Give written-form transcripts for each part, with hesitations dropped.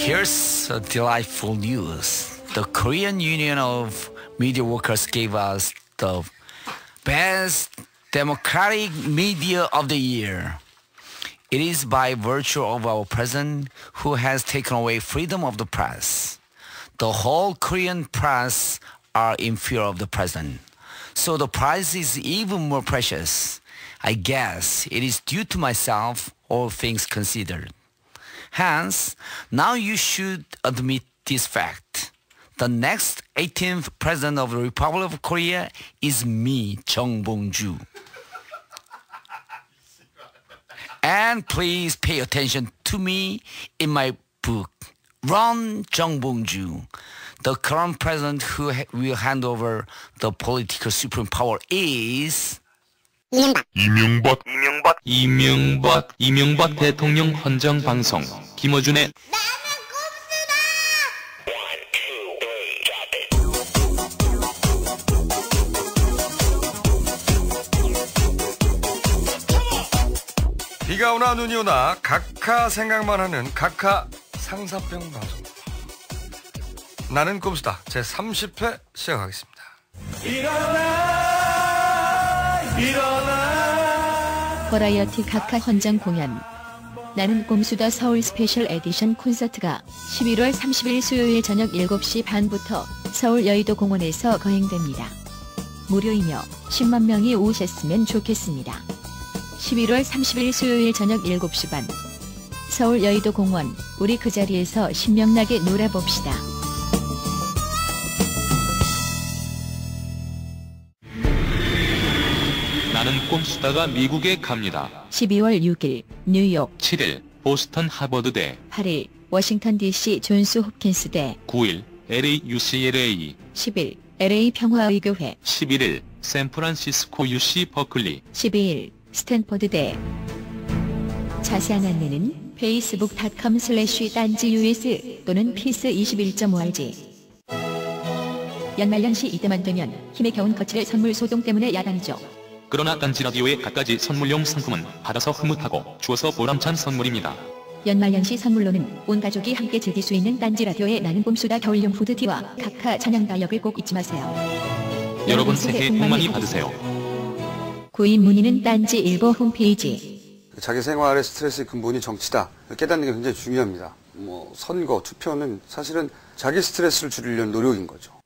Here's a delightful news. The Korean Union of Media Workers gave us the Best Democratic Media of the Year. It is by virtue of our president who has taken away freedom of the press. The whole Korean press are in fear of the president. So the prize is even more precious. I guess it is due to myself, all things considered. Hence, now you should admit this fact. The next 18th President of the Republic of Korea is me, Chung Bong-ju. And please pay attention to me in my book, Run Chung Bong-ju. The current president who will hand over the political supreme power is 이명박 대통령 헌정 방송 김어준의 비가 오나 눈이 오나 각하 생각만 하는 각하 상사병 방송. 나는 꼼수다 제 30회 시작하겠습니다. 버라이어티 각하 헌정 공연 나는 꼼수다 서울 스페셜 에디션 콘서트가 11월 30일 수요일 저녁 7시 반부터 서울 여의도 공원에서 거행됩니다. 무료이며 10만 명이 오셨으면 좋겠습니다. 11월 30일 수요일 저녁 7시 반 서울 여의도 공원 우리 그 자리에서 신명나게 놀아봅시다. 나는 꼼수다가 미국에 갑니다. 12월 6일 뉴욕 7일 보스턴 하버드대 8일 워싱턴 DC 존스 홉킨스대 9일 LA UCLA 10일 LA 평화의교회 11일 샌프란시스코 UC 버클리 12일 스탠퍼드대. 자세한 안내는 facebook.com/딴지us 또는 피스21.org. 연말연시 이때만 되면 힘에 겨운 거칠의 선물 소동 때문에 야단이죠. 그러나 딴지라디오의 갖가지 선물용 상품은 받아서 흐뭇하고 주어서 보람찬 선물입니다. 연말연시 선물로는 온 가족이 함께 즐길 수 있는 딴지라디오의 나는 꼼수다 겨울용 후드티와 각하 찬양가역을 꼭 잊지 마세요. 여러분 새해 복 많이 받으세요. 구입 문의는 딴지 일보 홈페이지. 자기 생활의 스트레스의 근본이 정치다. 깨닫는 게 굉장히 중요합니다. 선거, 투표는 사실은 자기 스트레스를 줄이려는 노력인 거죠.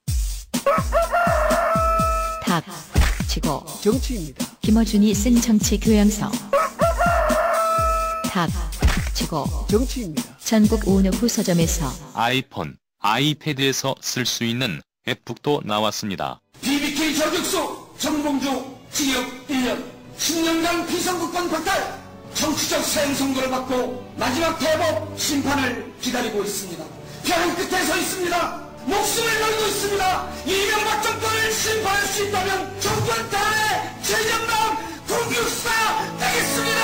닥치고 정치입니다. 김어준이 쓴 정치 교양서. 닥치고 정치입니다. 전국 온오프 서점에서 아이폰, 아이패드에서 쓸 수 있는 앱북도 나왔습니다. BBK 저격수 정봉주 징역 1년 10년간 비선거권 박탈 정치적 사형선고를 받고 마지막 대법 심판을 기다리고 있습니다. 벼랑 끝에 서 있습니다. 목숨을 걸고 있습니다. 이명박 정권을 심판할 수 있다면 정권 탄핵 최전방 공격수가 되겠습니다.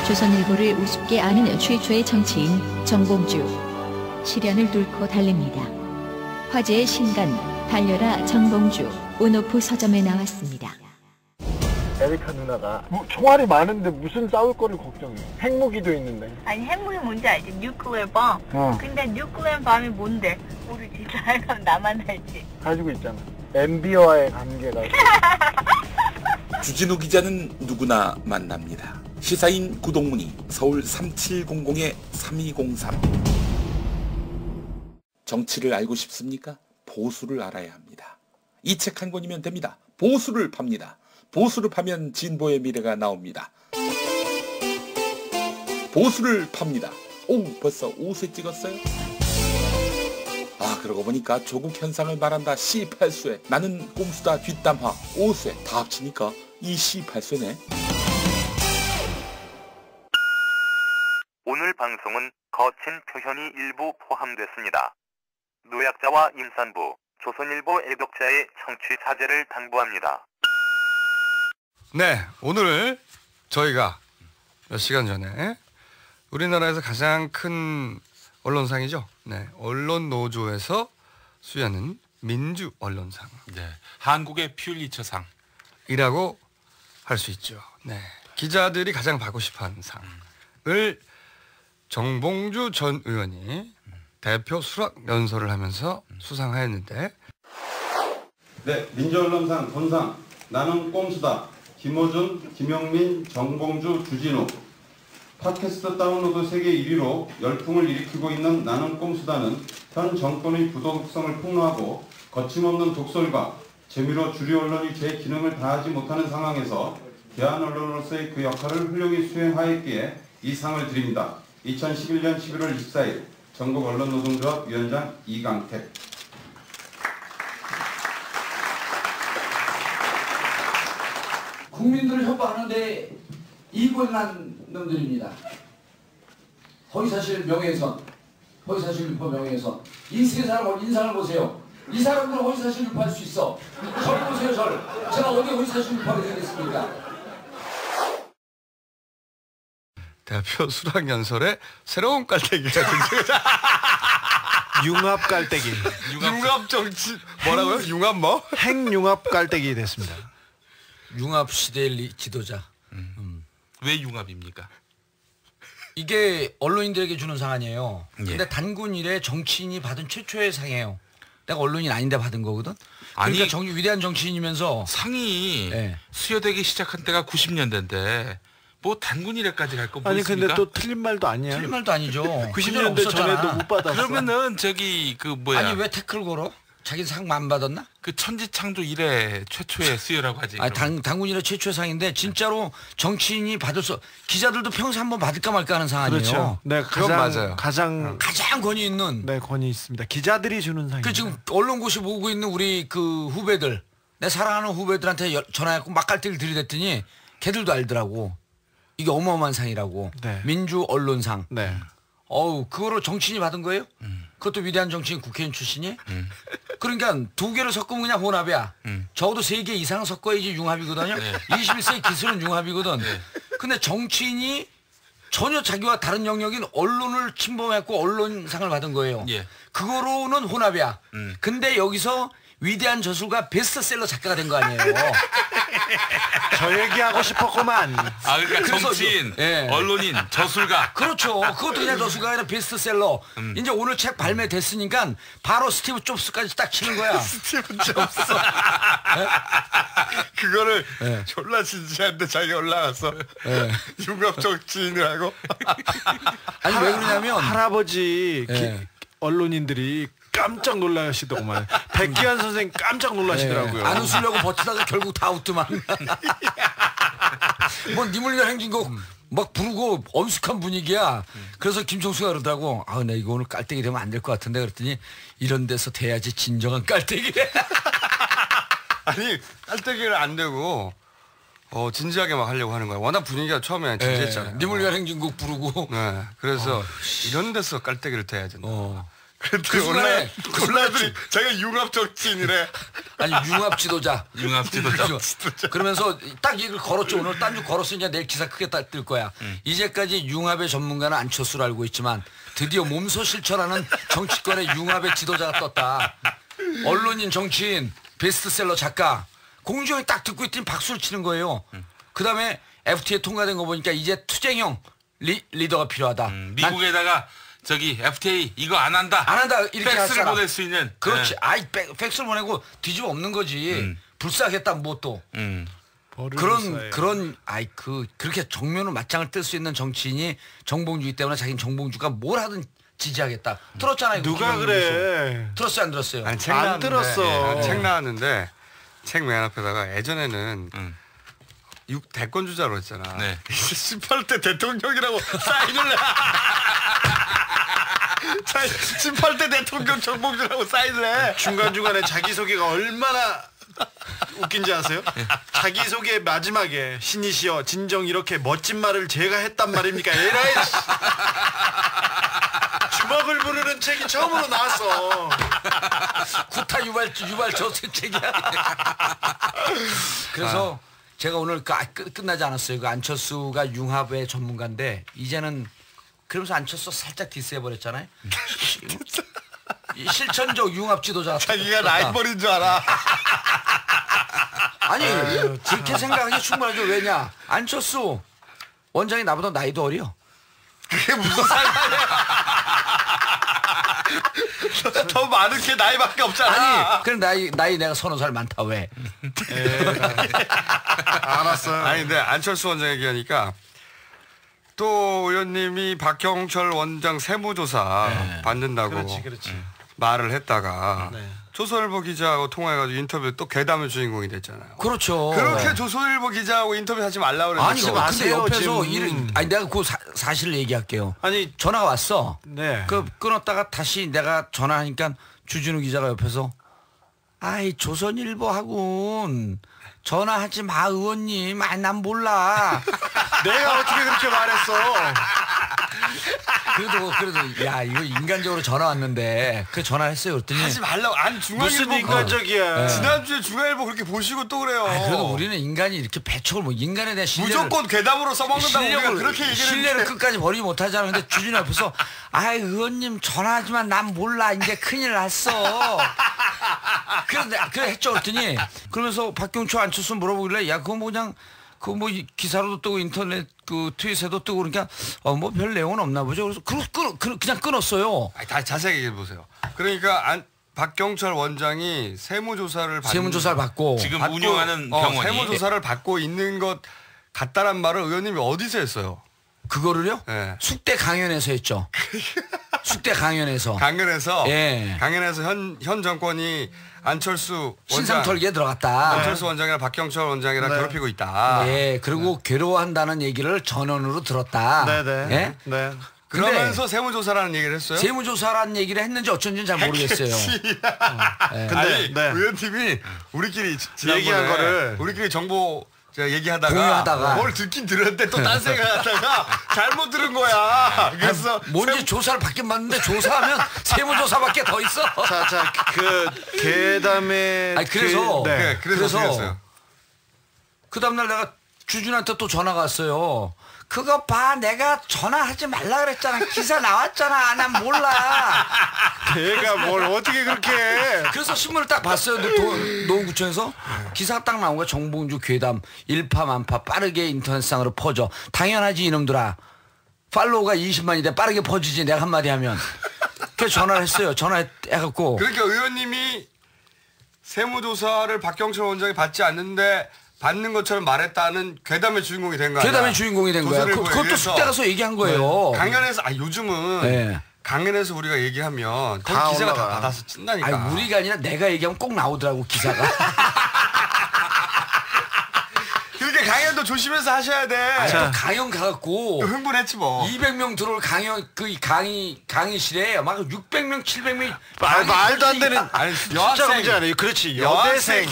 조선일보를 우습게 아는 최초의 정치인 정봉주. 시련을 뚫고 달립니다. 화제의 신간 달려라 정봉주 온오프 서점에 나왔습니다. 에리카 누나가 총알이 많은데 무슨 싸울 거를 걱정해. 핵무기도 있는데. 아니 핵무기 뭔지 알지? 뉴클리어 bomb. 근데 뉴클리어 bomb이 뭔데? 우리 진짜 알면 나만 알지. 가지고 있잖아. MB와의 관계가. 주진우 기자는 누구나 만납니다. 시사인 구동문의 서울 3700-3203. 정치를 알고 싶습니까? 보수를 알아야 합니다. 이 책 한 권이면 됩니다. 보수를 팝니다. 보수를 파면 진보의 미래가 나옵니다. 보수를 팝니다. 오, 벌써 5세 찍었어요? 아, 그러고 보니까 조국 현상을 말한다. C8쇄. 나는 꼼수다 뒷담화. 5쇄. 다 합치니까 이 C8쇄네. 오늘 방송은 거친 표현이 일부 포함됐습니다. 노약자와 임산부, 조선일보 애독자의 청취 자제를 당부합니다. 네, 오늘 저희가 몇 시간 전에 우리나라에서 가장 큰 언론상이죠. 네, 언론노조에서 수여하는 민주 언론상. 네, 한국의 퓰리처상. 이라고 할 수 있죠. 네, 기자들이 가장 받고 싶어하는 상. 정봉주 전 의원이 대표 수락 연설을 하면서 수상하였는데 네, 민주언론상 본상 나는 꼼수다. 김호준, 김용민, 정봉주, 주진우. 팟캐스트 다운로드 세계 1위로 열풍을 일으키고 있는 나는 꼼수다는 현 정권의 부도덕성을 폭로하고 거침없는 독설과 재미로 주류 언론이 제 기능을 다하지 못하는 상황에서 대한 언론으로서의 그 역할을 훌륭히 수행하였기에 이 상을 드립니다. 2011년 11월 24일 전국 언론노동조합 위원장 이강택. 국민들을 협박하는데 이권난 놈들입니다. 허위사실 명예훼손, 허위사실 유포 명예훼손. 이 세 사람 인상을 보세요. 이 사람들은 허위사실 유포할 수 있어. 절 보세요, 절. 제가 어디 허위사실 유포하게 되겠습니까? 대표 수락 연설에 새로운 깔때기가 등장했다. 융합 깔때기. 융합 정치 뭐라고요? 융합 뭐? 핵융합 깔때기 됐습니다. 융합 시대의 지도자. 왜 융합입니까? 이게 언론인들에게 주는 상 아니에요. 예. 근데 단군 이래 정치인이 받은 최초의 상이에요. 내가 언론인 아닌데 받은 거거든. 그러니까 아니, 위대한 정치인이면서 상이 수여되기 시작한 때가 90년대인데 뭐 단군 이래까지 갈 거 뭐 아니 있습니까? 근데 또 틀린 말도 아니야. 틀린 말도 아니죠. 90년대 전에도 못 받았어. 그러면은 저기 그 뭐야? 아니 왜 태클 걸어? 자기 상 안 받았나? 그 천지창조 이래 최초의 수여라고 하지. 아니 당군 이래 최초의 상인데 진짜로 정치인이 받을 수 기자들도 평생 한번 받을까 말까 하는 상 아니에요. 그렇죠. 네, 가장 권위 있는. 네, 권위 있습니다. 기자들이 주는 상이에요. 그 지금 언론고시 보고 있는 우리 그 후배들, 내 사랑하는 후배들한테 전화해갖고 막갈대기를 들이댔더니 걔들도 알더라고. 이게 어마어마한 상이라고. 네. 민주 언론상. 네. 어우 그거를 정치인이 받은 거예요? 그것도 위대한 정치인 국회의원 출신이? 그러니까 두 개를 섞으면 그냥 혼합이야. 적어도 3개 이상은 섞어야지 융합이거든요. 네. 21세기 기술은 융합이거든. 네. 근데 정치인이 전혀 자기와 다른 영역인 언론을 침범했고 언론상을 받은 거예요. 예. 그거로는 혼합이야. 근데 여기서 위대한 저술가 베스트셀러 작가가 된 거 아니에요. 저 얘기하고 싶었구만. 아 그러니까 정치인, 언론인, 저술가. 그렇죠. 그것도 그냥 저술가 아니라 베스트셀러. 이제 오늘 책 발매됐으니까 바로 스티브 잡스까지 딱 치는 거야. 스티브 잡스. 그거를 졸라 진지한데 자기 올라가서 융합 정치인이라고. 아니 왜 그러냐면 할아버지 언론인들이 깜짝 놀라시더구만. 백기환 선생님 깜짝 놀라시더라고요. 안 웃으려고 버티다가 결국 다 웃더만. 뭐 니물리가 행진곡 막 부르고 엄숙한 분위기야. 그래서 김종수가 그러더라고. 아, 나 이거 오늘 깔때기 되면 안 될 것 같은데 그랬더니 이런 데서 돼야지 진정한 깔때기래. 아니 깔때기를 안 되고 진지하게 막 하려고 하는 거야. 워낙 분위기가 처음에 진지했잖아요. 니물리가 행진곡 부르고. 네. 그래서 이런 데서 깔때기를 대야 된다. 그 순간에 골라들이 자기가 융합 정치인이래. 아니 융합 지도자. 융합 지도자. 그러면서 딱 이걸 걸었죠. 오늘 딴주 걸었으니까 내일 기사 크게 뜰 거야. 이제까지 융합의 전문가는 안철수를 알고 있지만 드디어 몸소 실천하는 정치권의 융합의 지도자가 떴다. 언론인, 정치인, 베스트셀러 작가. 공주형이 딱 듣고 있더니 박수를 치는 거예요. 그 다음에 FTA 통과된 거 보니까 이제 투쟁형 리더가 필요하다. 미국에다가 저기 FTA 이거 안 한다. 이렇게 팩스를 보낼 수 있는. 그렇지. 아이 팩스를 보내고 뒤집어 엎는 거지. 불쌍하겠다 무엇도. 그런 그렇게 정면으로 맞짱을 뜰 수 있는 정치인이 정봉주이기 때문에 자기는 정봉주가 뭘 하든 지지하겠다. 들었잖아요. 누가 그래? 들었어요 안 들었어요? 아니, 안 들었어. 책 나왔는데 책 맨 앞에다가 예전에는 대권 주자로 했잖아. 네. 18대 대통령이라고 사인을 해. 18대 대통령 정봉주라고 사인을 해. 중간중간에 자기소개가 얼마나 웃긴지 아세요? 자기소개 마지막에 신이시여 진정 이렇게 멋진 말을 제가 했단 말입니까? 에라이 주먹을 부르는 책이 처음으로 나왔어. 구타 유발 저수책이야. 그래서 제가 오늘 끝나지 않았어요. 그 안철수가 융합의 전문가인데 이제는 그러면서 안철수 살짝 디스해버렸잖아요. 실천적 융합 지도자. 자기가 라이벌인 줄 알아. 아니 그렇게 생각하기 충분하죠. 왜냐 안철수 원장이 나보다 나이도 어려. 그게 무슨 상관이야. 더 많은 게 나이밖에 없잖아. 아니, 그럼 나이 내가 30살 많다 왜? 알았어요. 아니 근데 안철수 원장 얘기하니까 또 의원님이 박경철 원장 세무조사 받는다고 그렇지. 말을 했다가 조선일보 기자하고 통화해가지고 인터뷰 또 괴담의 주인공이 됐잖아요. 그렇죠. 그렇게 조선일보 기자하고 인터뷰 하지 말라고 그랬죠. 아니 근데 옆에서 아니 내가 그 사실을 얘기할게요. 아니 전화가 왔어. 네. 그 끊었다가 다시 내가 전화하니까 주진우 기자가 옆에서 아이 조선일보하고는 전화하지 마 의원님. 아니 난 몰라. 내가 어떻게 그렇게 말했어. 그래도 야 이거 인간적으로 전화 왔는데 그 전화했어요. 그랬더니 하지 말라고. 아니 중앙일보 무슨 인간적이야. 지난주에 중앙일보 그렇게 보시고 또 그래요. 그래도 우리는 인간이 이렇게 배척을 뭐 인간에 대한 신뢰를 무조건 괴담으로 써먹는다고 우리가 그렇게 얘기를 신뢰를 끝까지 버리지 못하잖아. 근데 주진우 앞에서 아이 의원님 전화하지만 난 몰라. 이제 큰일 났어. 그래 했죠. 그랬더니 그러면서 박경철 안철수 물어보길래 야 그거 뭐 그냥 그 뭐 기사로도 뜨고 인터넷 그 트윗에도 뜨고 그러니까 뭐 별 내용은 없나 보죠. 그래서 그냥 끊었어요. 아니, 다 자세히 얘기해 보세요. 그러니까 박경철 원장이 세무조사를 받고 지금 운영하는 병원이 세무조사를 받고 있는 것 같다란 말을 의원님이 어디서 했어요? 그거를요? 네. 숙대 강연에서 했죠. 숙대 강연에서. 예. 강연에서 현 정권이 안철수 신상털기에 들어갔다. 안철수 원장이랑 박경철 원장이랑 괴롭히고 있다. 네. 그리고 괴로워한다는 얘기를 전원으로 들었다. 네네. 네. 그러면서 세무조사라는 얘기를 했어요? 세무조사라는 얘기를 했는지 어쩐지는 잘 모르겠어요. 근데 의원팀이 우리끼리 얘기한 거를 우리끼리 정보 얘기하다가 공유하다가 뭘 듣긴 들었는데 또 딴 생각하다가 잘못 들은 거야. 그래서 뭔지 조사를 받긴 받는데 조사하면 세무조사밖에 더 있어. 자, 그 괴담의 그래서 그래서 그 다음날 내가 주준한테 또 전화가 왔어요. 그거 봐 내가 전화하지 말라 그랬잖아. 기사 나왔잖아. 난 몰라. 걔가 뭘 어떻게 그렇게 해. 그래서 신문을 딱 봤어요. 노원구청에서 기사가 딱 나온 거야. 정봉주 괴담 일파만파 빠르게 인터넷상으로 퍼져. 당연하지 이놈들아. 팔로우가 20만이 돼 빠르게 퍼지지 내가 한마디 하면. 그래서 전화를 했어요. 전화해갖고. 그러니까 의원님이 세무조사를 박경철 원장이 받지 않는데 받는 것처럼 말했다는 괴담의 주인공이 된 거야. 괴담의 주인공이 된 거야. 그것도 숙대 가서 얘기한 거예요. 강연에서 요즘은 강연에서 우리가 얘기하면 거기 기자가 다 받아서 찐다니까. 아니 우리가 아니라 내가 얘기하면 꼭 나오더라고 기사가. 그렇게 강연도 조심해서 하셔야 돼. 또 강연 가갖고 흥분했지 뭐. 200명 들어올 강연 그 강의실에 막 600명 700명 말도 안 되는 여학생 아니에요. 그렇지 여대생.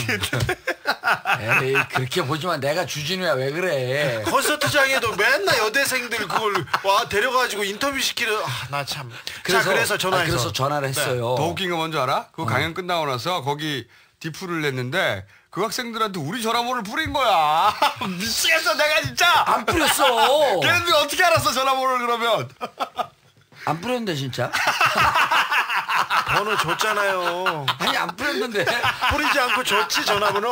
에이 그렇게 보지만 내가 주진우야 왜 그래. 콘서트장에도 맨날 여대생들 그걸 와 데려가지고 인터뷰 시키는 나 참. 그래서 전화해서 그래서 전화를 했어요. 더 웃긴 거 뭔지 알아? 그 강연 끝나고 나서 거기 디프를 냈는데 그 학생들한테 우리 전화번호를 뿌린 거야. 미치겠어 내가 진짜. 안 뿌렸어. 걔네들 어떻게 알았어 전화번호를 그러면. 안 뿌렸는데 진짜. 번호 줬잖아요. 아니 안 뿌렸는데. 뿌리지 않고 줬지 전화번호.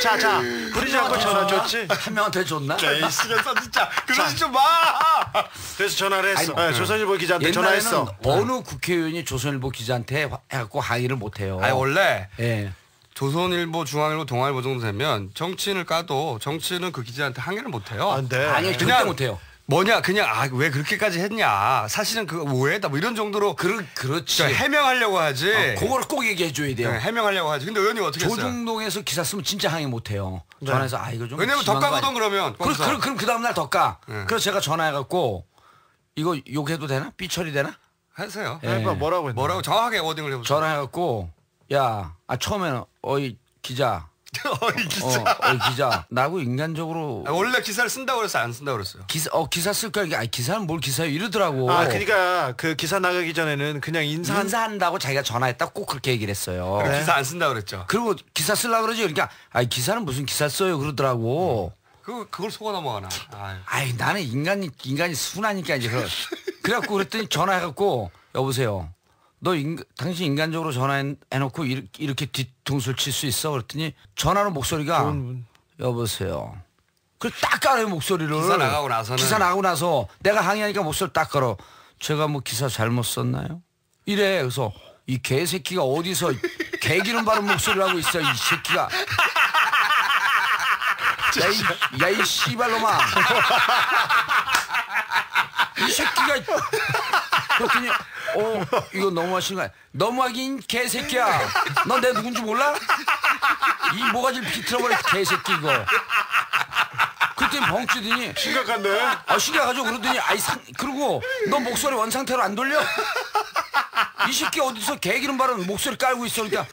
자 뿌리지 않고 전화 줬지. 한 명한테 줬나? 미치겠어 진짜. 그러지 좀 마. 그래서 전화를 했어. 조선일보 기자한테 전화했어. 어느 국회의원이 조선일보 기자한테 해갖고 항의를 못해요. 아니 원래 조선일보, 중앙일보, 동아일보 정도 되면 정치인을 까도 정치인은 그 기자한테 항의를 못해요. 안 돼. 아니 절대 못해요. 뭐냐 그냥 왜 그렇게까지 했냐 사실은 그거 오해다 뭐 이런 정도로 그렇지 해명하려고 하지. 그거를 꼭 얘기해줘야 돼요. 해명하려고 하지. 근데 의원님 어떻게 했어요? 조중동에서 기사 쓰면 진짜 항의 못해요. 전화해서 이거 좀 왜냐면 더 까거든 그러면. 그럼 그 다음날 더 까. 그래서 제가 전화해갖고 이거 욕해도 되나? 삐처리 되나? 하세요. 뭐라고 정확하게 워딩을 해보세요. 전화해갖고 야 처음에는 어이 기자. 어이 기자. 나하고 인간적으로. 원래 기사를 쓴다고 그랬어요? 안 쓴다고 그랬어요? 기사 쓸 거야. 기사는 뭘 기사요? 이러더라고. 그러니까 그 기사 나가기 전에는 그냥 인사한다고 자기가 전화했다 꼭 그렇게 얘기를 했어요. 그래? 기사 안 쓴다고 그랬죠. 그리고 기사 쓰려고 그러지. 그러니까 기사는 무슨 기사 써요 그러더라고. 그걸 속아 넘어가나. 나는 인간이 순하니까 이제 그래갖고 그랬더니 전화해갖고 여보세요. 당신 인간적으로 전화해놓고 이렇게 뒤통수를 칠 수 있어? 그랬더니 전화로 목소리가 여보세요. 그래서 딱 깔아요 목소리를. 기사 나가고 나서는. 기사 나가고 나서 내가 항의하니까 목소리 딱 걸어. 제가 뭐 기사 잘못 썼나요? 이래. 그래서 이 개새끼가 어디서 개기름 바른 목소리를 하고 있어 이 새끼가. 야 이 씨발놈아. 이 새끼가. 그랬더니 이거 너무하시는 거야. 너무하긴 개새끼야. 너 내 누군지 몰라? 이 모가지를 비틀어버릴 개새끼 이거. 그랬더니 벙찌더니 심각한데? 심각하죠. 그러더니 그리고 너 목소리 원상태로 안 돌려? 이 새끼 어디서 개기름 바른 목소리 깔고 있어. 그러니까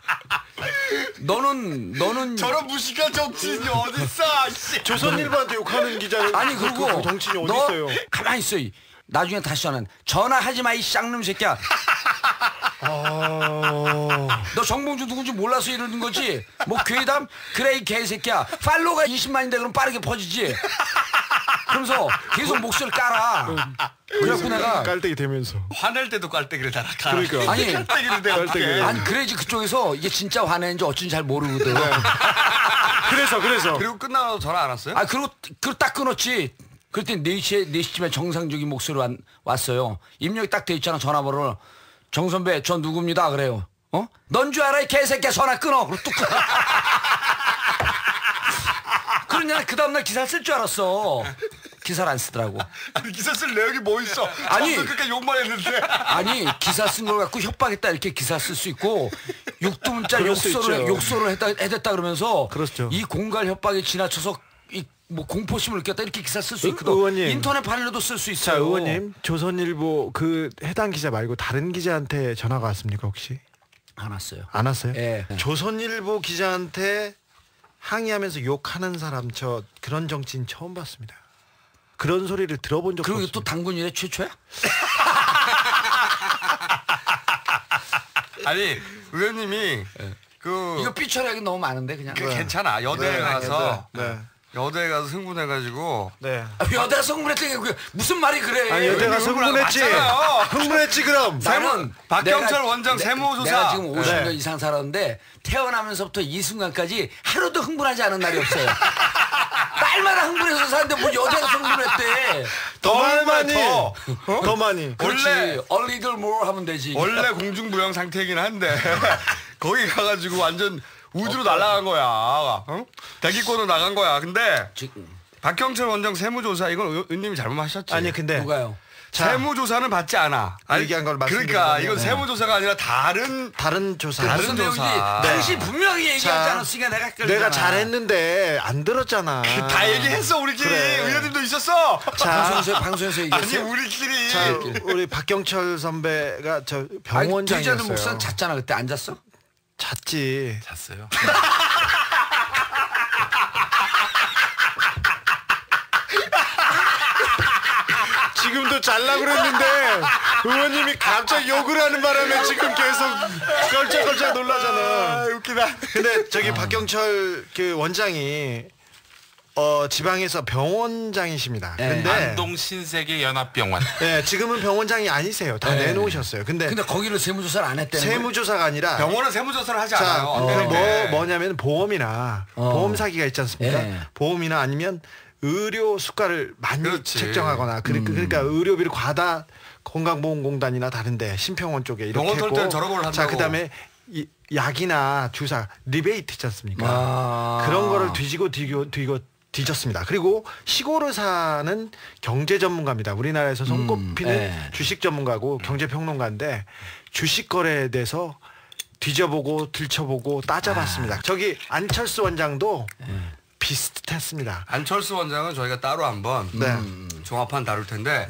너는 저런 무식한 정치인이 어딨어? 조선일보한테 욕하는 기자는 아니 그리고 정치인이 너 어딨어요? 가만히 있어. 나중에 다시 전화하지 마 이 쌍놈 새끼야. 너 정봉주 누군지 몰라서 이러는 거지? 뭐 괴담? 그래 이 개새끼야. 팔로우가 20만인데 그럼 빠르게 퍼지지. 그러면서 계속 목소리 깔아. 그래갖고 내가 깔때기 대면서 화낼 때도 깔때기를 달아. 그러니까 아니 깔때기를 대고 아니 그래야지 그쪽에서 이게 진짜 화내는지 어쩐지 잘 모르거든. 그래서 그리고 끝나고 전화 안 왔어요? 그리고 딱 끊었지. 그랬더니 4시쯤에 정상적인 목소리 왔어요. 입력이 딱 돼 있잖아 전화번호를. 정 선배 저 누굽니다 그래요. 넌 줄 알아 이 개새끼야. 전화 끊어. 그리고 뚝 끊어. 그러냐 그 다음날 기사 쓸 줄 알았어. 기사를 안 쓰더라고. 아니 기사 쓸 내용이 뭐 있어? 아니 그러니까 욕만 했는데. 아니 기사 쓴 걸 갖고 협박했다 이렇게 기사 쓸 수 있고 육두문자 욕설을 해댔다 그러면서 그렇죠. 이 공갈 협박에 지나쳐서 뭐 공포심을 느꼈다 이렇게 기사 쓸 수 있거든. 의원님. 인터넷 판에도 쓸 수 있어요. 자 의원님 조선일보 그 해당 기자 말고 다른 기자한테 전화가 왔습니까 혹시? 안 왔어요. 안 왔어요? 예. 조선일보 기자한테 항의하면서 욕하는 사람 저 그런 정치인 처음 봤습니다. 그런 소리를 들어본 적 없어요. 그리고 또 당군 이래 최초야? 아니 의원님이 이거 삐처리하기 너무 많은데 그냥. 괜찮아. 여대에 가서 여대에 가서 흥분해가지고. 네. 여대가 흥분했다니 그게 무슨 말이 그래? 아니 여대가 흥분했지. 흥분했지 그럼. 나는 박경철 원장 세무조사. 내가 지금 50년 이상 살았는데 태어나면서부터 이 순간까지 하루도 흥분하지 않은 날이 없어요. 날마다 흥분해서 사는데 뭐 여대가 흥분했대. 더 많이. 그렇지. A little more 하면 되지. 원래 공중부양 상태이긴 한데 거기 가가지고 완전 우주로 날아간 거야. 대기권으로 나간 거야. 근데 박경철 원장 세무조사 이건 의원님이 잘못하셨지. 아니 근데 누가요? 세무조사는 받지 않아. 얘기한 걸 그러니까 이건 세무조사가 아니라 다른 조사. 다른 조사. 당신 분명히 얘기하지 않았으니까 내가 헷갈리잖아. 내가 잘했는데 안 들었잖아. 다 얘기했어 우리끼리. 의원님도 있었어. 방송에서 얘기했어. 아니 우리끼리. 자 우리 박경철 선배가 저 병원장이었어요. 기자들 목사는 잤잖아 그때. 안 잤어? 잤지. 잤어요. 지금도 잘라 그랬는데 의원님이 갑자기 욕을 하는 바람에 지금 계속 껄쩍껄쩍 놀라잖아. 웃기다. 근데 저기 박경철 그 원장이 지방에서 병원장이십니다. 네. 근데 안동 신세계 연합병원. 네, 지금은 병원장이 아니세요. 다 내놓으셨어요. 근데 거기를 세무조사를 안 했대는 세무조사가 아니라 병원은 세무조사를 하지 자, 않아요. 뭐냐면 보험이나 보험 사기가 있지 않습니까? 예. 보험이나 아니면 의료 수가를 많이 그렇지. 책정하거나 그러니까 의료비를 과다 건강보험공단이나 다른데 심평원 쪽에 이렇게 병원 털 했고 때는 저런 걸 한다고. 자 그다음에 약이나 주사 리베이트 있지 않습니까? 그런 거를 뒤지고 뒤졌습니다. 그리고 시골을 사는 경제 전문가입니다. 우리나라에서 손꼽히는 주식 전문가고 경제평론가인데 주식 거래에 대해서 뒤져보고 들춰보고 따져봤습니다. 저기 안철수 원장도 비슷했습니다. 안철수 원장은 저희가 따로 한번 종합판 다룰 텐데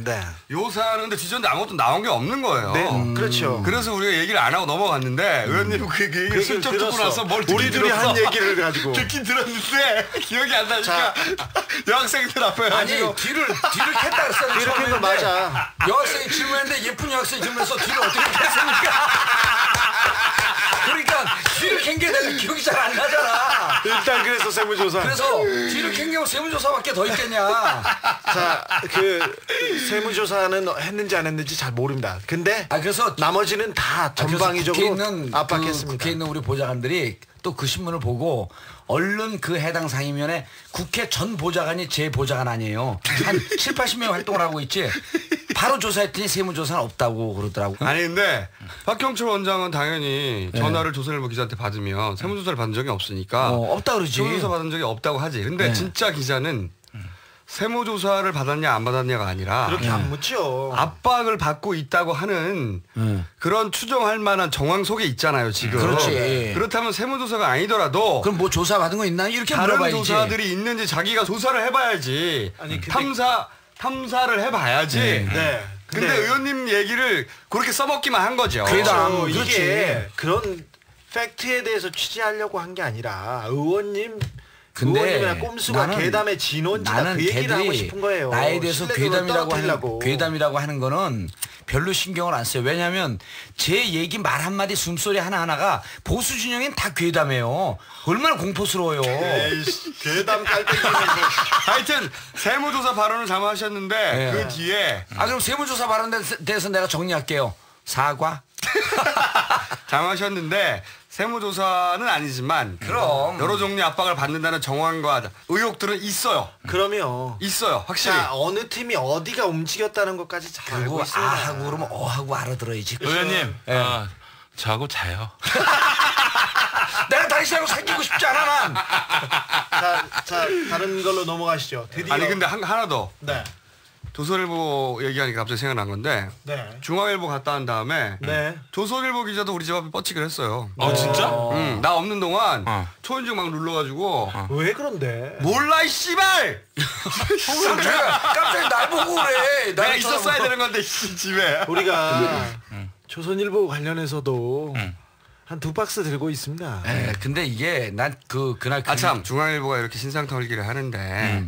요사는 근데 뒤졌는데 아무것도 나온 게 없는 거예요. 네, 그렇죠. 그래서 우리가 얘기를 안 하고 넘어갔는데 의원님 그 얘기를 슬쩍 듣고 나서 뭘 듣긴 우리들이 들었어. 한 얘기를 가지고 듣긴 들었는데 기억이 안 나니까 여학생들 앞에 아니 뒤를 캤다 그랬어. 뒤를 캔 거 맞아. 여학생이 질문했는데 예쁜 여학생이 질문해서 뒤를 어떻게 캤습니까? 그러니까 뒤를 캔 게 내가 기억이 잘 안 나잖아. 일단 그래서 세무조사. 그래서 뒤를 캔 게 세무조사밖에 더 있겠냐. 자, 그 세무조사는 했는지 안 했는지 잘 모릅니다. 근데 그래서 나머지는 다 전방위적으로 압박했습니다. 국회에 있는 우리 보좌관들이 또 그 신문을 보고 얼른 그 해당 상임위원회 국회 전 보좌관이 제 보좌관 아니에요. 한 7, 80명 활동을 하고 있지. 바로 조사했더니 세무조사는 없다고 그러더라고. 아니 근데 박형철 원장은 당연히 전화를 조선일보 기자한테 받으면 세무조사를 받은 적이 없으니까 없다 그러지. 세무조사 받은 적이 없다고 하지. 근데 진짜 기자는 세무조사를 받았냐 안 받았냐가 아니라 그렇게 안 묻죠. 압박을 받고 있다고 하는 그런 추정할 만한 정황 속에 있잖아요 지금. 그렇지. 그렇다면 세무조사가 아니더라도 그럼 뭐 조사 받은 거 있나 이렇게 다른 물어봐야지. 조사들이 있는지 자기가 조사를 해봐야지. 아니, 근데 탐사를 해봐야지. 네. 근데 의원님 얘기를 그렇게 써먹기만 한 거죠. 그렇죠. 이게 그런 팩트에 대해서 취재하려고 한 게 아니라 의원님이나 꼼수가 괴담의 진원지다 그 얘기를 하고 싶은 거예요. 나에 대해서 괴담이라고 하는 거는 별로 신경을 안 써요. 왜냐하면 제 얘기 말 한마디 숨소리 하나하나가 보수 진영엔 다 괴담이에요. 얼마나 공포스러워요. 괴담 깔때기는 하여튼 세무조사 발언을 잘못하셨는데 그 뒤에 그럼 세무조사 발언에 대해서 내가 정리할게요. 사과. 잘못하셨는데 세무조사는 아니지만 그럼 여러 종류 압박을 받는다는 정황과 의혹들은 있어요. 그럼요. 있어요. 확실히. 자, 어느 팀이 어디가 움직였다는 것까지 잘 알고 있습니다. 하고 그러면 하고 알아들어야지. 의원님 저하고 자요. 내가 당신하고 사귀고 싶지 않아 난. 자 다른 걸로 넘어가시죠. 드디어. 아니 근데 하나 더. 네. 조선일보 얘기하니까 갑자기 생각난 건데 중앙일보 갔다 온 다음에 조선일보 기자도 우리 집 앞에 뻗치기를 했어요. 진짜? 나 없는 동안 초인종 막 눌러가지고 왜 그런데? 몰라 이 씨발! 깜짝이 날 보고 그래. 내가 있었어야 되는 건데 집에. 우리가 조선일보 관련해서도 한 2박스 들고 있습니다. 근데 이게 난 그날 참 중앙일보가 이렇게 신상 털기를 하는데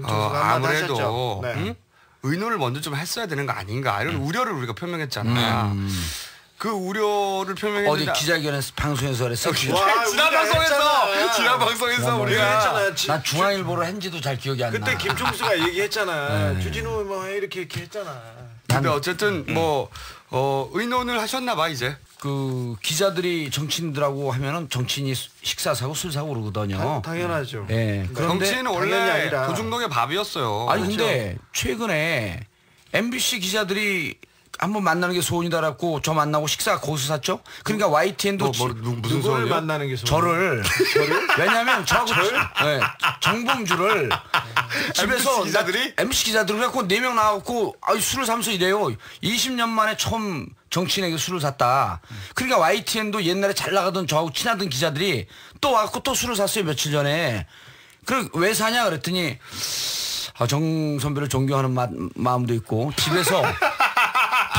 아무래도 의논을 먼저 좀 했어야 되는 거 아닌가 이런 우려를 우리가 표명했잖아. 그 우려를 표명했는데 어디 기자회견에서 방송에서 그랬어. 지난 방송에서 우리가 난 중앙일보를 한지도 잘 기억이 안 나. 그때 김총수가 얘기했잖아. 주진우 뭐 이렇게 했잖아. 근데 어쨌든 뭐 의논을 하셨나 봐 이제. 그 기자들이 정치인들하고 하면은 정치인이 식사 사고 술 사고 그러거든요. 당연하죠. 네. 그런데 정치인은 원래 도중동의 밥이었어요. 아니 그렇죠? 근데 최근에 MBC 기자들이 한번 만나는 게 소원이다라고 저 만나고 식사 거기서 샀죠. 그러니까 YTN도 무슨 소원을 만나는 게 소원? 저를 왜냐하면 저하고 정봉주를 집에서 MC 기자들이 그래갖고 4명 나와갖고 술을 사면서 이래요. 20년 만에 처음 정치인에게 술을 샀다. 그러니까 YTN도 옛날에 잘 나가던 저하고 친하던 기자들이 또 와갖고 또 술을 샀어요. 며칠 전에. 그래 왜 사냐 그랬더니 정 선배를 존경하는 마음도 있고 집에서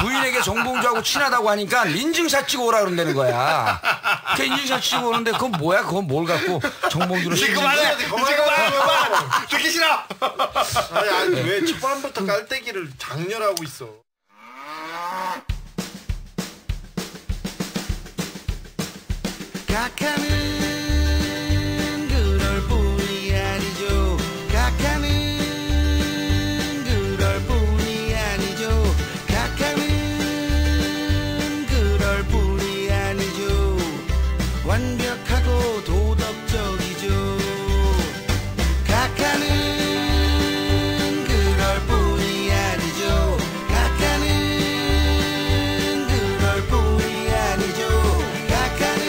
부인에게 정봉주하고 친하다고 하니까 인증샷 찍어 오라 그런다는 거야. 그 인증샷 찍어 오는데 그건 뭐야? 그건 뭘 갖고 정봉주를 그만해. 듣기 싫어. 아니 왜 초반부터 깔때기를 장렬하고 있어. 각하는 그럴 뿐이 아니죠. 각하는 그럴 뿐이 아니죠. 각하는 그럴 뿐이 아니죠. 완벽하고 도덕적이죠. 각하는 그럴 뿐이 아니죠. 각하는 그럴 뿐이 아니죠. 각하는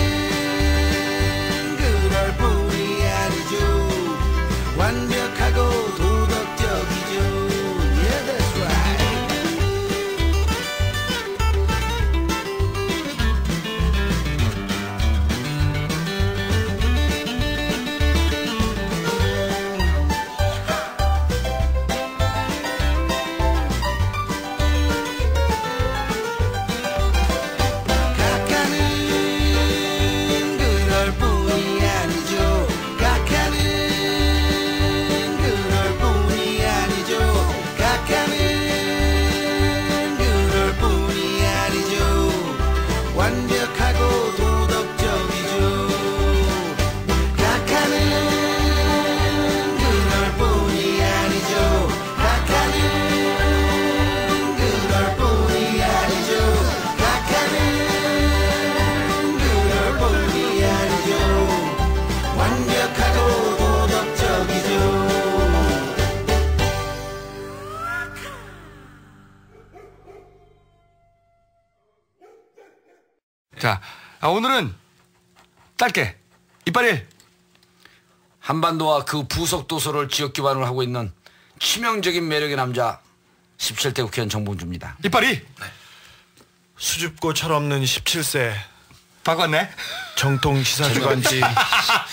자, 오늘은 짧게 이빨일. 한반도와 그 부속 도서를 지역 기반으로 하고 있는 치명적인 매력의 남자 17대 국회의원 정봉주입니다. 이빨이. 수줍고 철없는 17세. 바꿨네. 정통 시사주간지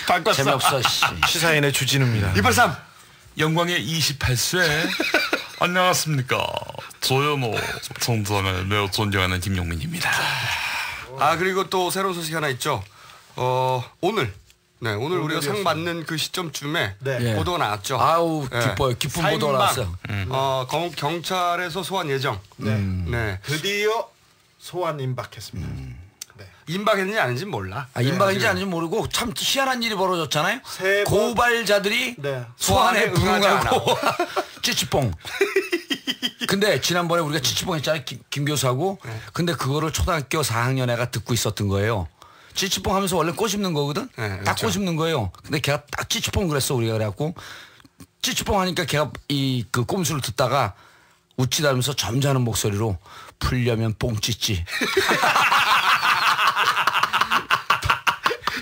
바꿨어. 재미없어. 시사인의 주진우입니다. 이빨 3. 영광의 28세. 안녕하십니까. 조현호 총장을 매우 존경하는 김용민입니다. 그리고 또 새로운 소식 하나 있죠. 오늘 우리가 상 받는 그 시점쯤에 보도가 나왔죠. 아우 기뻐요. 기쁜 보도가 나왔어요. 경찰에서 소환 예정. 네. 드디어 소환 임박했습니다. 임박했는지 아닌지 몰라. 임박인지 아닌지 모르고 참 희한한 일이 벌어졌잖아요. 고발자들이 소환에 소환에 불응하고 찌찌뽕. 근데 지난번에 우리가 찌찌뽕 했잖아요. 김 교수하고. 근데 그거를 초등학교 4학년 애가 듣고 있었던 거예요. 찌찌뽕 하면서 원래 꼬집는 거거든. 딱 꼬집는 거예요. 근데 걔가 딱 찌찌뽕 그랬어. 우리가 그래갖고 찌찌뽕 하니까 걔가 그 꼼수를 듣다가 웃지다면서 점잖은 목소리로 풀려면 뽕찌찌.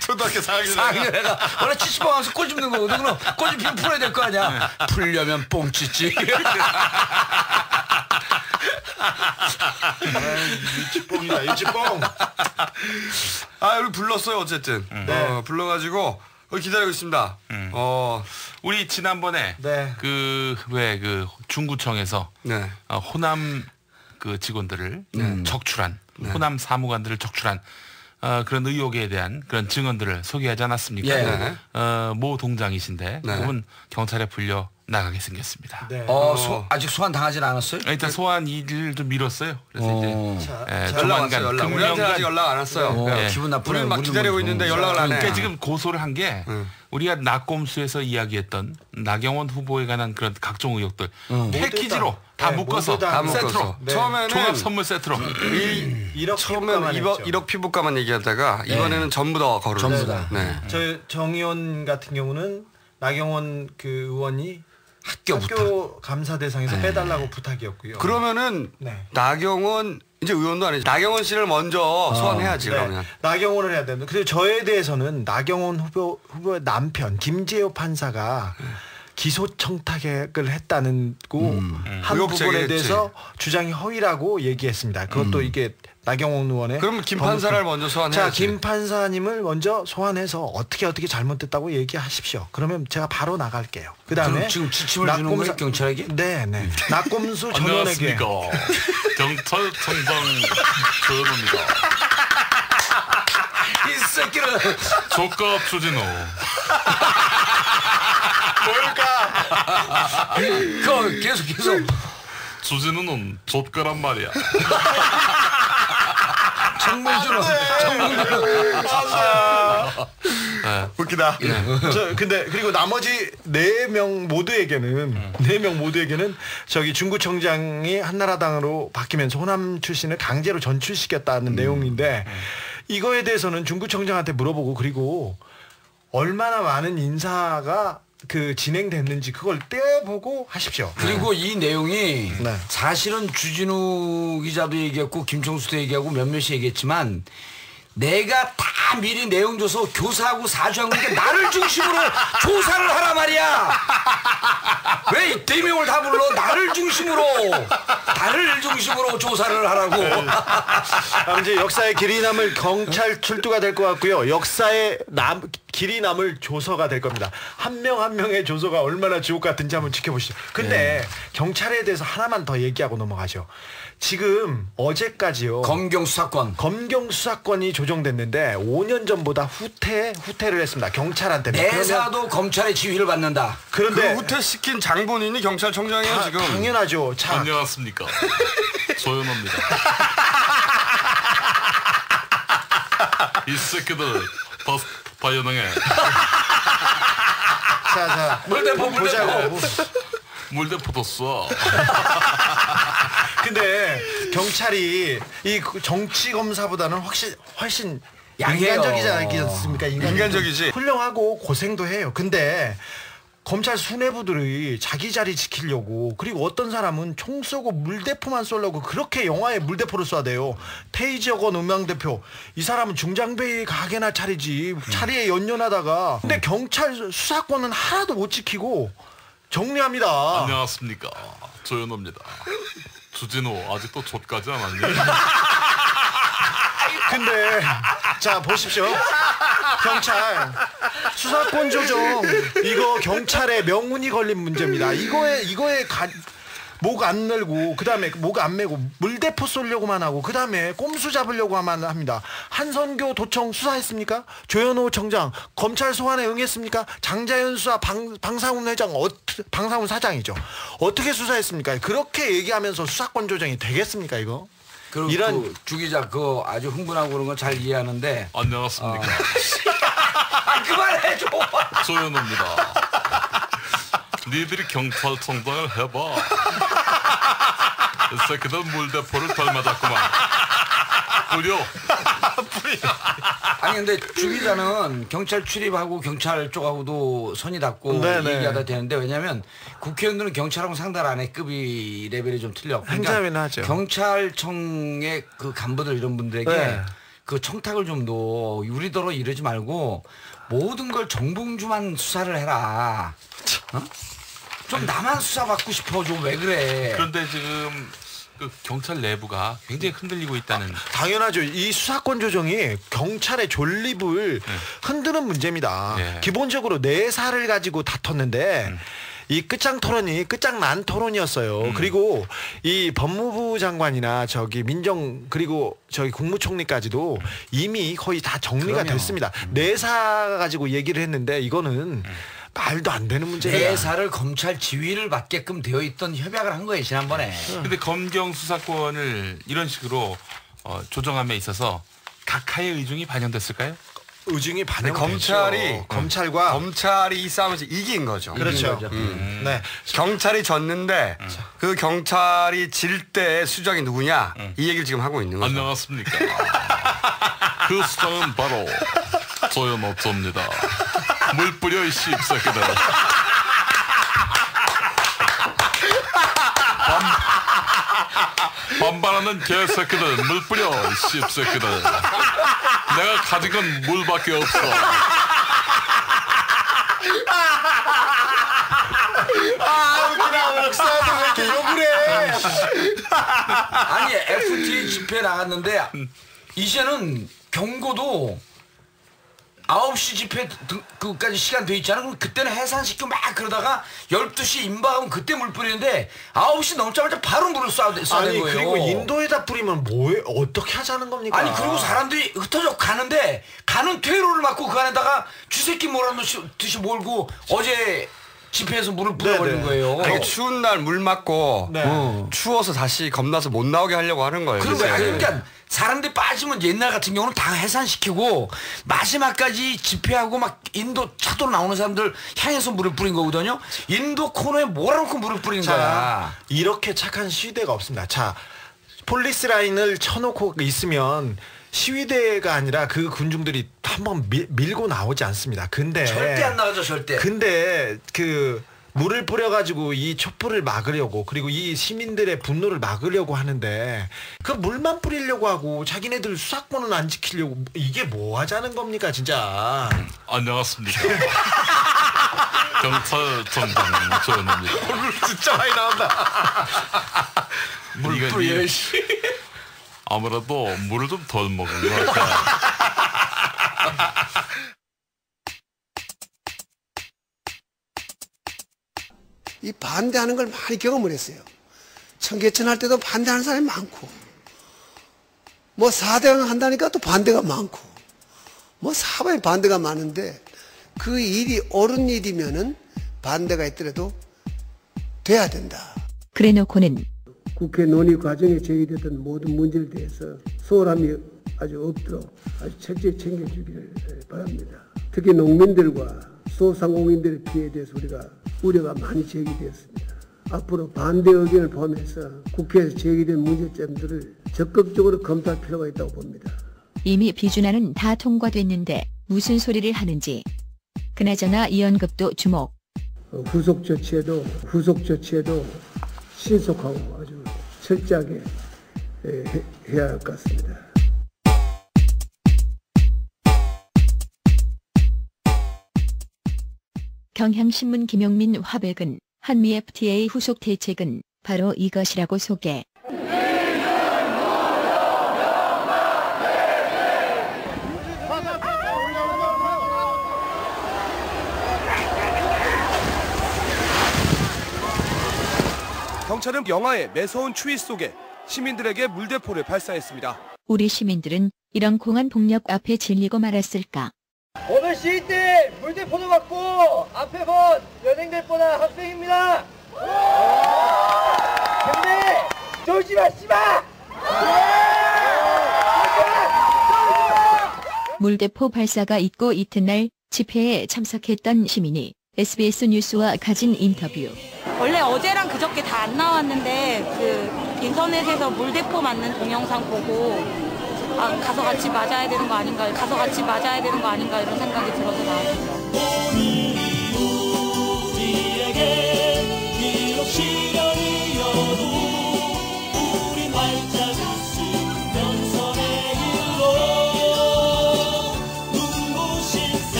초등학교 4학년 애가 원래 찌찌뽕 하면서 꼬집는 거거든. 그럼 꼬집히면 풀어야 될 거 아니야. 풀려면 뽕찌찌. 유치뽕이다 유치뽕. 우리 불렀어요 어쨌든. 불러가지고 기다리고 있습니다. 우리 지난번에 그 중구청에서 호남 그 직원들을 적출한 호남 사무관들을 적출한 그런 의혹에 대한 그런 증언들을 소개하지 않았습니까? 모 동장이신데 그분 경찰에 불려 나가게 생겼습니다. 아직 소환 당하진 않았어요? 일단 소환 일을 좀 미뤘어요. 그래서 이제 조만간 우리한테 아직 연락 안 왔어요. 기분 나쁘네. 우리는 막 기다리고 있는데 연락을 안 해. 그러니까 지금 고소를 한 게 우리가 낙곰수에서 이야기했던 나경원 후보에 관한 그런 각종 의혹들 패키지로 다 묶어서 세트로 처음에는 종합 선물 세트로 1억 피부과만 얘기하다가 이번에는 전부 다 거를. 전부 다. 저 정의원 같은 경우는 나경원 그 의원이 학교 감사 대상에서 빼달라고 부탁이었고요. 그러면은 나경원 이제 의원도 아니지. 나경원 씨를 먼저 소환해야지 그러면. 나경원을 해야 됩니다. 그리고 저에 대해서는 나경원 후보의 남편 김재호 판사가 기소 청탁을 했다는 한 부분에 대해서 주장이 허위라고 얘기했습니다. 그것도 이게 나경원 의원의. 그럼 김 판사를 먼저 소환해야지. 자, 김 판사님을 먼저 소환해서 어떻게 잘못됐다고 얘기하십시오. 그러면 제가 바로 나갈게요. 그다음에 지금 지침을 주는 거예요 경찰에게? 네. 낙곰수 전원에게. 안녕하십니까. 경찰청장 조현호입니다. 이 새끼는 족갑 주진우. 뭘까? 그거 계속 주진우는 족가란 말이야. 정봉주는 웃기다. 근데 그리고 나머지 4명 모두에게는 저기 중구청장이 한나라당으로 바뀌면서 호남 출신을 강제로 전출시켰다는 내용인데 이거에 대해서는 중구청장한테 물어보고 그리고 얼마나 많은 인사가 진행됐는지 그걸 떼어보고 하십시오. 그리고 이 내용이 사실은 주진우 기자도 얘기했고 김총수도 얘기하고 몇몇이 얘기했지만 내가 다 미리 내용 줘서 교사하고 사주한 거니까 나를 중심으로 조사를 하라 말이야. 왜 4명을 다 불러? 나를 중심으로 조사를 하라고. 이제 역사의 길이 남을 경찰 출두가 될 것 같고요. 역사의 길이 남을 조서가 될 겁니다. 한 명 한 명의 조서가 얼마나 주옥 같은지 한번 지켜보시죠. 근데 경찰에 대해서 하나만 더 얘기하고 넘어가죠. 지금 어제까지요. 검경 수사권이 조정됐는데 5년 전보다 후퇴를 했습니다. 경찰한테. 내사도 검찰의 지휘를 받는다. 그런데 후퇴시킨 장본인이 경찰청장이에요 지금. 당연하죠. 안녕하십니까. 조현호입니다. 이 새끼들 파이어능해. 자, 물대포 보자고. 물대포도 써. 근데 경찰이 이 정치 검사보다는 훨씬 양해요. 인간적이지 않습니까? 인간적이지. 훌륭하고 고생도 해요. 근데 검찰 수뇌부들이 자기 자리 지키려고 그리고 어떤 사람은 총 쏘고 물대포만 쏘려고 그렇게 영화에 물대포를 쏴대요. 테이저건 음향대표 이 사람은 중장비 가게나 차리지 자리에 연연하다가 근데 경찰 수사권은 하나도 못 지키고 정리합니다. 안녕하십니까 조현호입니다. 주진호 아직도 좆까지 안 왔니? 근데 자 보십시오. 경찰 수사권 조정 이거 경찰의 명운이 걸린 문제입니다. 이거에 목 안 늘고 그다음에 목 안 메고 물대포 쏘려고만 하고 그다음에 꼼수 잡으려고만 합니다. 한선교 도청 수사했습니까? 조현호 청장 검찰 소환에 응했습니까? 장자연 수사 방상훈 회장 방상훈 사장이죠. 어떻게 수사했습니까? 그렇게 얘기하면서 수사권 조정이 되겠습니까 이거? 이런 그 주기자 그 아주 흥분하고 그런 건 잘 이해하는데. 안녕하십니까. 그만해 줘. 조현호입니다. 니들이 경찰청장을 해봐. 이 새끼들 물대포를 덜 맞았구만. 뿌려. 아니 근데 주기자는 경찰 출입하고 경찰 쪽하고도 선이 닿고 네네. 얘기하다 되는데 왜냐하면 국회의원들은 경찰하고 상달 안에 급이 레벨이 좀 틀려. 행자위는 하죠. 경찰청의 그 간부들 이런 분들에게 네. 그 청탁을 좀 더 유리더러 이러지 말고 모든 걸 정봉주만 수사를 해라. 어? 좀 나만 수사받고 싶어 좀 왜 그래. 그런데 지금 그 경찰 내부가 굉장히 흔들리고 있다는. 당연하죠. 이 수사권 조정이 경찰의 존립을 흔드는 문제입니다. 네. 기본적으로 내사를 가지고 다퉜는데 이 끝장토론이 끝장난 토론이었어요. 그리고 이 법무부 장관이나 저기 민정 그리고 저기 국무총리까지도 이미 거의 다 정리가 그럼요. 됐습니다. 내사 가지고 얘기를 했는데 이거는 말도 안 되는 문제예요. 내사를 검찰 지휘를 받게끔 되어 있던 협약을 한 거예요 지난번에. 근데 검경 수사권을 이런 식으로 조정함에 있어서 각하의 의중이 반영됐을까요? 의중이 검찰이 이 싸움에서 이긴 거죠. 그렇죠. 네. 경찰이 졌는데 그 경찰이 질 때 수장이 누구냐 이 얘기를 지금 하고 있는 거죠. 안녕하십니까. 그 수장은 바로 조현호입니다. 물 뿌려 이 씹새끼들. 반발하는 개새끼들 물 뿌려 이 씹새끼들. 내가 가진 건 물밖에 없어. 그냥 역사도 왜 이렇게 욕을 해? 아니 FTA 집회 나갔는데 이제는 경고도 9시 집회 그까지 시간 돼 있잖아. 그럼 그때는 해산시키고 막 그러다가 12시 임박하면 그때 물 뿌리는데 9시 넘자마자 바로 물을 쏴댄 거예요. 그리고 인도에다 뿌리면 뭐해? 어떻게 하자는 겁니까? 아니 그리고 사람들이 흩어져 가는데 가는 퇴로를 막고 그 안에다가 쥐새끼 몰아넣듯이 몰고 어제 집회에서 물을 뿌려버린 거예요. 아니, 추운 날 물 맞고 추워서 다시 겁나서 못 나오게 하려고 하는 거예요. 그러니까 사람들이 빠지면 옛날 같은 경우는 다 해산시키고 마지막까지 집회하고 막 인도 차도로 나오는 사람들 향해서 물을 뿌린 거거든요. 인도 코너에 몰아놓고 물을 뿌린 거야. 이렇게 착한 시위대가 없습니다. 자, 폴리스 라인을 쳐놓고 있으면 시위대가 아니라 그 군중들이 한번 밀고 나오지 않습니다. 근데 절대 안 나가죠, 절대. 근데 그 물을 뿌려가지고 이 촛불을 막으려고 그리고 이 시민들의 분노를 막으려고 하는데 그 물만 뿌리려고 하고 자기네들 수사권은 안 지키려고 이게 뭐 하자는 겁니까 진짜. 안녕하십니까. 경찰청장 조현호입니다. 물 진짜 많이 나온다. 물 뿌려 씨. 아무래도 물을 좀 덜 먹은 것 같아. 이 반대하는 걸 많이 경험을 했어요. 청계천 할 때도 반대하는 사람이 많고, 뭐 사대강 한다니까 또 반대가 많고, 뭐 사방에 반대가 많은데 그 일이 옳은 일이면은 반대가 있더라도 돼야 된다. 그래놓고는 국회 논의 과정에 제기됐던 모든 문제에 대해서 소홀함이 아주 없도록 아주 철저히 챙겨주기를 바랍니다. 특히 농민들과 소상공인들의 피해에 대해서 우려가 많이 제기되었습니다. 앞으로 반대 의견을 포함해서 국회에서 제기된 문제점들을 적극적으로 검토할 필요가 있다고 봅니다. 이미 비준안은 다 통과됐는데 무슨 소리를 하는지. 그나저나 이연급도 주목. 후속 조치에도 신속하고 아주 철저하게 해야 할 것 같습니다. 경향신문 김용민 화백은 한미 FTA 후속 대책은 바로 이것이라고 소개. 경찰은 영하의 매서운 추위 속에 시민들에게 물대포를 발사했습니다. 우리 시민들은 이런 공안 폭력 앞에 질리고 말았을까? 오늘 시위 때 물대포도 맞고 앞에 본 연행될 뻔한 학생입니다. 근데 조심하시마. 물대포 발사가 있고 이튿날 집회에 참석했던 시민이 SBS 뉴스와 가진 인터뷰. 원래 어제랑 그저께 다 안 나왔는데 그 인터넷에서 물대포 맞는 동영상 보고 가서 같이 맞아야 되는 거 아닌가, 이런 생각이 들어서 나왔어요.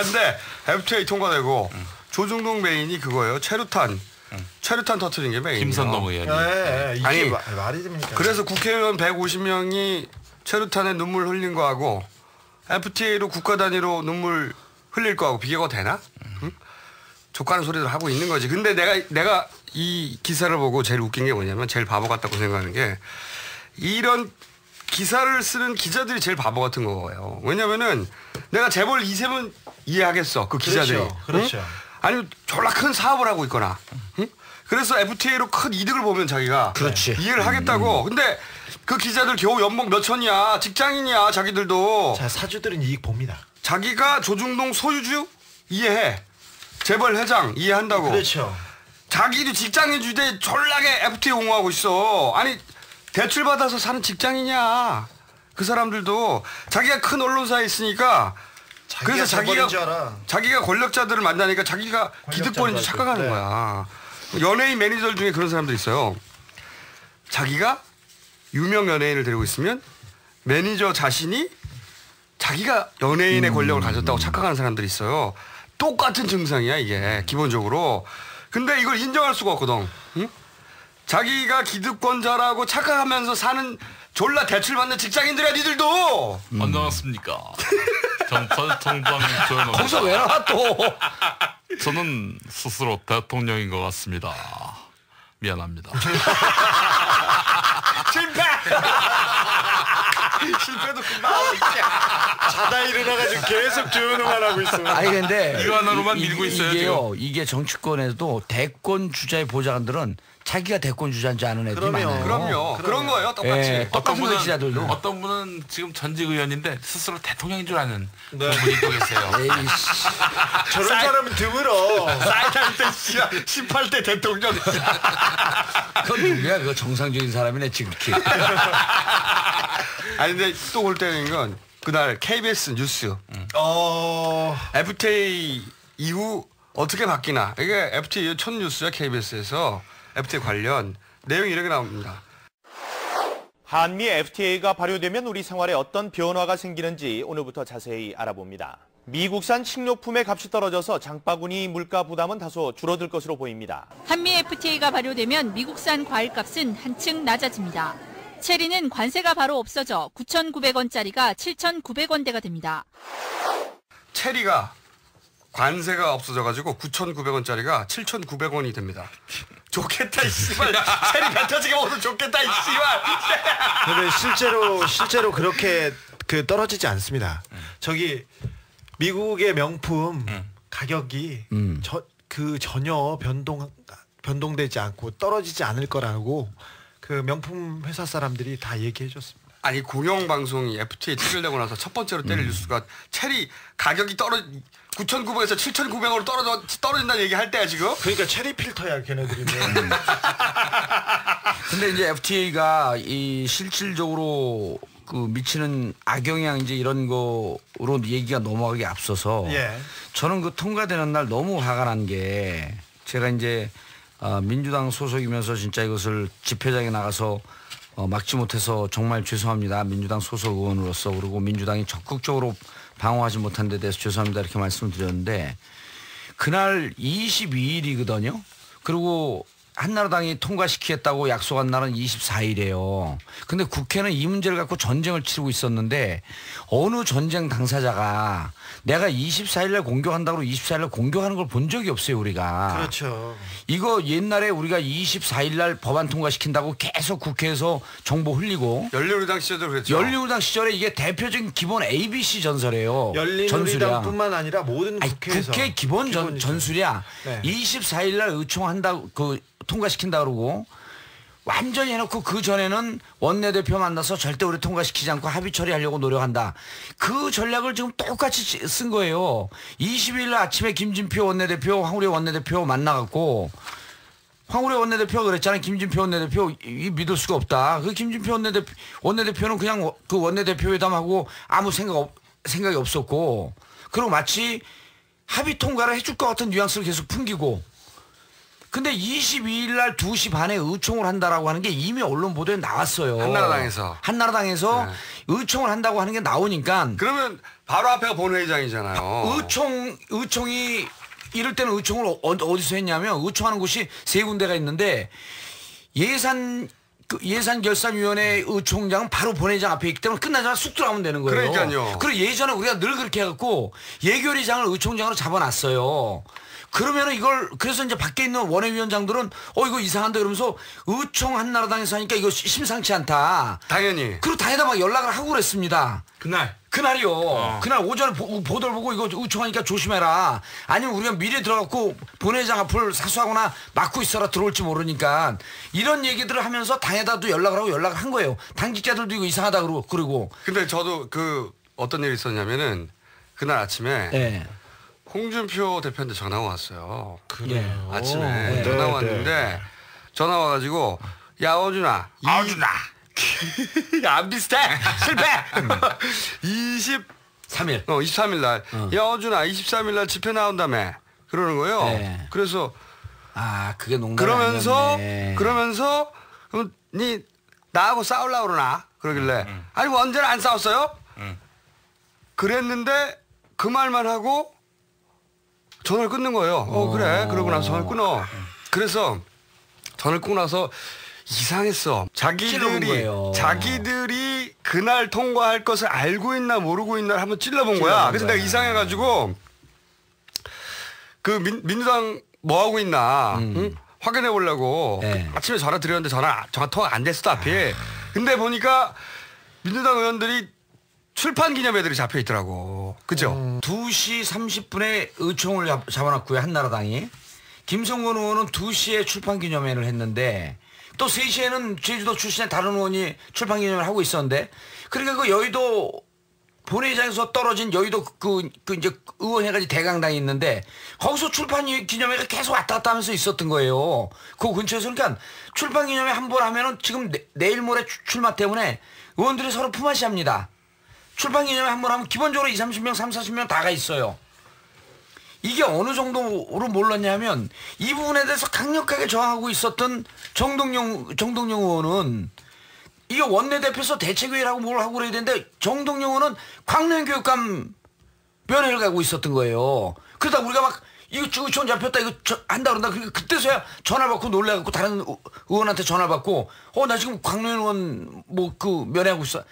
근데 FTA 통과되고 조중동 메인이 그거예요. 최루탄 터트린 게 메인이에요. 김선동 의원이. 이게 아니 말이 됩니까? 그래서 국회의원 150명이 최루탄에 눈물 흘린 거하고 FTA로 국가 단위로 눈물 흘릴 거하고 비교가 되나? 응? 족가는 소리를 하고 있는 거지. 근데 내가 이 기사를 보고 제일 웃긴 게 뭐냐면 제일 바보 같다고 생각하는 게 이런 기사를 쓰는 기자들이 제일 바보 같은 거예요. 왜냐면은 내가 재벌 2세면 이해하겠어. 그 기자들이. 그렇죠. 응? 아니면 졸라 큰 사업을 하고 있거나. 응? 그래서 FTA로 큰 이득을 보면 자기가 그렇지. 이해를 하겠다고. 근데 그 기자들 겨우 연봉 몇 천이야. 직장인이야. 자기들도. 자, 사주들은 이익 봅니다. 자기가 조중동 소유주 이해해. 재벌 회장 이해한다고. 그렇죠. 자기도 직장인 주제에 졸라게 FTA 옹호하고 있어. 아니 대출 받아서 사는 직장이냐. 그 사람들도 자기가 큰 언론사에 있으니까 그래서 자기가 권력자들을 만나니까 자기가 기득권인 줄 착각하는 거야. 연예인 매니저 중에 그런 사람들 있어요. 자기가 유명 연예인을 데리고 있으면 매니저 자신이 자기가 연예인의 권력을 가졌다고 착각하는 사람들이 있어요. 똑같은 증상이야 이게 기본적으로. 근데 이걸 인정할 수가 없거든. 응? 자기가 기득권자라고 착각하면서 사는 졸라 대출받는 직장인들이야 니들도. 안녕하십니까. 경찰청장 조현호입니다. 거기서 왜 나와 또. 저는 스스로 대통령인 것 같습니다. 미안합니다. 실패. 실패도 금방 자다 일어나가지고 계속 조현우만 하고 있어. 아니 근데 이거 하나로만 밀고 있어요. 이게요. 이게 정치권에도 대권 주자의 보좌관들은 자기가 대권 주자인 줄 아는 애들이 많아요. 그럼요. 그런 거예요. 똑같이. 똑같은 기자들도. 어떤 분은 지금 전직 의원인데 스스로 대통령인 줄 아는 분이 또 계세요. 저런 사람은 드물어. 사이탈 때 18대 대통령. 그건 누구야? 그거 정상적인 사람이네 지극히. 아니 근데 또 볼 때는 건 그날 KBS 뉴스 FTA 이후 어떻게 바뀌나. 이게 FTA 첫 뉴스야 KBS에서. FTA 관련 내용이 이렇게 나옵니다. 한미 FTA가 발효되면 우리 생활에 어떤 변화가 생기는지 오늘부터 자세히 알아봅니다. 미국산 식료품의 값이 떨어져서 장바구니 물가 부담은 다소 줄어들 것으로 보입니다. 한미 FTA가 발효되면 미국산 과일값은 한층 낮아집니다. 체리는 관세가 바로 없어져 9,900원짜리가 7,900원대가 됩니다. 체리가 관세가 없어져가지고 9,900원짜리가 7,900원이 됩니다. 좋겠다 이 씨발. 체리 배 터지게 먹어도 좋겠다 이 씨발. 근데 실제로 그렇게 떨어지지 않습니다. 저기 미국의 명품 가격이 전혀 변동되지 않고 떨어지지 않을 거라고 그 명품 회사 사람들이 다 얘기해 줬습니다. 아니 공영방송이 FTA 체결되고 나서 첫 번째로 때릴 뉴스가 체리 가격이 9,900에서 7,900으로 떨어진다는 얘기 할 때야 지금. 그러니까 체리 필터야 걔네들이. 근데 이제 FTA가 이 실질적으로 그 미치는 악영향 이제 이런 거로 얘기가 넘어가기 앞서서 저는 그 통과되는 날 너무 화가 난 게 제가 이제 민주당 소속이면서 진짜 이것을 집회장에 나가서 막지 못해서 정말 죄송합니다. 민주당 소속 의원으로서 그리고 민주당이 적극적으로 방어하지 못한 데 대해서 죄송합니다. 이렇게 말씀을 드렸는데 그날 22일이거든요. 그리고 한나라당이 통과시키겠다고 약속한 날은 24일이에요. 근데 국회는 이 문제를 갖고 전쟁을 치르고 있었는데 어느 전쟁 당사자가 내가 24일날 공격한다고 24일날 공격하는 걸 본 적이 없어요, 우리가. 그렇죠. 이거 옛날에 우리가 24일날 법안 통과시킨다고 계속 국회에서 정보 흘리고. 열린우리당 시절도 그랬죠. 열린우리당 시절에 이게 대표적인 기본 ABC 전설이에요. 열린우리당뿐만 아니라 모든 국회에서. 국회 기본 전술이야. 네. 24일날 의총한다고 통과시킨다 그러고 완전히 해놓고 그 전에는 원내대표 만나서 절대 우리 통과시키지 않고 합의 처리하려고 노력한다. 그 전략을 지금 똑같이 쓴 거예요. 20일 아침에 김진표 원내대표, 황우리 원내대표 만나갖고 황우리 원내대표가 그랬잖아요. 김진표 원내대표 믿을 수가 없다. 그 김진표 원내대표는 그냥 그 원내대표 회담하고 아무 생각이 없었고 그리고 마치 합의 통과를 해줄 것 같은 뉘앙스를 계속 풍기고 근데 22일 날 2시 반에 의총을 한다라고 하는 게 이미 언론 보도에 나왔어요. 한나라당에서 네. 의총을 한다고 하는 게 나오니까 그러면 바로 앞에가 본회의장이잖아요. 의총이 이럴 때는 의총을 어디서 했냐면 의총하는 곳이 3군데가 있는데 예산결산위원회 의총장은 바로 본회의장 앞에 있기 때문에 끝나자마자 쑥 들어가면 되는 거예요. 그러니까요. 그리고 예전에 우리가 늘 그렇게 해갖고 예결위장을 의총장으로 잡아놨어요. 그러면은 그래서 이제 밖에 있는 원외위원장들은 이거 이상한데 그러면서 의총 한나라당에서 하니까 이거 심상치 않다. 당연히. 그리고 당에다 막 연락을 하고 그랬습니다. 그날이요. 그날 오전에 보도를 보고 이거 의총하니까 조심해라. 아니면 우리가 미리 들어가고 본회의장 앞을 사수하거나 막고 있어라 들어올지 모르니까 이런 얘기들을 하면서 당에다도 연락을 한 거예요. 당직자들도 이거 이상하다 그러고. 근데 저도 어떤 일이 있었냐면은 그날 아침에 네. 홍준표 대표한테 전화가 왔어요. 그래요. 아침에 전화가 왔는데 전화 와가지고 야 어준아 안 비슷해 실패 23일 날 야 어준아 23일 날 집회 나온다며 그러는 거예요. 네. 그래서 그게 농담이 아니었네. 그러면서 니 나하고 싸우려고 그러나 그러길래 아니 뭐 언제나 안 싸웠어요? 그랬는데 그 말만 하고 전화를 끊는 거예요. 그래. 그러고 나서 전화를 끊어. 그래서 전화를 끊고 나서 이상했어. 자기들이 그날 통과할 것을 알고 있나 모르고 있나 한번 찔러본 거야. 그래서 내가 이상해가지고 민주당 뭐 하고 있나 확인해 보려고 아침에 전화 드렸는데 전화 통화 안 됐어 하필. 근데 보니까 민주당 의원들이 출판 기념회들이 잡혀 있더라고. 그죠? 2시 30분에 의총을 잡아놨고요. 한나라당이. 김성건 의원은 2시에 출판 기념회를 했는데 또 3시에는 제주도 출신의 다른 의원이 출판 기념회를 하고 있었는데 그러니까 그 여의도 본회의장에서 떨어진 여의도 이제 의원회가 대강당이 있는데 거기서 출판 기념회가 계속 왔다 갔다 하면서 있었던 거예요. 그 근처에서 그러니까 출판 기념회 한 번 하면은 지금 내일 모레 출마 때문에 의원들이 서로 품앗이 합니다. 출판 기념회 한 번 하면 기본적으로 30명, 40명 다가 있어요. 이게 어느 정도로 몰랐냐면 이 부분에 대해서 강력하게 저항하고 있었던 정동영 의원은 이게 원내대표에서 대책회의라고 뭘 하고 그래야 되는데 정동영 의원은 광명교육감 면회를 가고 있었던 거예요. 그러다 우리가 막 이거 의총 잡혔다 이거 한다 그런다. 그러니까 그때서야 전화를 받고 놀래갖고 다른 의원한테 전화를 받고 나 지금 광명 의원 면회하고 있어.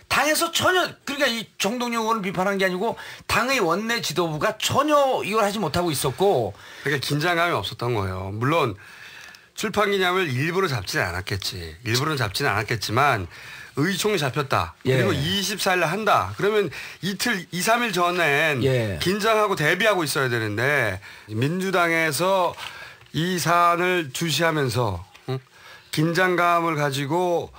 당에서 전혀 그러니까 이 정동영 의원을 비판하는 게 아니고 당의 원내 지도부가 전혀 이걸 하지 못하고 있었고 그러니까 긴장감이 없었던 거예요. 물론 출판 기념을 일부러 잡지는 않았겠지. 일부러는 잡지는 않았겠지만 의총이 잡혔다. 그리고 24일 날 한다. 그러면 이틀 2, 3일 전엔 긴장하고 대비하고 있어야 되는데 민주당에서 이 사안을 주시하면서 긴장감을 가지고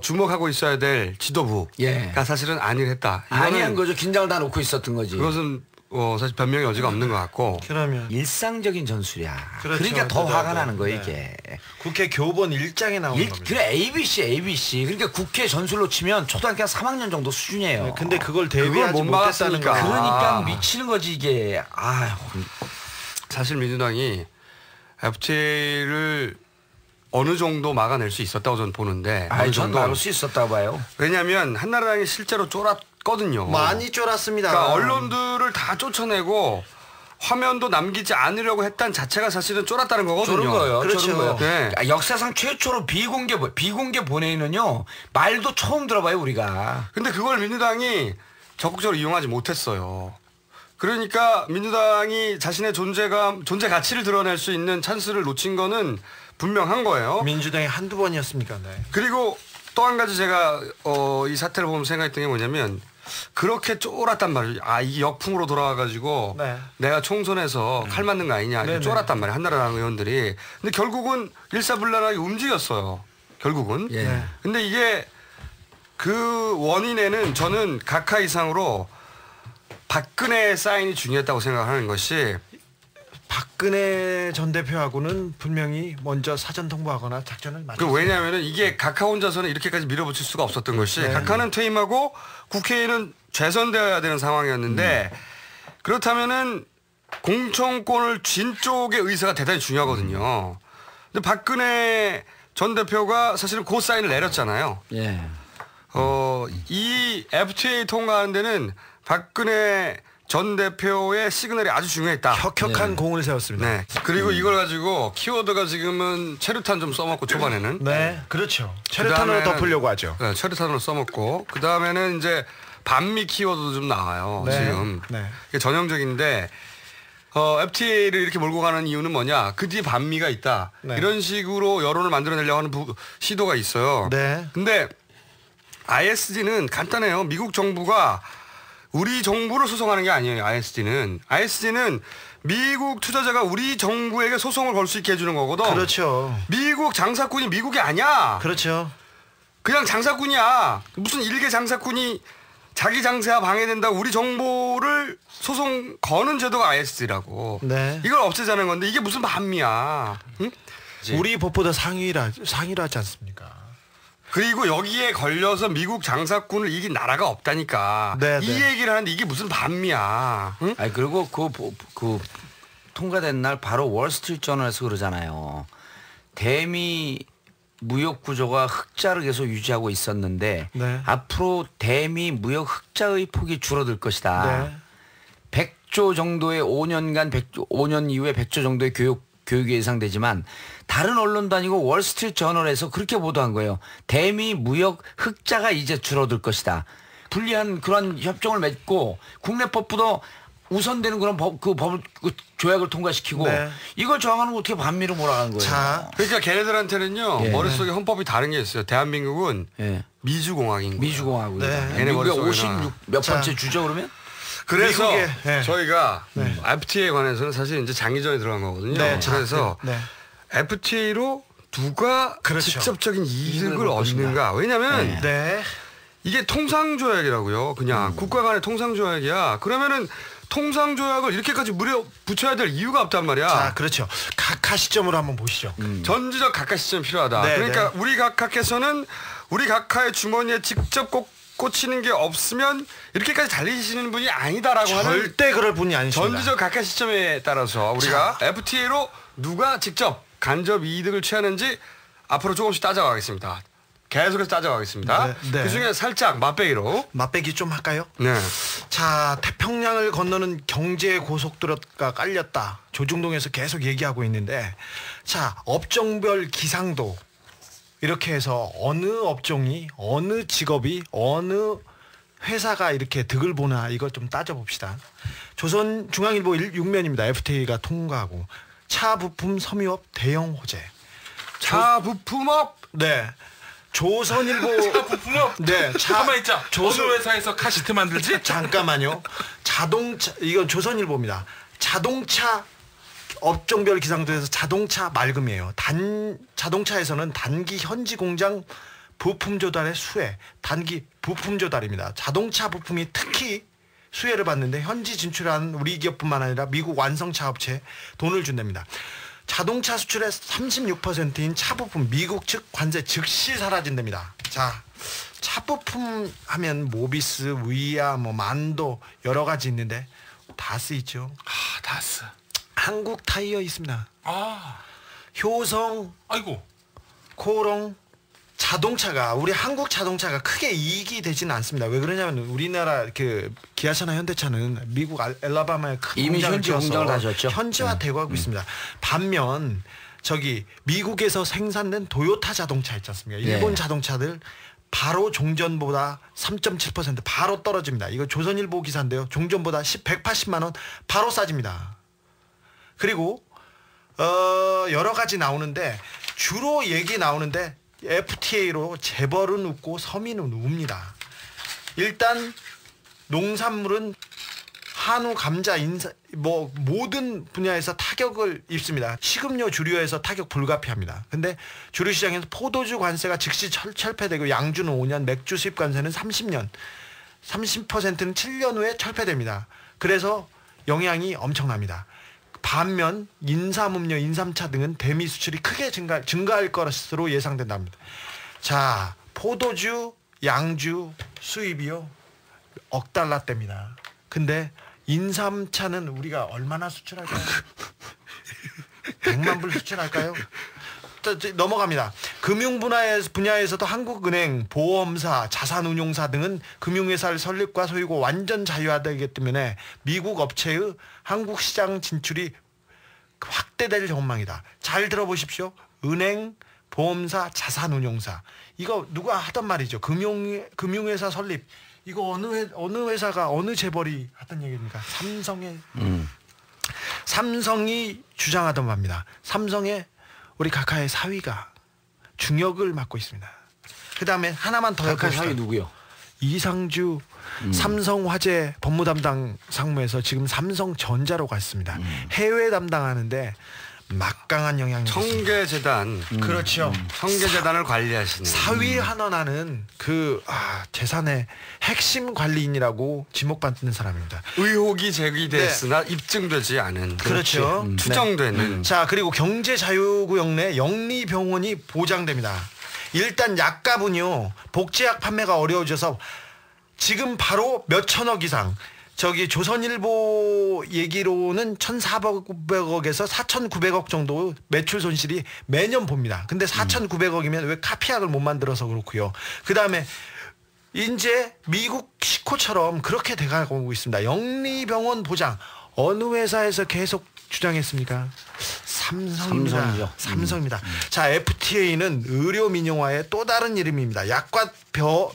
주목하고 있어야 될 지도부가 사실은 안일 했다. 아니한 거죠. 긴장을 다 놓고 있었던 거지. 그것은 사실 변명의 여지가 없는 것 같고. 그러면 일상적인 전술이야. 그렇죠. 그러니까 더 화가 나는 거예요, 네. 이게. 국회 교본 1장에 나오는 겁니다. 그래 ABC. 그러니까 국회 전술로 치면 초등학교 3학년 정도 수준이에요. 네, 근데 그걸 대비하지 못했다는 거. 그러니까 미치는 거지 이게. 아휴. 사실 민주당이 FTA를 어느 정도 막아낼 수 있었다고 저는 보는데. 전 막을 수 있었다고 봐요. 왜냐하면 한나라당이 실제로 쫄았거든요. 많이 쫄았습니다. 그러니까 언론들을 다 쫓아내고 화면도 남기지 않으려고 했다는 자체가 사실은 쫄았다는 거거든요. 쫄은 거예요. 그렇죠. 쫄은 거예요. 네. 역사상 최초로 비공개 본회의는요. 말도 처음 들어봐요 우리가. 근데 그걸 민주당이 적극적으로 이용하지 못했어요. 그러니까 민주당이 자신의 존재 가치를 드러낼 수 있는 찬스를 놓친 거는 분명한 거예요. 민주당이 한두 번이었습니까? 네. 그리고 또 한 가지 제가 이 사태를 보면서 생각했던 게 뭐냐면 그렇게 쫄았단 말이에요. 이게 역풍으로 돌아와가지고 네. 내가 총선에서 칼 맞는 거 아니냐 이렇게 쫄았단 말이에요. 한나라당 의원들이. 근데 결국은 일사불란하게 움직였어요. 결국은. 예. 근데 이게 그 원인에는 저는 각하 이상으로 박근혜 사인이 중요했다고 생각하는 것이 박근혜 전 대표하고는 분명히 먼저 사전 통보하거나 작전을 마쳤어요. 왜냐하면 이게 각하 혼자서는 이렇게까지 밀어붙일 수가 없었던 것이 각하는 퇴임하고 국회의는 재선되어야 되는 상황이었는데 그렇다면은 공천권을 쥔 쪽의 의사가 대단히 중요하거든요. 근데 박근혜 전 대표가 사실은 그 사인을 내렸잖아요. 예. 이 FTA 통과하는 데는 박근혜 전 대표의 시그널이 아주 중요했다. 혁혁한 공을 세웠습니다. 네. 그리고 이걸 가지고 키워드가 지금은 체류탄 좀 써먹고 초반에는. 네, 그렇죠. 체류탄으로 덮으려고 하죠. 네, 체류탄으로 써먹고 그 다음에는 이제 반미 키워드도 좀 나와요. 네. 지금. 네. 이게 전형적인데 FTA를 이렇게 몰고 가는 이유는 뭐냐? 그 뒤에 반미가 있다. 네. 이런 식으로 여론을 만들어내려고 하는 시도가 있어요. 네. 근데 ISD는 간단해요. 미국 정부가 우리 정부를 소송하는 게 아니에요. ISD는 미국 투자자가 우리 정부에게 소송을 걸 수 있게 해주는 거거든. 그렇죠. 미국 장사꾼이 미국이 아니야. 그렇죠. 그냥 장사꾼이야. 무슨 일개 장사꾼이 자기 장세가 방해된다고 우리 정보를 소송 거는 제도가 ISD라고. 네. 이걸 없애자는 건데 이게 무슨 반미야. 응? 우리 법보다 상위라지 않습니까? 그리고 여기에 걸려서 미국 장사꾼을 이긴 나라가 없다니까. 네, 이 네. 얘기를 하는데 이게 무슨 반미야. 응? 아니 그리고 그 통과된 날 바로 월스트리트 저널에서 그러잖아요. 대미 무역 구조가 흑자를 계속 유지하고 있었는데 네. 앞으로 대미 무역 흑자의 폭이 줄어들 것이다. 네. 100조 정도의 5년 이후에 100조 정도의 교육이 예상되지만 다른 언론도 아니고 월스트리트 저널에서 그렇게 보도한 거예요. 대미 무역 흑자가 이제 줄어들 것이다. 불리한 그런 협정을 맺고 국내법보다 우선되는 그런 조약을 통과시키고 네. 이걸 저항하는 거 어떻게 반미로 몰아가는 거예요? 자, 그러니까 걔네들한테는요 예. 머릿속에 헌법이 다른 게 있어요. 대한민국은 미주공화국인 거예요. 미주공화국이다. 걔네 미국의 머릿속에는. 56 몇 번째 주죠 그러면? 그래서 미국의, 네. 저희가 FTA에 관해서는 사실 이제 장기전에 들어간 거거든요. 네, 그래서 네. FTA로 누가 그렇죠. 직접적인 이득을 얻는가? 왜냐하면 네. 이게 통상조약이라고요. 그냥 국가 간의 통상조약이야. 그러면은 통상조약을 이렇게까지 무려 붙여야 될 이유가 없단 말이야. 자, 그렇죠. 각하 시점으로 한번 보시죠. 전지적 각하 시점이 필요하다. 네, 그러니까 네. 우리 각하께서는 우리 각하의 주머니에 직접 꽂히는 게 없으면 이렇게까지 달리시는 분이 아니다라고 하는 절대 그럴 분이 아니십니다. 전지적 각하 시점에 따라서 우리가 FTA로 누가 직접 간접 이득을 취하는지 앞으로 조금씩 따져가겠습니다. 계속해서 따져가겠습니다. 네. 그중에 살짝 맛배기로. 맛배기 좀 할까요? 네. 자, 태평양을 건너는 경제 고속도로가 깔렸다. 조중동에서 계속 얘기하고 있는데, 자, 업종별 기상도 이렇게 해서 어느 업종이, 어느 직업이, 어느 회사가 이렇게 득을 보나 이거 좀 따져봅시다. 조선중앙일보 6면입니다. FTA가 통과하고 차 부품 섬유업 대형 호재. 차 부품업? 네. 조선일보 차 부품업. 네, 가만 있자. 어느 회사에서 카시트 만들지? 잠깐만요. 자동차 이건 조선일보입니다. 자동차 업종별 기상도에서 자동차 맑음이에요. 자동차에서는 단기 현지 공장 부품 조달의 수혜, 단기 부품 조달입니다. 자동차 부품이 특히 수혜를 받는데 현지 진출한 우리 기업뿐만 아니라 미국 완성차 업체에 돈을 준답니다. 자동차 수출의 36%인 차 부품 미국 측 관세 즉시 사라진답니다. 자, 차 부품 하면 모비스, 위아, 뭐 만도 여러 가지 있는데 다스 있죠. 아, 다스. 한국 타이어 있습니다. 아, 효성, 아이고, 코롱. 자동차가 우리 한국 자동차가 크게 이익이 되지는 않습니다. 왜 그러냐면 우리나라 그 기아차나 현대차는 미국 엘라바마에 큰 이미 현지 공장을 가졌죠. 현지화되고 하고 있습니다. 반면 저기 미국에서 생산된 도요타 자동차 있지 않습니까? 일본 자동차들 바로 종전보다 3.7% 바로 떨어집니다. 이거 조선일보 기사인데요. 종전보다 180만 원 바로 싸집니다. 그리고 여러 가지 나오는데 주로 얘기 나오는데 FTA로 재벌은 웃고 서민은 웁니다. 일단 농산물은 한우, 감자, 뭐 모든 분야에서 타격을 입습니다. 식음료, 주류에서 타격 불가피합니다. 근데 주류 시장에서 포도주 관세가 즉시 철폐되고 양주는 5년, 맥주 수입 관세는 30년, 30%는 7년 후에 철폐됩니다. 그래서 영향이 엄청납니다. 반면 인삼음료, 인삼차 등은 대미 수출이 크게 증가할 것으로 예상된답니다. 자, 포도주, 양주 수입이요 1억 달러대입니다. 근데 인삼차는 우리가 얼마나 수출할까요? 100만 불 수출할까요? 넘어갑니다. 금융 분야에서도 한국은행, 보험사, 자산운용사 등은 금융회사를 설립과 소유고 완전 자유화되기 때문에 미국 업체의 한국 시장 진출이 확대될 전망이다. 잘 들어보십시오. 은행, 보험사, 자산운용사. 이거 누가 하던 말이죠. 금융회사 설립. 이거 어느 회사가 어느 재벌이 하던 얘기입니까? 삼성이 주장하던 말입니다. 삼성의 우리 카카의 사위가 중역을 맡고 있습니다. 그 다음에 하나만 더 카카 사위 누구요? 이상주 삼성화재 법무담당 상무에서 지금 삼성전자로 갔습니다. 해외 담당하는데 막강한 영향력이 청계재단. 그렇죠. 청계재단을 관리하시는 사위 한원하는 그 재산의 핵심 관리인이라고 지목받는 사람입니다. 의혹이 제기됐으나 입증되지 않은. 그렇죠. 추정되는. 자, 그리고 경제자유구역 내 영리병원이 보장됩니다. 일단 약값은요 복제약 판매가 어려워져서 지금 바로 몇천억 이상, 저기 조선일보 얘기로는 1,400억에서 4,900억 정도 매출 손실이 매년 봅니다. 근데 4,900억이면 왜 카피약을 못 만들어서 그렇고요. 그 다음에 이제 미국 시코처럼 그렇게 돼가고 있습니다. 영리병원 보장 어느 회사에서 계속 주장했습니까? 삼성입니다. 삼성입니다. 자, FTA는 의료 민영화의 또 다른 이름입니다. 약과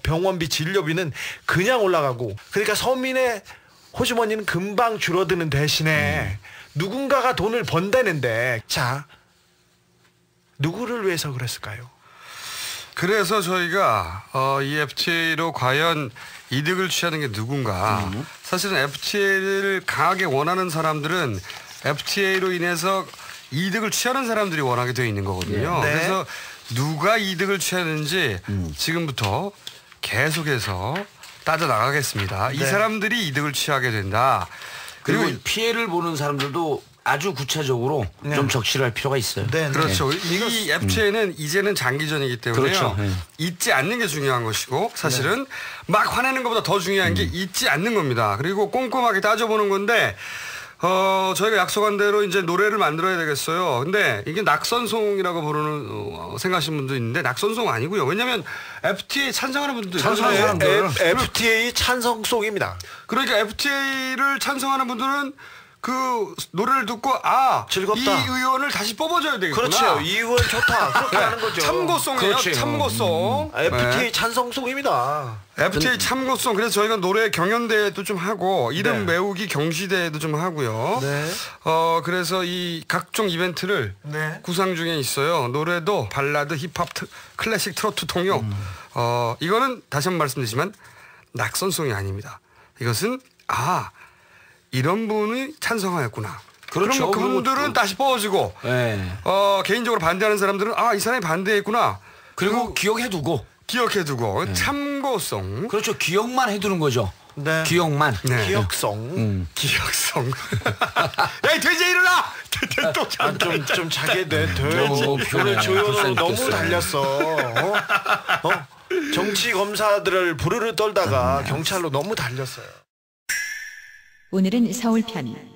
병원비, 진료비는 그냥 올라가고, 그러니까 서민의 호주머니는 금방 줄어드는 대신에 누군가가 돈을 번다는데, 자, 누구를 위해서 그랬을까요? 그래서 저희가 이 FTA로 과연 이득을 취하는 게 누군가. 사실은 FTA를 강하게 원하는 사람들은 FTA로 인해서 이득을 취하는 사람들이 원하게 되어 있는 거거든요. 네. 그래서 누가 이득을 취하는지 지금부터 계속해서 따져나가겠습니다. 이 사람들이 이득을 취하게 된다. 그리고 피해를 보는 사람들도 아주 구체적으로 좀 적실할 필요가 있어요. 그렇죠. 이 FTA는 이제는 장기전이기 때문에요. 그렇죠. 잊지 않는 게 중요한 것이고, 사실은 막 화내는 것보다 더 중요한 게 잊지 않는 겁니다. 그리고 꼼꼼하게 따져보는 건데, 저희가 약속한 대로 이제 노래를 만들어야 되겠어요. 근데 이게 낙선송이라고 부르는, 생각하시는 분도 있는데 낙선송 아니고요. 왜냐면 FTA 찬성하는 분들도 있어요. FTA 찬성송입니다. 그러니까 FTA를 찬성하는 분들은 그 노래를 듣고 즐겁다. 이 의원을 다시 뽑아줘야 되겠구나. 그렇죠. 이 의원 좋다. 그렇게 하는 거죠. 참고송이에요. 참고송. FTA 찬성송입니다. FTA 참고송. 그래서 저희가 노래 경연대회도 좀 하고 이름 외우기 경시대회도 좀 하고요. 그래서 이 각종 이벤트를 구상 중에 있어요. 노래도 발라드, 힙합, 클래식, 트로트, 통역. 이거는 다시 한번 말씀드리지만 낙선송이 아닙니다. 이것은 이런 분이 찬성하였구나. 그렇죠. 그럼 그분들은 다시 뽑아주고, 개인적으로 반대하는 사람들은 이 사람이 반대했구나. 그리고 기억해두고 기억해두고 참고성. 그렇죠. 기억만 해두는 거죠. 네. 기억만. 네. 기억성. 기억성. 야, 이 돼지 일어나! 또 좀 자게 돼. 돼지. 오늘 조현우 너무 달렸어. 정치 검사들을 부르르 떨다가 경찰로 너무 달렸어요. 오늘은 서울편.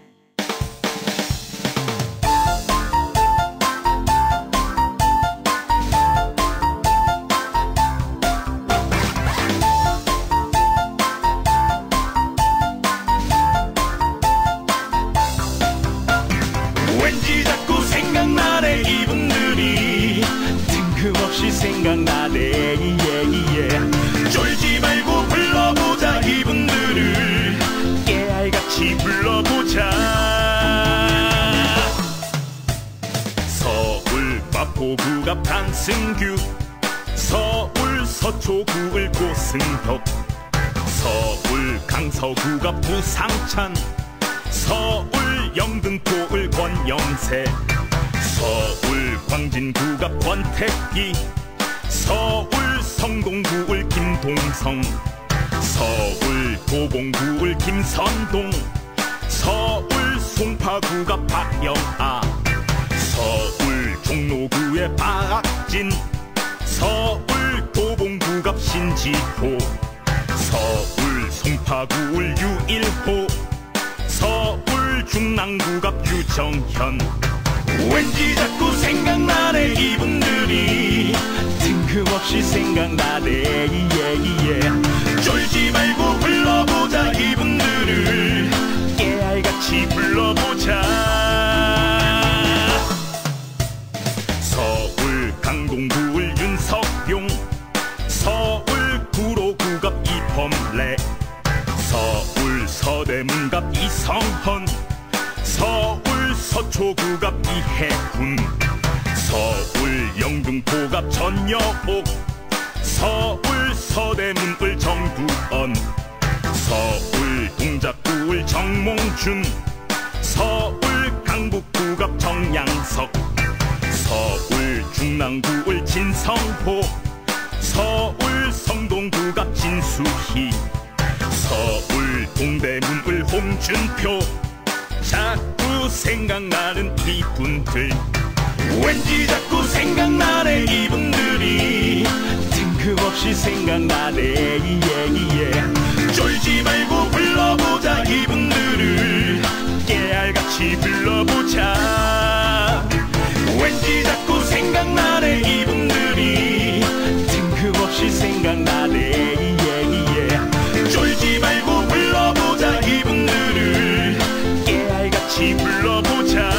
왠지 자꾸 생각나네 이분들이 뜬금없이 생각나네 쫄지 말고 불러보자 이분들을 깨알같이 불러보자 서울 마포구 앞 한승규 서울 서초구 고승덕 서울 강서구 앞 부상찬 서울 영등포을 권영세 서울 광진구가 권택기 서울 성동구을 김동성 서울 도봉구을 김선동 서울 송파구가 박영아 서울 종로구의 박진 서울 도봉구가 신지호 서울 송파구을 유일호 서울 중랑구가 유정현 왠지 자꾸 생각나네 이분들이 뜬금없이 생각나네 쫄지 말고 불러보자 이분들을 깨알같이 불러보자 서울 강동구을 윤석용 서울 구로구가 이범래 서울 서대문갑 이성헌 서울 서초구갑 이해훈 서울 영등포갑 전여옥 서울 서대문을 정두언 서울 동작구을 정몽준 서울 강북구갑 정양석 서울 중랑구을 진성호 서울 성동구갑 진수희 서울 동대문을 홍준표 자꾸 생각나는 이분들 왠지 자꾸 생각나네 이분들이 뜬금없이 생각나네 쫄지 말고 불러보자 이분들을 깨알같이 불러보자 왠지 자꾸 생각나네 이분들이 뜬금없이 생각나네 쫄지 말고 불러보자 이분들을 깨알같이 불러보자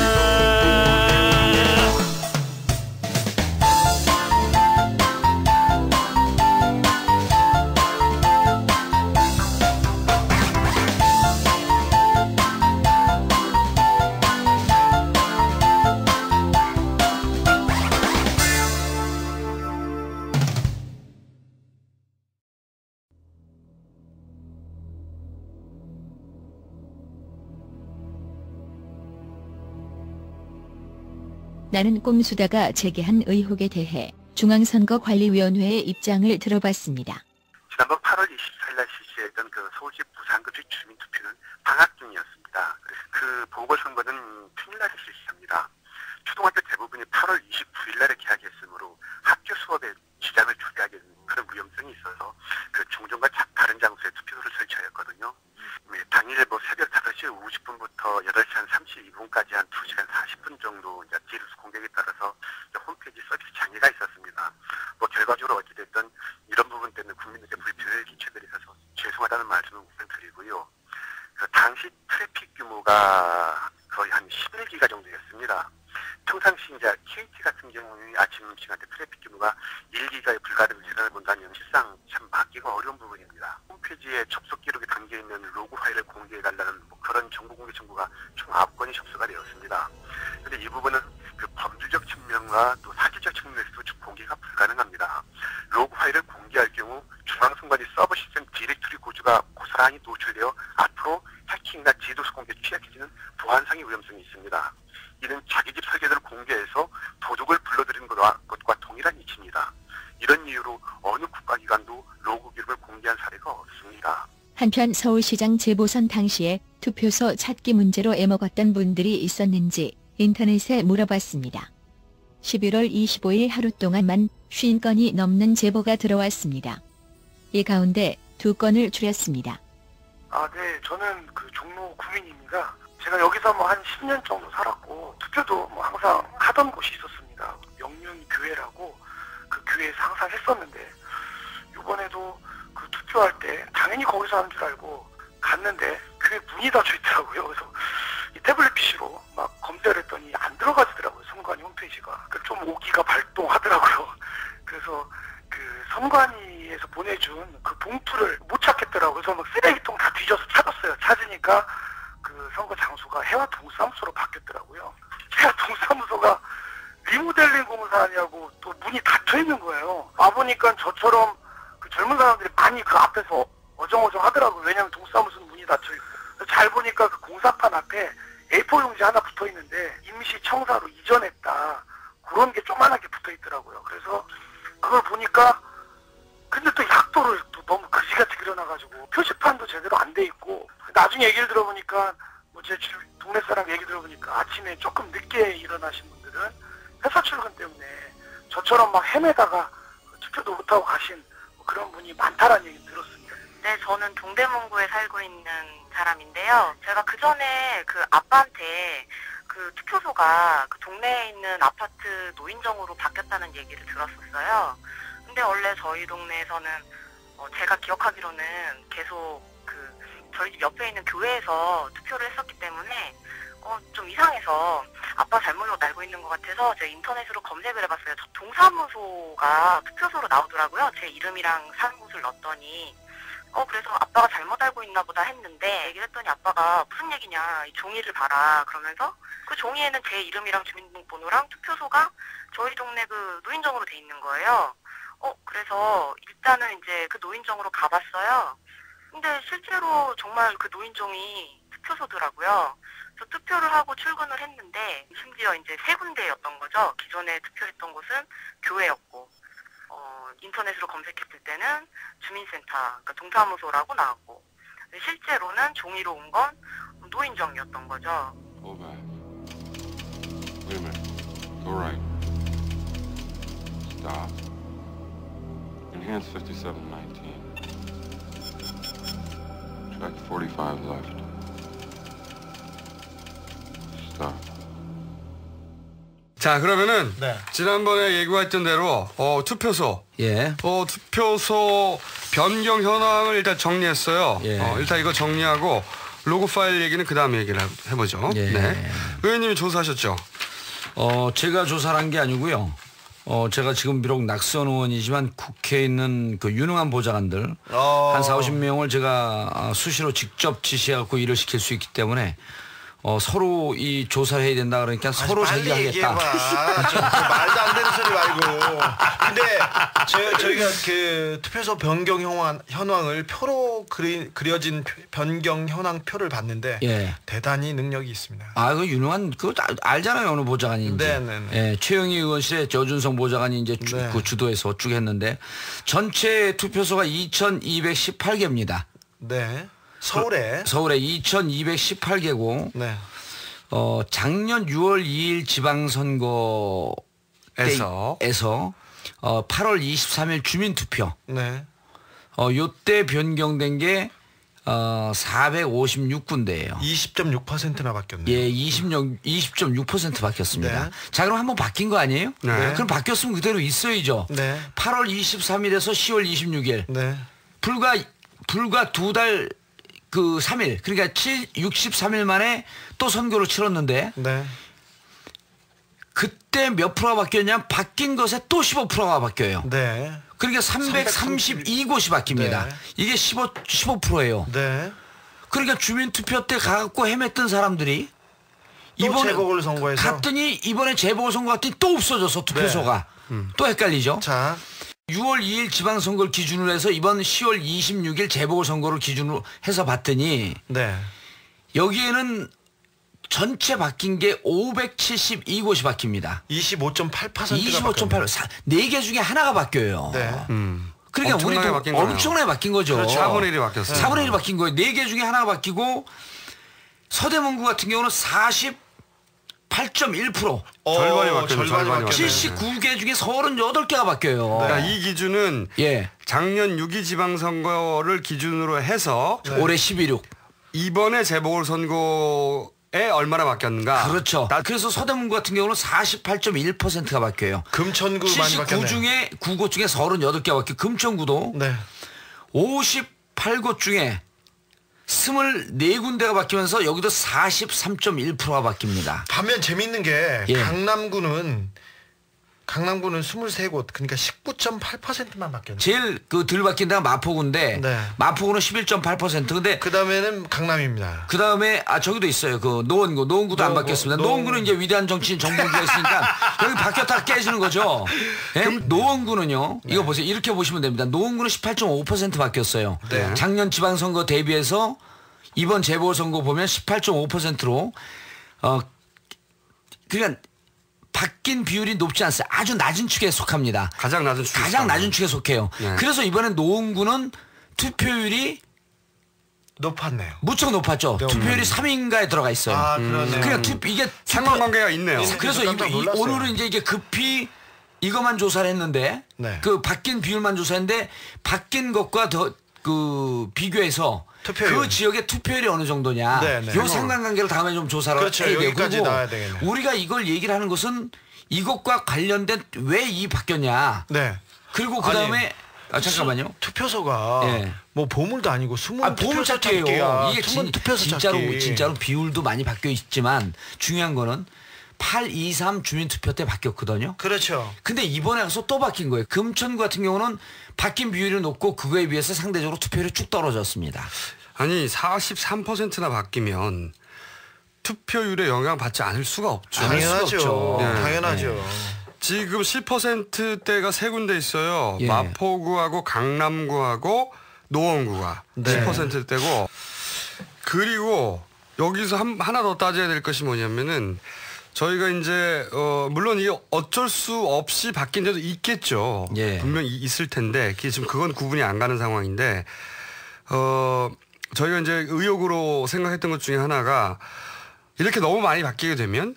나는 꼼수다가 제기한 의혹에 대해 중앙선거관리위원회의 입장을 들어봤습니다. 지난번 8월 24일 날 실시했던 그 서울시 부산급식 주민투표는 방학 중이었습니다. 그 보궐선거는 평일날에 실시합니다. 초등학교 대부분이 8월 29일 날에 개학했으므로 학교 수업에 지장을 초래하게 되는 그런 위험성이 있어서 그 종전과 다른 장소에 투표소를 설치하였거든요. 당일 새벽 5시 50분부터 8시 한 32분까지 한 2시간 40분 정도 이제 디루스 공격에 따라서 홈페이지 서비스 장애가 있었습니다. 결과적으로 어찌됐든 이런 부분 때문에 국민들께 불편을 끼쳐드려서 죄송하다는 말씀을 우선 드리고요. 그 당시 트래픽 규모가 거의 한 11기가 정도였습니다. 평상시 이제 KT 같은 경우는 아침 시간대 트래픽 규모가 1기가에 불과하는 시간을 본다면 실상 참 막기가 어려운 부분입니다. 홈페이지에 접속 기록이 담겨있는 로그 파일을 공개해달라는 그런 정보 공개 청구가 총 9건이 접수가 되었습니다. 그런데 이 부분은 그 법률적 측면과 또 사실적 측면에서도 공개가 불가능합니다. 로그 파일을 공개할 경우 중앙선관위 서버 시스템 디렉토리 구조가 고스란히 노출되어 앞으로 해킹이나 디도스 공격에 취약해지는 보안상의 위험성이 있습니다. 이는 자기 집 설계도를 공개해서 도둑을 불러들이는 것과 동일한 이치입니다. 이런 이유로 어느 국가 한편 서울시장 재보선 당시에 투표소 찾기 문제로 애먹었던 분들이 있었는지 인터넷에 물어봤습니다. 11월 25일 하루 동안만 50건이 넘는 제보가 들어왔습니다. 이 가운데 2건을 줄였습니다. 네, 저는 그 종로 구민입니다. 제가 여기서 뭐 한 10년 정도 살았고 투표도 뭐 항상 하던 곳이 있었습니다. 명륜교회라고 그 교회에서 항상 했었는데 이번에도 그 투표할 때 당연히 거기서 하는 줄 알고 갔는데 교회 문이 닫혀 있더라고요. 그래서 이 태블릿 PC로 막 검색을 했더니 안 들어가지더라고요. 선관위 홈페이지가. 좀 오기가 발동하더라고요. 그래서 그 선관위에서 보내준 그 봉투를 못 찾겠더라고요. 그래서 막 쓰레기통 다 뒤져서 찾았어요. 찾으니까 그 선거 장소가 해와 동사무소로 바뀌었더라고요. 해와 동사무소가 리모델링 공사하냐고 또 문이 닫혀 있는 거예요. 와보니까 저처럼 그 젊은 사람들이 많이 그 앞에서 어정어정 하더라고요. 왜냐면 동사무소는 문이 닫혀 있고. 잘 보니까 그 공사판 앞에 A4 용지 하나 붙어 있는데 임시 청사로 이전했다. 그런 게 조그만하게 붙어 있더라고요. 그래서 그걸 보니까 근데 또 약도를 또 너무 그지같이 그려놔가지고 표시판도 제대로 안 돼 있고 나중에 얘기를 들어보니까 뭐 제 동네 사람 얘기 들어보니까 아침에 조금 늦게 일어나신 분들은 회사 출근 때문에 저처럼 막 헤매다가 투표도 못하고 가신 그런 분이 많다라는 얘기 들었습니다. 네, 저는 동대문구에 살고 있는 사람인데요. 제가 그 전에 그 아빠한테 그 투표소가 그 동네에 있는 아파트 노인정으로 바뀌었다는 얘기를 들었었어요. 근데 원래 저희 동네에서는 제가 기억하기로는 계속 그 저희 집 옆에 있는 교회에서 투표를 했었기 때문에 좀 이상해서 아빠 잘못 알고 있는 것 같아서 제가 인터넷으로 검색을 해봤어요. 동사무소가 투표소로 나오더라고요. 제 이름이랑 사는 곳을 넣었더니 그래서 아빠가 잘못 알고 있나 보다 했는데 얘기를 했더니 아빠가 무슨 얘기냐 이 종이를 봐라 그러면서 그 종이에는 제 이름이랑 주민등록번호랑 투표소가 저희 동네 그 노인정으로 돼 있는 거예요. 그래서 일단은 이제 그 노인정으로 가봤어요. 근데 실제로 정말 그 노인정이 투표소더라고요. 그래서 투표를 하고 출근을 했는데 심지어 이제 3군데였던 거죠. 기존에 투표했던 곳은 교회였고 인터넷으로 검색했을 때는 주민센터, 그러니까 동사무소라고 나왔고 실제로는 종이로 온 건 노인정이었던 거죠. Go back. Wait a minute. Go right. Stop. Enhance 5719. Track 45 left. Stop. 자, 그러면은 지난번에 얘기했던 대로 투표소, 투표소 변경 현황을 일단 정리했어요. 일단 이거 정리하고 로그 파일 얘기는 그 다음에 얘기를 해보죠. 네. 의원님이 조사하셨죠? 제가 조사를 한 게 아니고요. 제가 지금 비록 낙선 의원이지만 국회에 있는 그 유능한 보좌관들 한 40-50명을 제가 수시로 직접 지시해갖고 일을 시킬 수 있기 때문에 서로 이 조사를 해야 된다 그러니까 서로 자기가 하겠다. 말도 안 되는 소리 말고. 근데 저희가 그 투표소 변경 현황을 표로 그려진 변경 현황 표를 봤는데 대단히 능력이 있습니다. 그 유능한 그거 알잖아요 어느 보좌관인지. 네네네. 최영희 의원실에 저준성 보좌관이 이제 그 주도해서 쭉 했는데 전체 투표소가 2,218개입니다. 네. 서울에 2,218개고 작년 6월 2일 지방선거에서 8월 23일 주민투표 요때 변경된 게 456군데예요. 20.6%나 바뀌었네요. 20.6% 바뀌었습니다. 자, 그럼 한번 바뀐 거 아니에요? 그럼 바뀌었으면 그대로 있어야죠. 8월 23일에서 10월 26일 불과 2달 그 3일 그러니까 63일 만에 또 선거를 치렀는데 그때 몇 프로가 바뀌었냐면 바뀐 것에 또 15%가 바뀌어요. 그러니까 332곳이 바뀝니다. 이게 15%예요. 그러니까 주민투표 때 가갖고 헤맸던 사람들이 이번에 재보궐선거에서 갔더니 이번에 재보궐선거 갔더니 또 없어졌어 투표소가. 또 헷갈리죠. 6월 2일 지방선거를 기준으로 해서 이번 10월 26일 재보궐선거를 기준으로 해서 봤더니 여기에는 전체 바뀐 게 572곳이 바뀝니다. 25.8%가 25.8%. 4개 중에 하나가 바뀌어요. 그러니까 엄청나게 우리도 바뀐 거예요. 엄청나게 바뀐 거죠. 그렇죠. 4분의 1이 바뀌었어요. 4분의 1이 바뀐 거예요. 4개 중에 하나가 바뀌고 서대문구 같은 경우는 48.1%. 절반이 바뀌었어요. 절반이 79개 중에 38개가 바뀌어요. 그러니까 이 기준은 예. 작년 6.2 지방선거를 기준으로 해서 올해 12.6. 이번에 재보궐선거에 얼마나 바뀌었는가. 그렇죠. 그래서 서대문구 같은 경우는 48.1%가 바뀌어요. 금천구 많이 바뀌었네요. 79 중에 9곳 중에 38개가 바뀌고 금천구도 58곳 중에 24군데가 바뀌면서 여기도 43.1%가 바뀝니다. 반면 재밌는 게 예. 강남구는 23곳 그러니까 19.8%만 바뀌었네. 제일 덜 바뀐 데가 마포구인데 마포구는 11.8%. 근데 그 다음에는 강남입니다. 그 다음에 저기도 있어요. 그 노원구도 안 바뀌었습니다. 노원구는 이제 위대한 정치인 정봉주가 있으니까 여기 바뀌었다가 깨지는 거죠. 예? 노원구는요. 이거 보세요. 이렇게 보시면 됩니다. 노원구는 18.5% 바뀌었어요. 네. 작년 지방선거 대비해서 이번 재보궐선거 보면 18.5%로 그러니까 바뀐 비율이 높지 않습니다. 아주 낮은 축에 속합니다. 가장 낮은 축에 속해요. 네. 그래서 이번엔 노원구는 투표율이 높았네요. 무척 높았죠. 투표율이 3위인가에 들어가 있어요. 아, 그러네요. 그러니까 이게 상관관계가 있네요. 그래서 오늘은 이제 이게 급히 이것만 조사를 했는데 그 바뀐 비율만 조사했는데 바뀐 것과 그 비교해서 그 지역의 투표율이 어느 정도냐. 요 상관관계를 다음에 좀 조사를 그렇죠. 해야 되고 여기까지 나와야 되겠네요. 우리가 이걸 얘기를 하는 것은 이것과 관련된 왜 이 바뀌었냐. 그리고 그 다음에 잠깐만요. 투표소가 뭐 보물도 아니고 숨은 보물 투표소 찾기예요. 찾기야. 이게 숨은 투표소 찾기. 진짜로 비율도 많이 바뀌어 있지만 중요한 거는 8.23 주민투표 때 바뀌었거든요. 그렇죠. 근데 이번에 가서 또 바뀐 거예요. 금천구 같은 경우는 바뀐 비율이 높고 그거에 비해서 상대적으로 투표율이 쭉 떨어졌습니다. 아니 43%나 바뀌면 투표율에 영향 받지 않을 수가 없죠. 당연하죠. 당연하죠. 지금 10%대가 세 군데 있어요. 마포구하고 강남구하고 노원구가 10%대고 그리고 여기서 하나 더 따져야 될 것이 뭐냐면은 저희가 이제 물론 이게 어쩔 수 없이 바뀐 데도 있겠죠. 분명히 있을 텐데 지금 그건 구분이 안 가는 상황인데 저희가 이제 의욕으로 생각했던 것 중에 하나가 이렇게 너무 많이 바뀌게 되면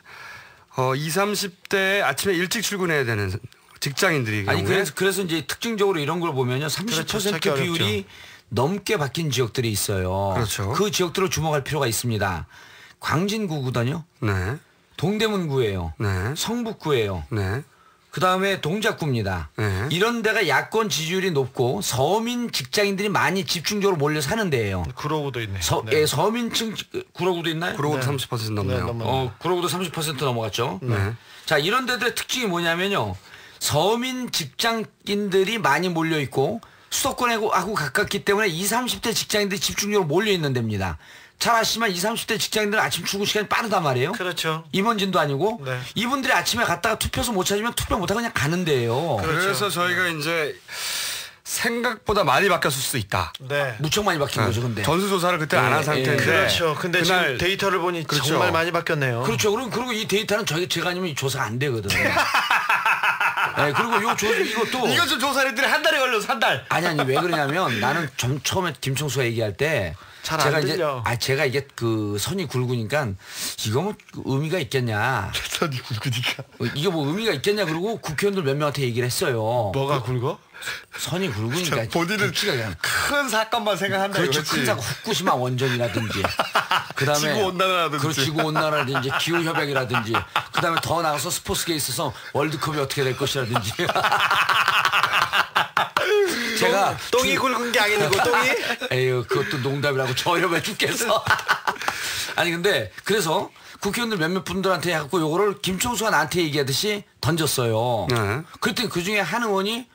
20, 30대 아침에 일찍 출근해야 되는 직장인들이 아니 그래서 이제 특징적으로 이런 걸 보면요. 30% 그렇죠. 비율이 넘게 바뀐 지역들이 있어요. 그렇죠. 그 지역들을 주목할 필요가 있습니다. 광진구거든요. 동대문구예요. 성북구예요. 그 다음에 동작구입니다. 이런 데가 야권 지지율이 높고 서민 직장인들이 많이 집중적으로 몰려 사는 데예요. 구로구도 있네. 서민층 구로구도 있나요? 구로구도 30% 넘네요. 구로구도 30% 넘어갔죠. 자, 이런 데들의 특징이 뭐냐면요. 서민 직장인들이 많이 몰려 있고 수도권하고 가깝기 때문에 20, 30대 직장인들이 집중적으로 몰려 있는 데입니다. 잘 아시지만 20, 30대 직장인들은 아침 출근 시간이 빠르단 말이에요. 그렇죠. 임원진도 아니고 이분들이 아침에 갔다가 투표소 못 찾으면 투표 못하고 그냥 가는 데예요. 그래서 저희가 이제 생각보다 많이 바뀌었을 수도 있다. 무척 많이 바뀐 거죠, 근데. 전수조사를 그때 안 한 상태인데. 그렇죠. 근데 지금 데이터를 보니 정말 많이 바뀌었네요. 그렇죠. 그리고 이 데이터는 제가 아니면 조사가 안 되거든요. 그리고 이것도. 이거 좀 조사했더니 한 달이 걸려서 한 달. 아니, 왜 그러냐면 나는 처음에 김총수가 얘기할 때 제가 이제 제가 이게 그 선이 굵으니까 이거 뭐 의미가 있겠냐. 선이 굵으니까. 이게 뭐 의미가 있겠냐 그러고 국회의원들 몇 명한테 얘기를 했어요. 뭐가 굵어? 선이 굵으니까 본인은 큰 사건만 생각한다. 그렇죠. 큰 사건 후쿠시마 원전이라든지 그다음에 지구온난화라든지 지구온난화라든지 기후협약이라든지 그다음에 더 나가서 스포츠계에 있어서 월드컵이 어떻게 될 것이라든지 제가 똥이 굵은 게 아니고 똥이? 에휴 그것도 농담이라고 저렴해 죽겠어. 아니 근데 그래서 국회의원들 몇몇 분들한테 해갖고 요거를 김총수가 나한테 얘기하듯이 던졌어요. 그랬더니 그중에 한 의원이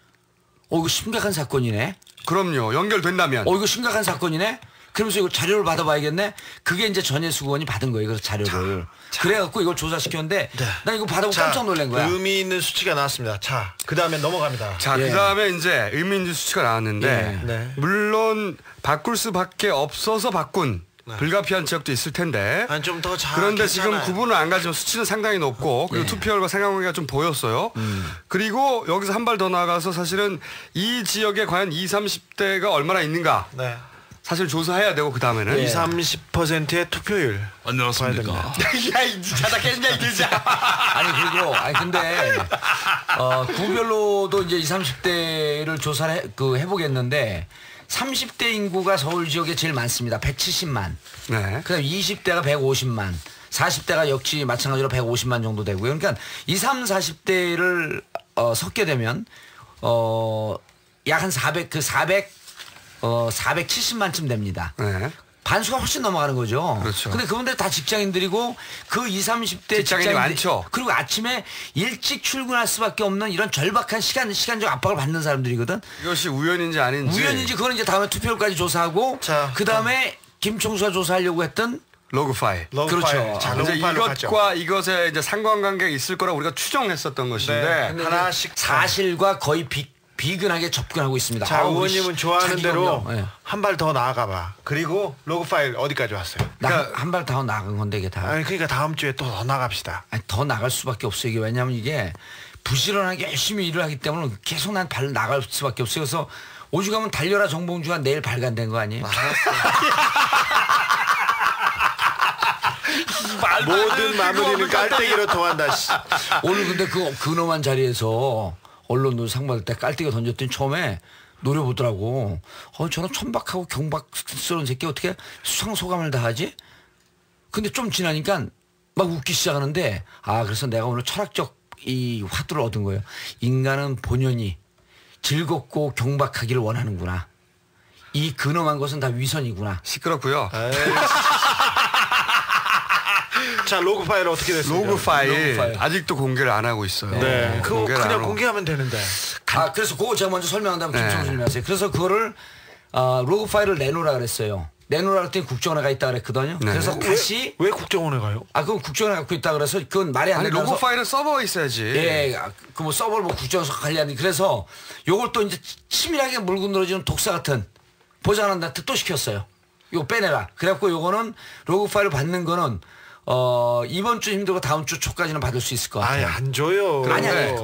이거 심각한 사건이네. 그럼요. 연결된다면. 이거 심각한 사건이네. 그러면서 이거 자료를 받아봐야겠네. 그게 이제 전예수 의원이 받은 거예요. 그래서 자료를. 그래갖고 이걸 조사시켰는데 나 이거 받아보고 깜짝 놀란 거야. 의미 있는 수치가 나왔습니다. 자, 그 다음에 넘어갑니다. 자, 그 다음에 의미 있는 수치가 나왔는데 물론 바꿀 수밖에 없어서 바꾼 불가피한 지역도 있을 텐데. 좀 더 그런데 지금 구분을 안 가지만 수치는 상당히 높고 그리고 투표율과 상관관계가 좀 보였어요. 그리고 여기서 한 발 더 나아가서 사실은 이 지역에 과연 20, 30대가 얼마나 있는가. 네. 사실 조사해야 되고 그 다음에는 20, 30%의 투표율. 안녕하십니까. 야, 이 자다 깼냐 이 들자. 아니 근데 구별로도 이제 20, 30대를 조사를 해보겠는데 30대 인구가 서울 지역에 제일 많습니다. 170만. 네. 그다음 20대가 150만. 40대가 역시 마찬가지로 150만 정도 되고요. 그러니까 20, 40대를 섞게 되면 약 한 470만쯤 됩니다. 네. 반수가 훨씬 넘어가는 거죠. 그렇죠. 근데 그분들 다 직장인들이고 그 20, 30대 직장인이 많죠. 그리고 아침에 일찍 출근할 수밖에 없는 이런 절박한 시간적 압박을 받는 사람들이거든. 이것이 우연인지 아닌지. 우연인지 그건 이제 다음에 투표율까지 조사하고 그 다음에 김총수가 조사하려고 했던 로그 파일. 그렇죠. 자, 이제 이것과 이것에 이제 상관관계가 있을 거라 우리가 추정했었던 것인데 하나씩 사실과 거의 비근하게 접근하고 있습니다. 자, 의원님은 좋아하는 대로 네. 한 발 더 나아가봐. 그리고 로그 파일 어디까지 왔어요? 한 발 더 나간 건데 이게 다. 아니 그러니까 다음 주에 또 더 나갑시다. 아니, 더 나갈 수밖에 없어요. 이게 왜냐하면 이게 부지런하게 열심히 일을 하기 때문에 계속 난 발 나갈 수밖에 없어요. 그래서 오죽하면 달려라 정봉주가 내일 발간된 거 아니에요? 모든 마무리는 깔때기로 통한다. 오늘 근데 그놈한 자리에서 언론도 상 받을 때 깔때기 던졌더니 처음에 노려보더라고. 저는 천박하고 경박스러운 새끼 어떻게 수상소감을 다 하지? 근데 좀 지나니까 막 웃기 시작하는데 그래서 내가 오늘 철학적 이 화두를 얻은 거예요. 인간은 본연이 즐겁고 경박하기를 원하는구나. 이 근엄한 것은 다 위선이구나. 시끄럽고요. 자, 로그 파일 어떻게 됐습니까? 로그 파일 아직도 공개를 안 하고 있어요. 네. 그거 그냥 공개하면 되는데. 그래서 그거 제가 먼저 설명한 다음에 김성수님이 하세요. 그래서 그거를 로그 파일을 내놓으라 그랬어요. 내놓으라 그랬더니 국정원에 가 있다 그랬거든요. 네. 그래서 다시 왜 국정원에 가요? 그건 국정원에 갖고 있다 그래서 그건 말이 안 아니 된다서 로그 파일은 서버에 있어야지. 예, 그 뭐 서버를 뭐 국정원에서 관리하는 그래서 요걸 또 이제 치밀하게 물고 늘어지는 독사 같은 보좌관한테 또 시켰어요. 이거 빼내라. 그래갖고 요거는 로그 파일을 받는 거는 이번 주 힘들고 다음 주 초까지는 받을 수 있을 것 같아요. 안 줘요.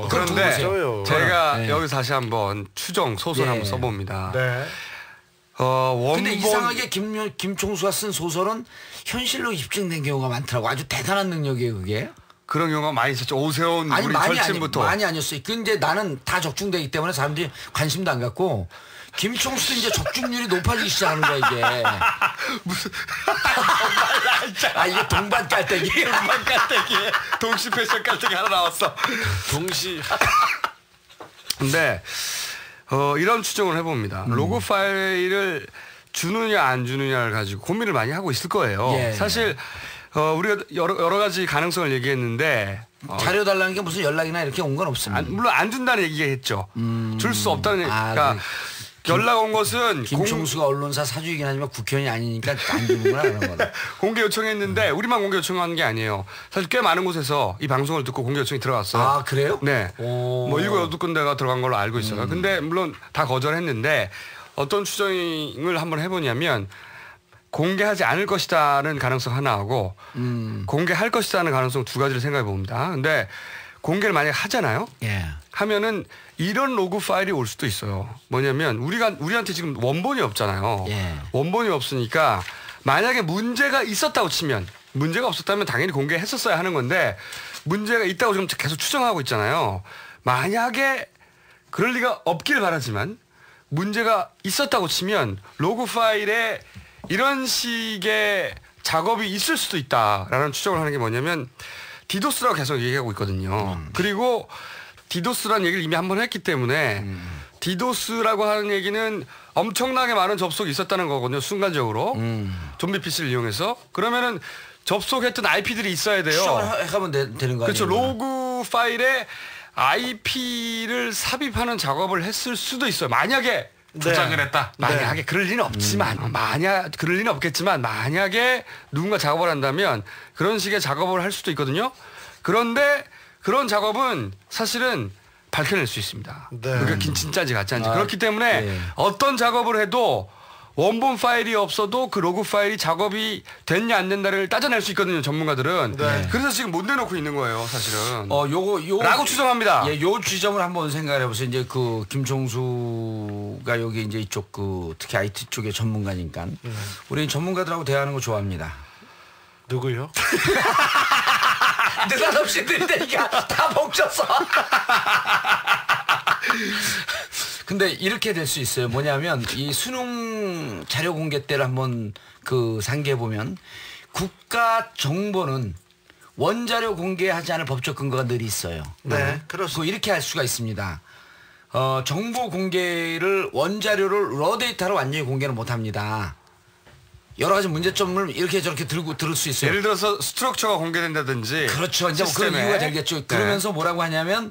그런데 제가 여기서 다시 한번 추정 소설 한번 써봅니다. 네. 근데 이상하게 김총수가 쓴 소설은 현실로 입증된 경우가 많더라고. 아주 대단한 능력이에요, 그게. 그런 경우가 많이 있었죠. 오세훈 우리 절친부터. 많이 아니었어요. 근데 나는 다 적중되기 때문에 사람들이 관심도 안 갖고 김총수도 이제 적중률이 높아지기 시작하는 거야 이게. 무슨 이게 동반 깔때기. 동반 깔때기. 동시 패션 깔때기 하나 나왔어. 동시. 근데 이런 추정을 해봅니다. 로그 파일을 주느냐 안 주느냐를 가지고 고민을 많이 하고 있을 거예요. 예. 사실 우리가 여러 가지 가능성을 얘기했는데 자료 달라는 게 무슨 연락이나 이렇게 온 건 없습니다. 물론 안 준다는 얘기겠죠. 줄 수 없다는 얘기가. 연락 온 것은 김총수가 언론사 사주이긴 하지만 국회의원이 아니니까 안 주는구나 그런 거다. 공개 요청했는데 우리만 공개 요청한 게 아니에요. 사실 꽤 많은 곳에서 이 방송을 듣고 공개 요청이 들어갔어요. 그래요? 네. 뭐 7-8군데가 들어간 걸로 알고 있어요. 근데 물론 다 거절했는데 어떤 추정을 한번 해보냐면 공개하지 않을 것이다는 가능성 하나하고 공개할 것이다는 가능성 두 가지를 생각해 봅니다. 근데 공개를 만약에 하잖아요. 예. 하면은 이런 로그 파일이 올 수도 있어요. 뭐냐면 우리한테 지금 원본이 없잖아요. 예. 원본이 없으니까 만약에 문제가 있었다고 치면 문제가 없었다면 당연히 공개했었어야 하는 건데 문제가 있다고 지금 계속 추정하고 있잖아요. 만약에 그럴 리가 없길 바라지만 문제가 있었다고 치면 로그 파일에 이런 식의 작업이 있을 수도 있다라는 추정을 하는 게 뭐냐면 디도스라고 계속 얘기하고 있거든요. 그리고 디도스라는 얘기를 이미 한번 했기 때문에 디도스라고 하는 얘기는 엄청나게 많은 접속이 있었다는 거거든요. 순간적으로. 좀비 PC를 이용해서. 그러면은 접속했던 IP들이 있어야 돼요. 추정을 되는 거 아니에요? 그렇죠. 로그 파일에 IP를 삽입하는 작업을 했을 수도 있어요. 만약에 조작을 했다. 만약에 그럴 리는 없지만 그럴 리는 없겠지만 만약에 누군가 작업을 한다면 그런 식의 작업을 할 수도 있거든요. 그런데 그런 작업은 사실은 밝혀낼 수 있습니다. 그게 진짜인지 가짜인지. 그렇기 때문에 어떤 작업을 해도 원본 파일이 없어도 그 로그 파일이 작업이 됐냐 안 됐냐를 따져낼 수 있거든요, 전문가들은. 네. 그래서 지금 못 내놓고 있는 거예요, 사실은. 요거 라고 추정합니다. 예, 요 지점을 한번 생각해 보세요. 이제 그 김종수가 여기 이제 이쪽 그 특히 IT 쪽의 전문가니까 우리 전문가들하고 대화하는 거 좋아합니다. 누구요? 느닷없이 들이대니까 다 멈췄어. 근데 이렇게 될 수 있어요. 뭐냐면 이 수능 자료 공개 때를 한번 그 상기해 보면 국가 정보는 원자료 공개하지 않을 법적 근거가 늘 있어요. 네, 그렇습니다. 이렇게 할 수가 있습니다. 정보 공개를 원자료를 러데이터로 완전히 공개를 못 합니다. 여러 가지 문제점을 이렇게 저렇게 들을 수 있어요. 예를 들어서 스트럭처가 공개된다든지. 그렇죠. 이제 뭐 그런 이유가 되겠죠. 그러면서 뭐라고 하냐면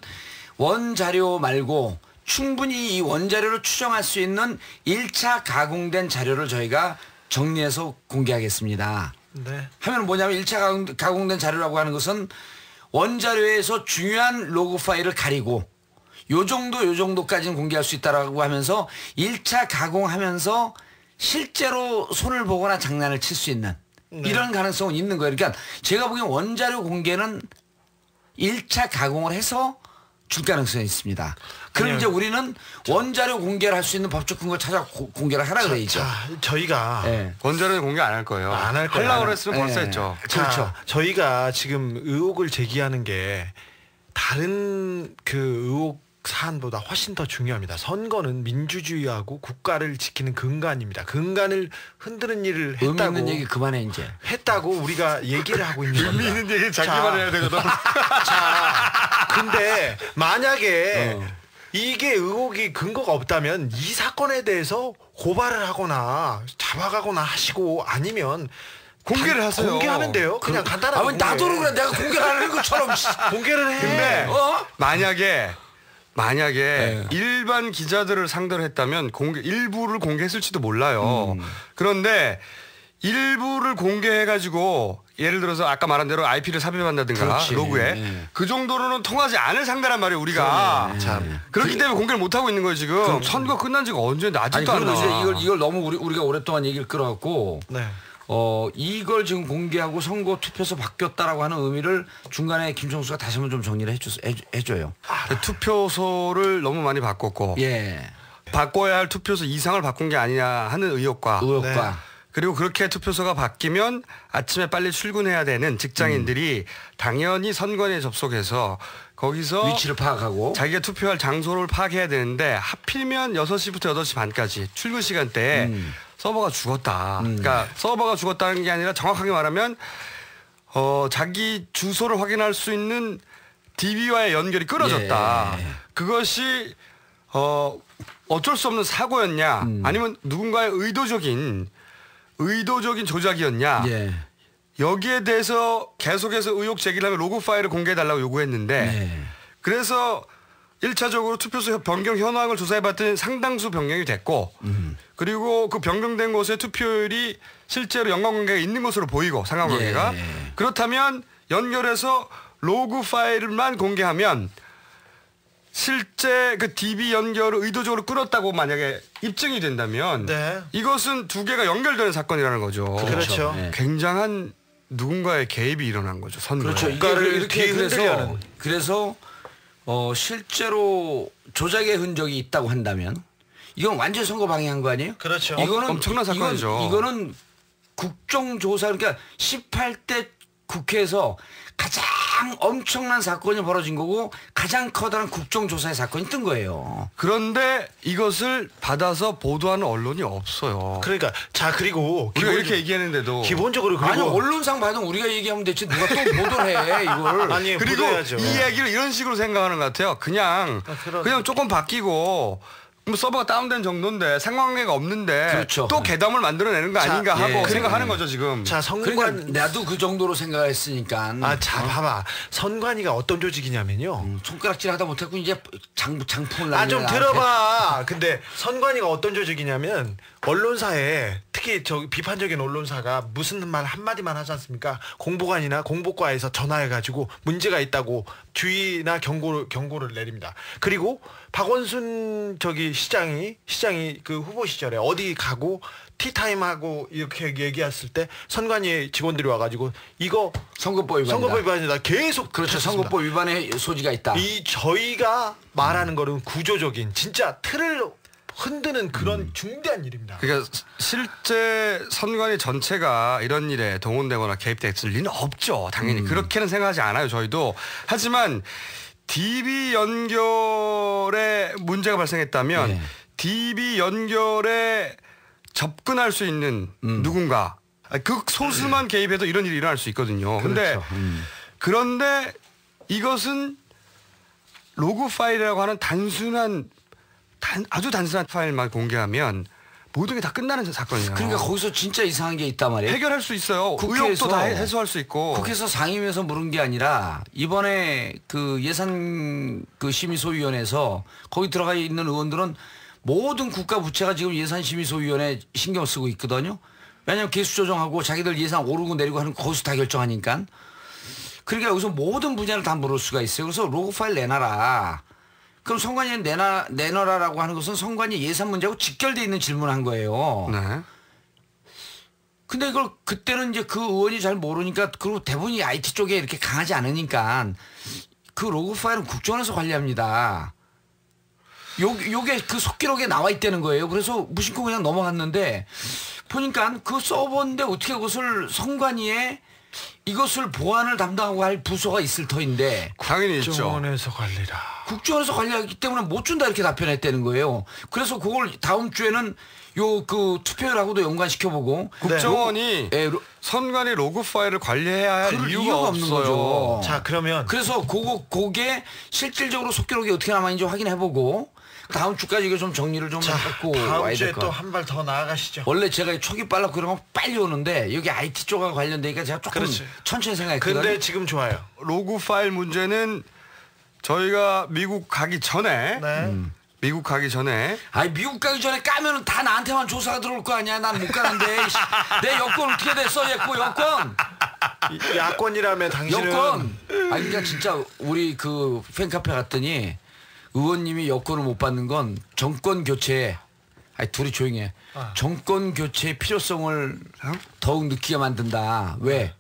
원자료 말고 충분히 이 원자료를 추정할 수 있는 1차 가공된 자료를 저희가 정리해서 공개하겠습니다. 네. 하면 뭐냐면 1차 가공된 자료라고 하는 것은 원자료에서 중요한 로그 파일을 가리고 요 정도까지는 공개할 수 있다라고 하면서 1차 가공하면서 실제로 손을 보거나 장난을 칠 수 있는 이런 가능성은 있는 거예요. 그러니까 제가 보기엔 원자료 공개는 1차 가공을 해서 줄 가능성이 있습니다. 그럼 이제 우리는 원자료 공개를 할 수 있는 법적 근거를 찾아 공개를 하라 그래야죠. 저희가 원자료는 공개 안 할 거예요. 안 할 거예요. 하려고 그랬으면 벌써 했죠. 그렇죠. 저희가 지금 의혹을 제기하는 게 다른 그 의혹 사안보다 훨씬 더 중요합니다. 선거는 민주주의하고 국가를 지키는 근간입니다. 근간을 흔드는 일을 했다고. 의미 있는 얘기 그만해 이제. 했다고 우리가 얘기를 하고 있는 겁니다. 의미 있는 얘기 자기만 해야 되거든. 자, 근데 만약에 이게 의혹이 근거가 없다면 이 사건에 대해서 고발을 하거나 잡아가거나 하시고 아니면 공개를 하세요. 공개하면 돼요. 그냥 간단하게. 나도 그래. 내가 공개를 하는 것처럼 공개를 해. 근데 만약에 일반 기자들을 상대로 했다면 일부를 공개했을지도 몰라요. 그런데 일부를 공개해가지고 예를 들어서 아까 말한 대로 IP를 삽입한다든가 그렇지. 로그에 그 정도로는 통하지 않을 상대란 말이에요 우리가. 그렇기 때문에 공개를 못 하고 있는 거예요 지금. 그럼. 선거 끝난 지가 언제인데 아직도 안 나와. 이걸 너무 우리가 오랫동안 얘기를 끌어갖고 이걸 지금 공개하고 선거 투표소 바뀌었다라고 하는 의미를 중간에 김종수가 다시 한번 좀 정리를 해줘요. 투표소를 너무 많이 바꿨고 바꿔야 할 투표소 이상을 바꾼 게 아니냐 하는 의혹과 그리고 그렇게 투표소가 바뀌면 아침에 빨리 출근해야 되는 직장인들이 당연히 선관위에 접속해서 거기서 위치를 파악하고 자기가 투표할 장소를 파악해야 되는데 하필이면 6시부터 8시 반까지 출근 시간대에 서버가 죽었다. 그러니까 서버가 죽었다는 게 아니라 정확하게 말하면 자기 주소를 확인할 수 있는 DB와의 연결이 끊어졌다. 그것이 어쩔 수 없는 사고였냐 아니면 누군가의 의도적인 조작이었냐. 여기에 대해서 계속해서 의혹 제기를 하면 로그 파일을 공개해달라고 요구했는데 그래서 1차적으로 투표소 변경 현황을 조사해봤더니 상당수 변경이 됐고 그리고 그 변경된 곳에 투표율이 실제로 연관관계가 있는 것으로 보이고 상관관계가 그렇다면 연결해서 로그 파일만 공개하면 실제 그 DB 연결을 의도적으로 끊었다고 만약에 입증이 된다면 이것은 두 개가 연결되는 사건이라는 거죠. 그렇죠. 굉장한 누군가의 개입이 일어난 거죠. 선거에. 그렇죠. 이렇게 그래서 실제로 조작의 흔적이 있다고 한다면 이건 완전 선거 방해한 거 아니에요? 그렇죠. 이거는 엄청난 사건이죠. 이거는 국정조사 그러니까 18대 국회에서 가장 엄청난 사건이 벌어진 거고 가장 커다란 국정조사의 사건이 뜬 거예요. 그런데 이것을 받아서 보도하는 언론이 없어요. 그러니까 그리고 우리가 이렇게 얘기했는데도 기본적으로 그리고 아니 언론상 받으면 우리가 얘기하면 됐지 누가 또 보도를 해 이걸. 아니 그리고 보도해야죠. 이 이야기를 이런 식으로 생각하는 것 같아요. 그냥 조금 바뀌고 서버가 다운된 정도인데 상관관계가 없는데 또 괴담을 만들어내는 거 아닌가 하고 생각하는 거죠 지금. 그러니까 나도 그 정도로 생각했으니까. 봐봐. 선관위가 어떤 조직이냐면요. 손가락질하다 못했고 이제 장풍을 좀 들어봐. 근데 선관위가 어떤 조직이냐면 언론사에 특히 비판적인 언론사가 무슨 말 한마디만 하지 않습니까? 공보관이나 공보과에서 전화해가지고 문제가 있다고 주의나 경고를 내립니다. 그리고 박원순 시장이 그 후보 시절에 어디 가고 티타임하고 이렇게 얘기했을 때 선관위 직원들이 와가지고 이거 선거법 위반이다 계속 그렇죠. 했습니다. 선거법 위반의 소지가 있다. 이 저희가 말하는 거는 구조적인 진짜 틀을 흔드는 그런 중대한 일입니다. 그러니까 실제 선관위 전체가 이런 일에 동원되거나 개입됐을 리는 없죠. 당연히 그렇게는 생각하지 않아요. 저희도. 하지만 DB 연결에 문제가 발생했다면 DB 연결에 접근할 수 있는 누군가 극소수만 개입해도 이런 일이 일어날 수 있거든요. 근데 그렇죠. 그런데 이것은 로그 파일이라고 하는 아주 단순한 파일만 공개하면 모든 게 다 끝나는 사건이에요. 그러니까 거기서 진짜 이상한 게 있단 말이에요. 해결할 수 있어요. 의혹도 다 해소할 수 있고. 국회에서 상임위에서 물은 게 아니라 이번에 그 예산 그 심의소위원회에서 거기 들어가 있는 의원들은 모든 국가 부채가 지금 예산심의소위원회 신경 쓰고 있거든요. 왜냐하면 개수 조정하고 자기들 예산 오르고 내리고 하는 거 거기서 다 결정하니까. 그러니까 여기서 모든 분야를 다 물을 수가 있어요. 그래서 로그 파일 내놔라. 그럼 선관위에 내놔라라고 하는 것은 선관위 예산 문제하고 직결돼 있는 질문을 한 거예요. 네. 근데 이걸 그때는 이제 그 의원이 잘 모르니까 그리고 대부분이 IT 쪽에 이렇게 강하지 않으니까 그 로그 파일은 국정원에서 관리합니다. 요게 그 속기록에 나와 있다는 거예요. 그래서 무심코 그냥 넘어갔는데 보니까 그 서버인데 어떻게 그것을 선관위에 이것을 보안을 담당하고 할 부서가 있을 터인데 당연히 있죠. 국정원에서 관리라. 국정원에서 관리하기 때문에 못 준다 이렇게 답변했다는 거예요. 그래서 그걸 다음 주에는 요 그 투표율하고도 연관시켜보고 국정원이 선관위 로그 파일을 관리해야 할 이유가 없는 없어요. 거죠. 자 그러면 그래서 그게 실질적으로 속기록이 어떻게 남아있는지 확인해보고 다음 주까지 이거 좀 정리를 좀 해갖고 다음 와야 주에 될 것 또 같아요. 한 발 더 나아가시죠. 원래 제가 촉이 빨랐고 그런 거 빨리 오는데 여기 IT 쪽하고 관련되니까 제가 조금 천천히 생각했거든요. 근데 지금 좋아요. 로그 파일 문제는 저희가 미국 가기 전에 미국 가기 전에 아니 미국 가기 전에 까면은 다 나한테만 조사가 들어올 거 아니야. 난 못 가는데 내 여권 어떻게 됐어? 여권 야권이라면 당신은 여권 아니 그러니까 진짜 우리 그 팬카페 갔더니 의원님이 여권을 못 받는 건 정권 교체 아니 둘이 조용히 해. 정권 교체의 필요성을 더욱 느끼게 만든다. 왜?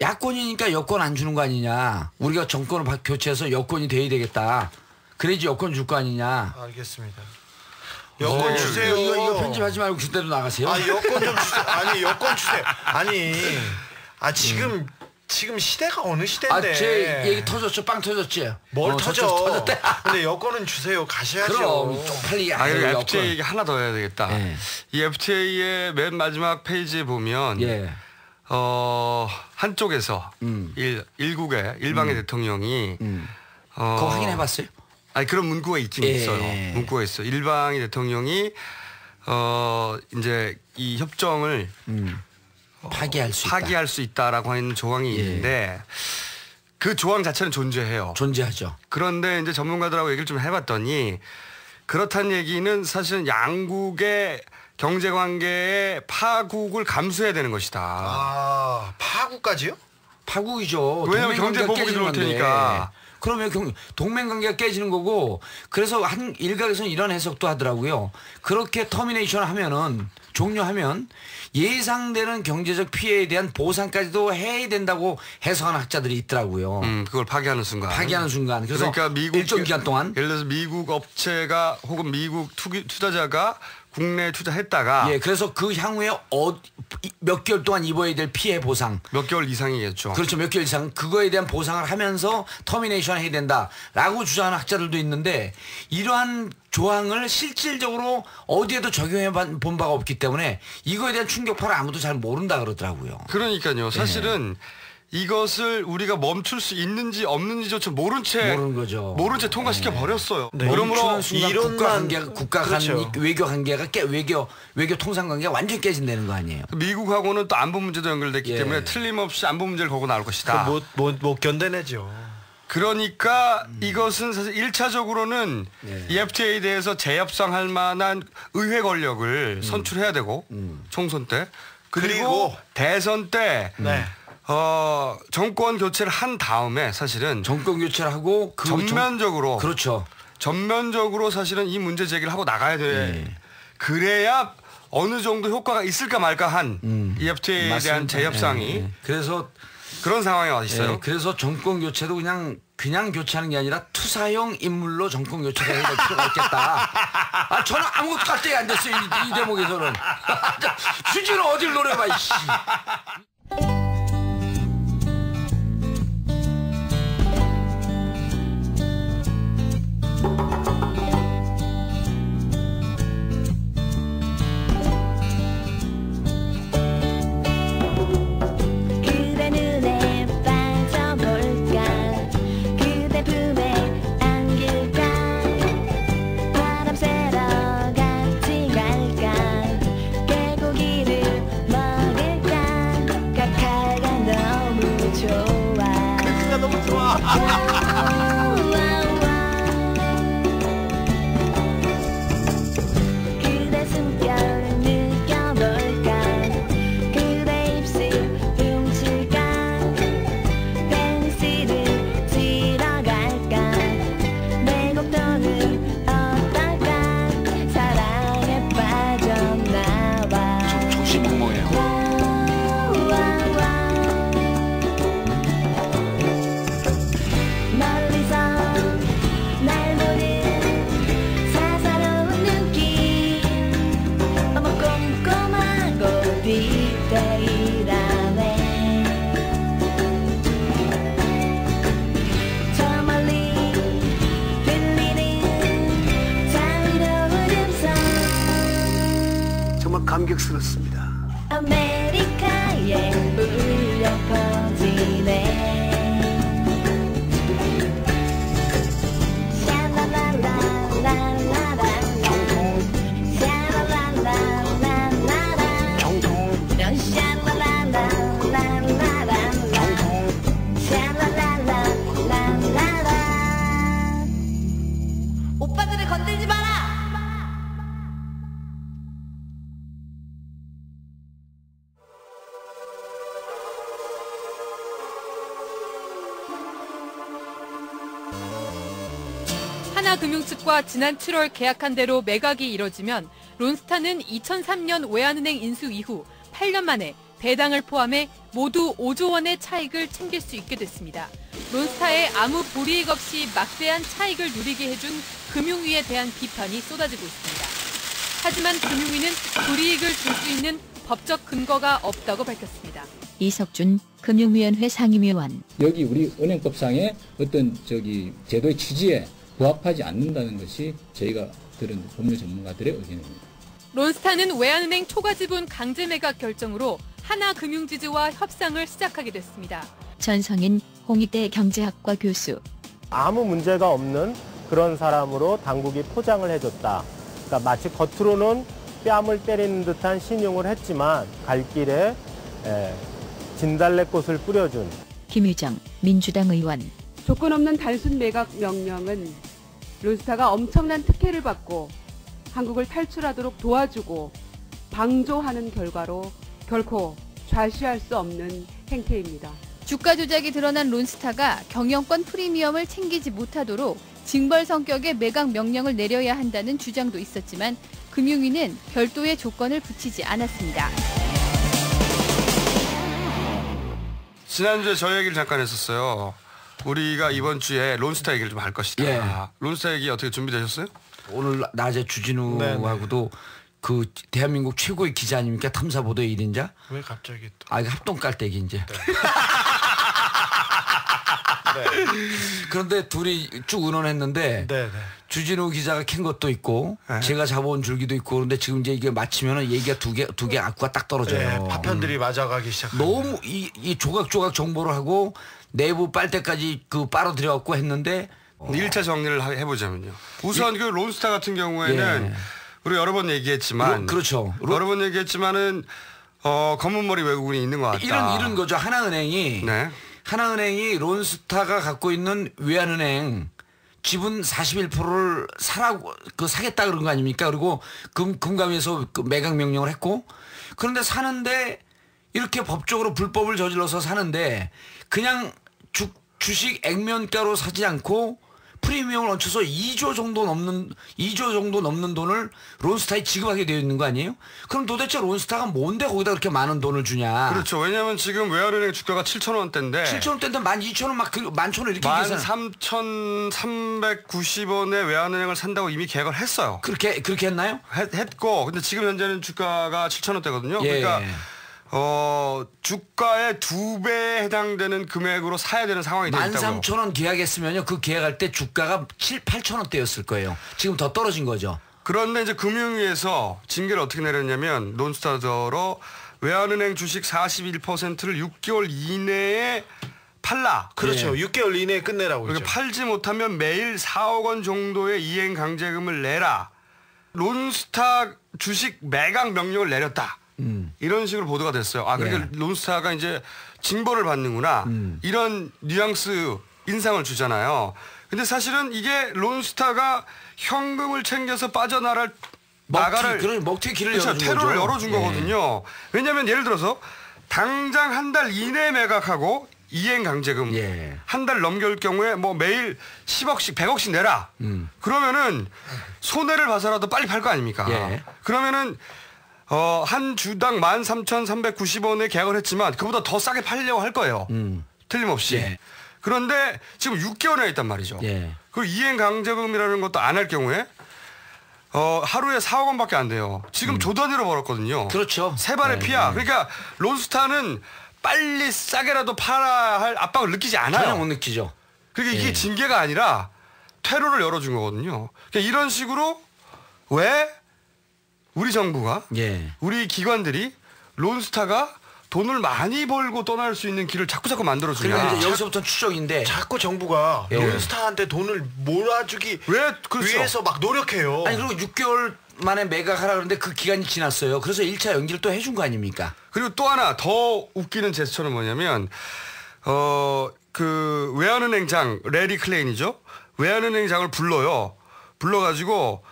야권이니까 여권 안 주는 거 아니냐. 우리가 정권을 교체해서 여권이 돼야 되겠다. 그래야지 여권 줄 거 아니냐. 알겠습니다. 여권 주세요. 이거 편집하지 말고 그대로 나가세요. 아 여권 좀 주세요. 아니 여권 주세요. 아니 지금 시대가 어느 시대인데. 제 얘기 터졌죠. 빵 터졌지. 뭘 터져. 터졌대. 근데 여권은 주세요. 가셔야죠. 그럼 쪽팔리게 그리고 FTA 얘기 하나 더 해야 되겠다. 이 FTA의 맨 마지막 페이지에 보면 한쪽에서 일국의 일방의 대통령이 그거 확인해봤어요? 아니 그런 문구가 있긴 있어요. 문구가 있어. 일방의 대통령이 이제 이 협정을 파기할 수 있다라고 하는 조항이 있는데 그 조항 자체는 존재해요. 존재하죠. 그런데 이제 전문가들하고 얘기를 좀 해봤더니 그렇다는 얘기는 사실은 양국의 경제 관계의 파국을 감수해야 되는 것이다. 아 파국까지요? 파국이죠. 왜냐하면 경제 보복이 들어올 테니까. 그러면 동맹관계가 깨지는 거고 그래서 한 일각에서는 이런 해석도 하더라고요. 그렇게 터미네이션을 하면은 종료하면 예상되는 경제적 피해에 대한 보상까지도 해야 된다고 해석하는 학자들이 있더라고요. 그걸 파기하는 순간. 그래서 그러니까 미국 일정 기간 동안 예를 들어서 미국 업체가 혹은 미국 투자자가 국내에 투자했다가 그래서 그 향후에 몇 개월 동안 입어야 될 피해 보상 몇 개월 이상이겠죠. 그렇죠. 몇 개월 이상 그거에 대한 보상을 하면서 터미네이션 해야 된다라고 주장하는 학자들도 있는데 이러한 조항을 실질적으로 어디에도 적용해 본 바가 없기 때문에 이거에 대한 충격파를 아무도 잘 모른다 그러더라고요. 그러니까요. 사실은 이것을 우리가 멈출 수 있는지 없는지조차 모른 채 통과시켜 버렸어요. 그러므로 국가 간 외교 관계가 외교 통상 관계가 완전히 깨진다는 거 아니에요. 미국하고는 또 안보 문제도 연결됐기 때문에 틀림없이 안보 문제를 걸고 나올 것이다. 못 견뎌내죠. 그러니까 이것은 사실 1차적으로는 이 FTA에 대해서 재협상할 만한 의회 권력을 선출해야 되고 총선 때 그리고 대선 때 정권 교체를 한 다음에 사실은 정권 교체를 하고 전면적으로 그렇죠. 전면적으로 사실은 이 문제 제기를 하고 나가야 돼. 그래야 어느 정도 효과가 있을까 말까 한 이 FTA에 대한 재협상이 그래서 그런 상황에 와 있어요. 그래서 정권 교체도 그냥 교체하는 게 아니라 투사형 인물로 정권 교체가 될 필요가 있겠다. 저는 아무것도 할 때가 안 됐어요. 이 대목에서는. 주진우 어딜 노려봐 이씨. 감격스럽습니다. 아메리카에 울려 퍼지네. 오빠들을 건들지 마라. 하나금융 측과 지난 7월 계약한 대로 매각이 이뤄지면 론스타는 2003년 외환은행 인수 이후 8년 만에 배당을 포함해 모두 5조 원의 차익을 챙길 수 있게 됐습니다. 론스타에 아무 불이익 없이 막대한 차익을 누리게 해준 금융위에 대한 비판이 쏟아지고 있습니다. 하지만 금융위는 불이익을 줄 수 있는 법적 근거가 없다고 밝혔습니다. 이석준 금융위원회 상임위원. 여기 우리 은행법상의 어떤 제도의 취지에 부합하지 않는다는 것이 저희가 들은 법률 전문가들의 의견입니다. 론스타는 외환은행 초과지분 강제 매각 결정으로 하나금융지주와 협상을 시작하게 됐습니다. 전성인 홍익대 경제학과 교수. 아무 문제가 없는 그런 사람으로 당국이 포장을 해줬다. 그러니까 마치 겉으로는 뺨을 때리는 듯한 신용을 했지만 갈 길에 진달래꽃을 뿌려준. 김유정 민주당 의원. 조건 없는 단순 매각 명령은 론스타가 엄청난 특혜를 받고 한국을 탈출하도록 도와주고 방조하는 결과로 결코 좌시할 수 없는 행태입니다. 주가 조작이 드러난 론스타가 경영권 프리미엄을 챙기지 못하도록 징벌 성격의 매각 명령을 내려야 한다는 주장도 있었지만 금융위는 별도의 조건을 붙이지 않았습니다. 지난주에 저 얘기를 잠깐 했었어요. 우리가 이번 주에 론스타 얘기를 좀 할 것이다. 예. 론스타 얘기 어떻게 준비되셨어요? 오늘 낮에 주진우하고도 그 대한민국 최고의 기자 아닙니까? 탐사보도의 1인자? 왜 갑자기 또? 아, 이거 합동 깔때기 이제. 네. 그런데 둘이 쭉 의논했는데 주진우 기자가 캔 것도 있고 제가 잡아온 줄기도 있고 그런데 지금 이제 이게 맞추면은 얘기가 두 개 악구가 딱 떨어져요. 파편들이 맞아가기 시작. 너무 이 조각조각 정보를 하고 내부 빨대까지 빨아들여갖고 했는데 1차 정리를 해보자면요. 우선 그 론스타 같은 경우에는 우리 여러 번 얘기했지만 그렇죠. 여러 번 얘기했지만은 검은 머리 외국인이 있는 것 같다. 이런 거죠. 하나은행이 하나은행이 론스타가 갖고 있는 외환은행 지분 41%를 사겠다 그런 거 아닙니까? 그리고 금감위에서 매각 명령을 했고 그런데 사는데 이렇게 법적으로 불법을 저질러서 사는데 그냥 주식 액면가로 사지 않고 프리미엄을 얹혀서 2조 정도 넘는 돈을 론스타에 지급하게 되어 있는 거 아니에요? 그럼 도대체 론스타가 뭔데 거기다 그렇게 많은 돈을 주냐? 그렇죠. 왜냐하면 지금 외환은행 주가가 7,000원대인데 7,000원대인데 12,000원 막 11,000원 이렇게 계산. 13,390원에 외환은행을 산다고 이미 계약을 했어요. 그렇게 했나요? 했고 근데 지금 현재는 주가가 7,000원대거든요. 예. 그러니까 주가의 2배에 해당되는 금액으로 사야 되는 상황이 되어 있다고요. 13,000원 계약했으면요. 그 계약할 때 주가가 8,000원대였을 거예요. 지금 더 떨어진 거죠. 그런데 이제 금융위에서 징계를 어떻게 내렸냐면 론스타더러 외환은행 주식 41%를 6개월 이내에 팔라. 그렇죠. 6개월 이내에 끝내라고 그러니까 했죠. 팔지 못하면 매일 4억 원 정도의 이행 강제금을 내라. 론스타 주식 매각 명령을 내렸다. 이런 식으로 보도가 됐어요. 그러니까 론스타가 이제 징벌을 받는구나. 이런 뉘앙스 인상을 주잖아요. 근데 사실은 이게 론스타가 현금을 챙겨서 빠져나갈 먹튀 길을 그렇죠. 열어준 테러를 거죠. 열어준 거거든요. 왜냐하면 예를 들어서 당장 한 달 이내에 매각하고 이행 강제금 한 달 넘길 경우에 뭐 매일 10억씩 100억씩 내라. 그러면은 손해를 봐서라도 빨리 팔 거 아닙니까? 그러면은 한 주당 13,390원에 계약을 했지만 그보다 더 싸게 팔려고 할 거예요. 틀림없이. 그런데 지금 6개월이나 있단 말이죠. 그리고 이행 강제금이라는 것도 안 할 경우에 하루에 4억 원밖에 안 돼요. 지금 조 단위로 벌었거든요. 그렇죠. 세 발의 피야. 그러니까 론스타는 빨리 싸게라도 팔아야 할 압박을 느끼지 않아요. 전혀 못 느끼죠. 그러니까 이게 징계가 아니라 퇴로를 열어준 거거든요. 그러니까 이런 식으로 왜 우리 정부가 우리 기관들이 론스타가 돈을 많이 벌고 떠날 수 있는 길을 자꾸 만들어주냐. 그러니까 이제 여기서부터 추적인데 자꾸 정부가 론스타한테 돈을 몰아주기 위해서 막 노력해요. 아니 그리고 6개월 만에 매각하라 그러는데 그 기간이 지났어요. 그래서 1차 연기를 또 해준 거 아닙니까? 그리고 또 하나 더 웃기는 제스처는 뭐냐면 그 외환은행장 레리 클레인이죠. 외환은행장을 불러가지고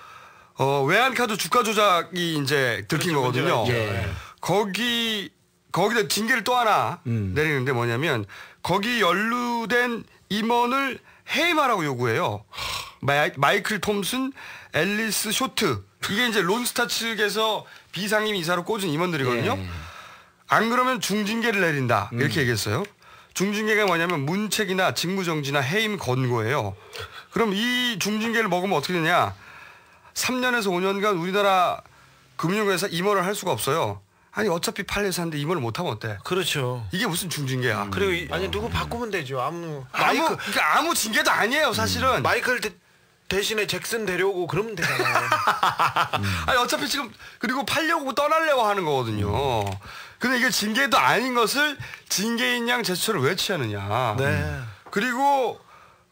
외환카드 주가 조작이 이제 들킨 거거든요. 거기다 징계를 또 하나 내리는데 뭐냐면 거기 연루된 임원을 해임하라고 요구해요. 마이클 톰슨, 앨리스 쇼트. 이게 이제 론스타 측에서 비상임 이사로 꽂은 임원들이거든요. 안 그러면 중징계를 내린다. 이렇게 얘기했어요. 중징계가 뭐냐면 문책이나 직무정지나 해임 권고예요. 그럼 이 중징계를 먹으면 어떻게 되냐. 3년에서 5년간 우리나라 금융회사 임원을 할 수가 없어요. 아니 어차피 팔려서 하는데 임원을 못하면 어때? 그렇죠. 이게 무슨 중징계야. 그리고 아니 누구 바꾸면 되죠. 그러니까 아무 징계도 아니에요 사실은. 마이클 대신에 잭슨 데려오고 그러면 되잖아요. 아니 어차피 지금 그리고 팔려고 떠나려고 하는 거거든요. 근데 이게 징계도 아닌 것을 징계인 양 제스처를 왜 취하느냐. 그리고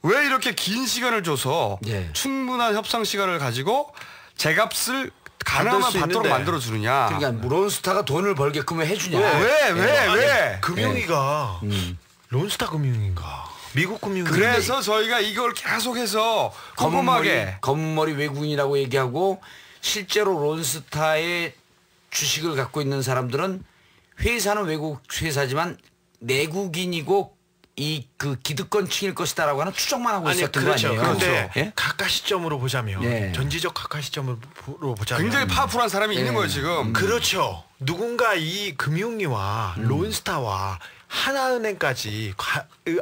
왜 이렇게 긴 시간을 줘서 충분한 협상 시간을 가지고 제값을 가능하면 받도록 만들어주느냐. 그러니까 론스타가 돈을 벌게끔 해주냐. 왜? 금융위가 론스타 금융인가? 미국 금융위. 그래서 저희가 이걸 계속해서 꼼꼼하게 검은머리 외국인이라고 얘기하고 실제로 론스타의 주식을 갖고 있는 사람들은 회사는 외국 회사지만 내국인이고 그 기득권층일 것이다라고 하는 추정만 하고 있었던 거 아니에요? 그런데 각하 시점으로 보자면 전지적 각하 시점으로 보자면 굉장히 파워풀한 사람이 있는 거예요 지금. 그렇죠. 누군가 이 금융위와 론스타와 하나은행까지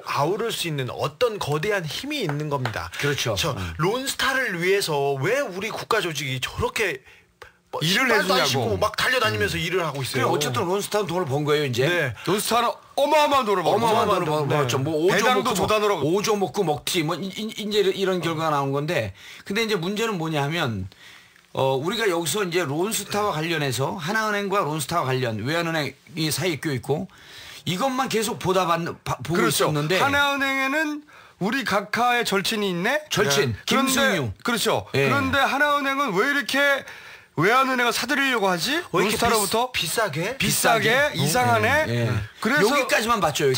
아우를 수 있는 어떤 거대한 힘이 있는 겁니다. 그렇죠. 론스타를 위해서 왜 우리 국가 조직이 저렇게 일을 해주냐고 막 달려다니면서 일을 하고 있어요. 어쨌든 론스타는 돈을 번 거예요 이제. 론스타는 어마어마한 돈을 벌었죠. 뭐 5조 먹고 먹튀 뭐 이제 이런 결과가 나온 건데, 근데 이제 문제는 뭐냐하면 우리가 여기서 이제 론스타와 관련해서 하나은행과 론스타와 관련 외환은행이 사이에 껴 있고 이것만 계속 보고 있었는데 하나은행에는 우리 각하의 절친이 있네. 김승유. 그렇죠. 그런데 하나은행은 왜 이렇게 외환은행을 사들이려고 하지? 론스타로부터 비싸게 이상하네. 그래서 여기까지만 봤죠. 그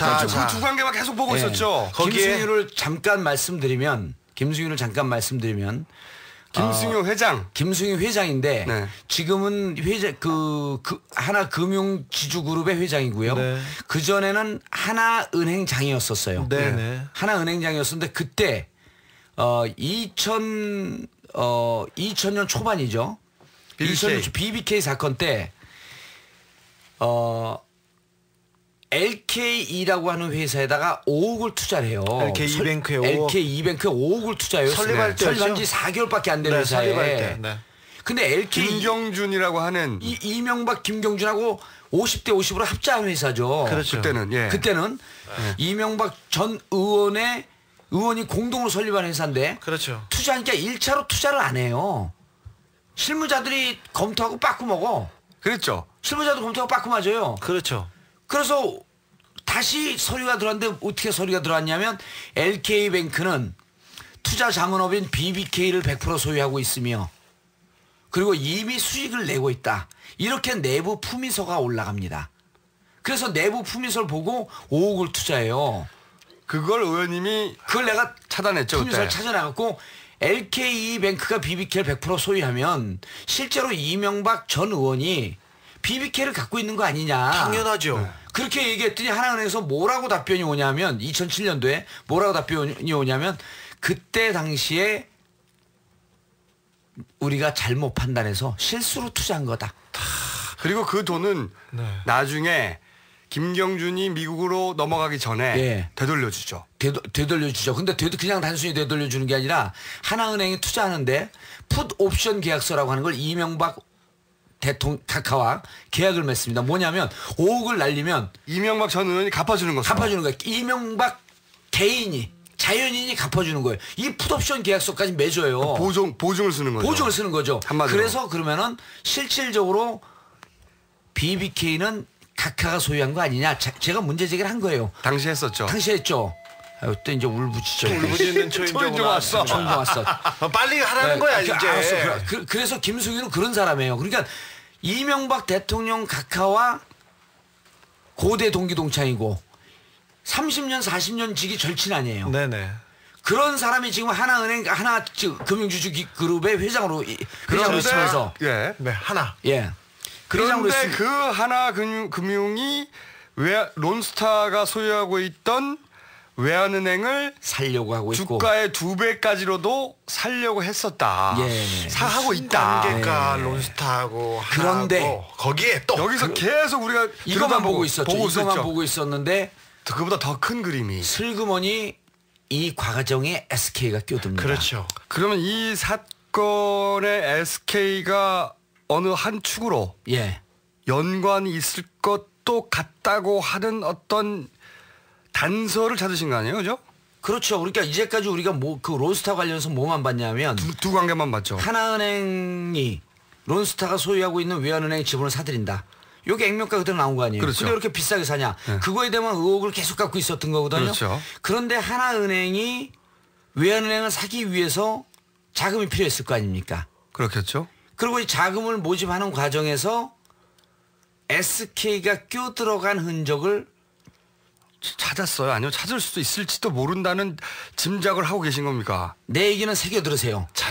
두 관계만 계속 보고 있었죠. 김승유를 잠깐 말씀드리면 김승유 회장. 김승유 회장인데 지금은 하나 금융지주그룹의 회장이고요. 그 전에는 하나은행장이었었어요. 하나은행장이었었는데 그때 2000년 초반이죠. BBK 사건 때 LKE라고 하는 회사에다가 5억을 투자를 해요. LKE뱅크에 5억을 투자해요. 설립한 지 4개월밖에 안 되는 회사에. 설립할 때. 네. 근데 LK 김경준이라고 하는 이명박 김경준하고 50대 50으로 합작한 회사죠. 그렇죠. 그때는 이명박 전 의원이 공동으로 설립한 회사인데 그렇죠. 투자하니까 1차로 투자를 안 해요. 실무자들이 검토하고 빠꾸 먹어. 그렇죠. 실무자도 검토하고 빠꾸 맞아요. 그렇죠. 그래서 다시 서류가 들어왔는데 어떻게 서류가 들어왔냐면 LK뱅크는 투자 자문업인 BBK를 100% 소유하고 있으며 그리고 이미 수익을 내고 있다. 이렇게 내부 품위서가 올라갑니다. 그래서 내부 품위서를 보고 5억을 투자해요. 그걸 의원님이 그걸 내가 차단했죠. 품위서를 찾아나갔고 LK뱅크가 BBK를 100% 소유하면 실제로 이명박 전 의원이 BBK를 갖고 있는 거 아니냐. 당연하죠. 그렇게 얘기했더니 하나은행에서 뭐라고 답변이 오냐면 2007년도에 뭐라고 답변이 오냐면 그때 당시에 우리가 잘못 판단해서 실수로 투자한 거다. 그리고 그 돈은 나중에 김경준이 미국으로 넘어가기 전에 되돌려주죠. 되돌려주죠. 근데 그냥 단순히 되돌려주는 게 아니라 하나은행이 투자하는데 풋 옵션 계약서라고 하는 걸 이명박 대통령 카카와 계약을 맺습니다. 뭐냐면 5억을 날리면 이명박 전 의원이 갚아주는 거죠. 갚아주는 거예요. 이명박 개인이 자연인이 갚아주는 거예요. 이 풋옵션 계약서까지 맺어요. 보증을 쓰는 거죠. 보증을 쓰는 거죠. 한마디로. 그래서 그러면은 실질적으로 BBK는 카카가 소유한 거 아니냐. 제가 문제 제기를 한 거예요. 당시 했었죠. 당시 했죠. 또 이제 울부짖죠. 울부짖는 초인종 왔어. 빨리 하라는 거야 이제. 알았어. 그래서 김숙이는 그런 사람이에요. 그러니까 이명박 대통령 카카와 고대 동기 동창이고 30년 40년 지기 절친 아니에요. 네네. 그런 사람이 지금 하나은행 금융주주 그룹의 회장으로 있으면서 하나. 예. 그런데 그 하나 금융이 론스타가 소유하고 있던 외환은행을 살려고 하고 있고 주가의 2배까지로도 살려고 했었다. 하고 있다. 단계가 론스타하고 그런데 거기에 또 여기서 계속 우리가 이것만 보고 있었죠. 이것만 보고 있었는데 그보다 더 큰 그림이 슬그머니 이 과정에 SK가 끼어듭니다. 그렇죠. 그러면 이 사건에 SK가 어느 한 축으로 연관이 있을 것도 같다고 하는 어떤 단서를 찾으신 거 아니에요, 그죠? 그렇죠. 그러니까 이제까지 우리가 그 론스타 관련해서 뭐만 봤냐면 두 관계만 봤죠. 하나은행이 론스타가 소유하고 있는 외환은행 지분을 사들인다. 이게 액면가 그대로 나온 거 아니에요. 그렇죠. 근데 이렇게 비싸게 사냐? 그거에 대한 의혹을 계속 갖고 있었던 거거든요. 그렇죠. 그런데 하나은행이 외환은행을 사기 위해서 자금이 필요했을 거 아닙니까? 그렇겠죠. 그리고 이 자금을 모집하는 과정에서 SK가 끼어들어간 흔적을 찾았어요? 아니요, 찾을 수도 있을지도 모른다는 짐작을 하고 계신 겁니까? 내 얘기는 새겨 들으세요. 자.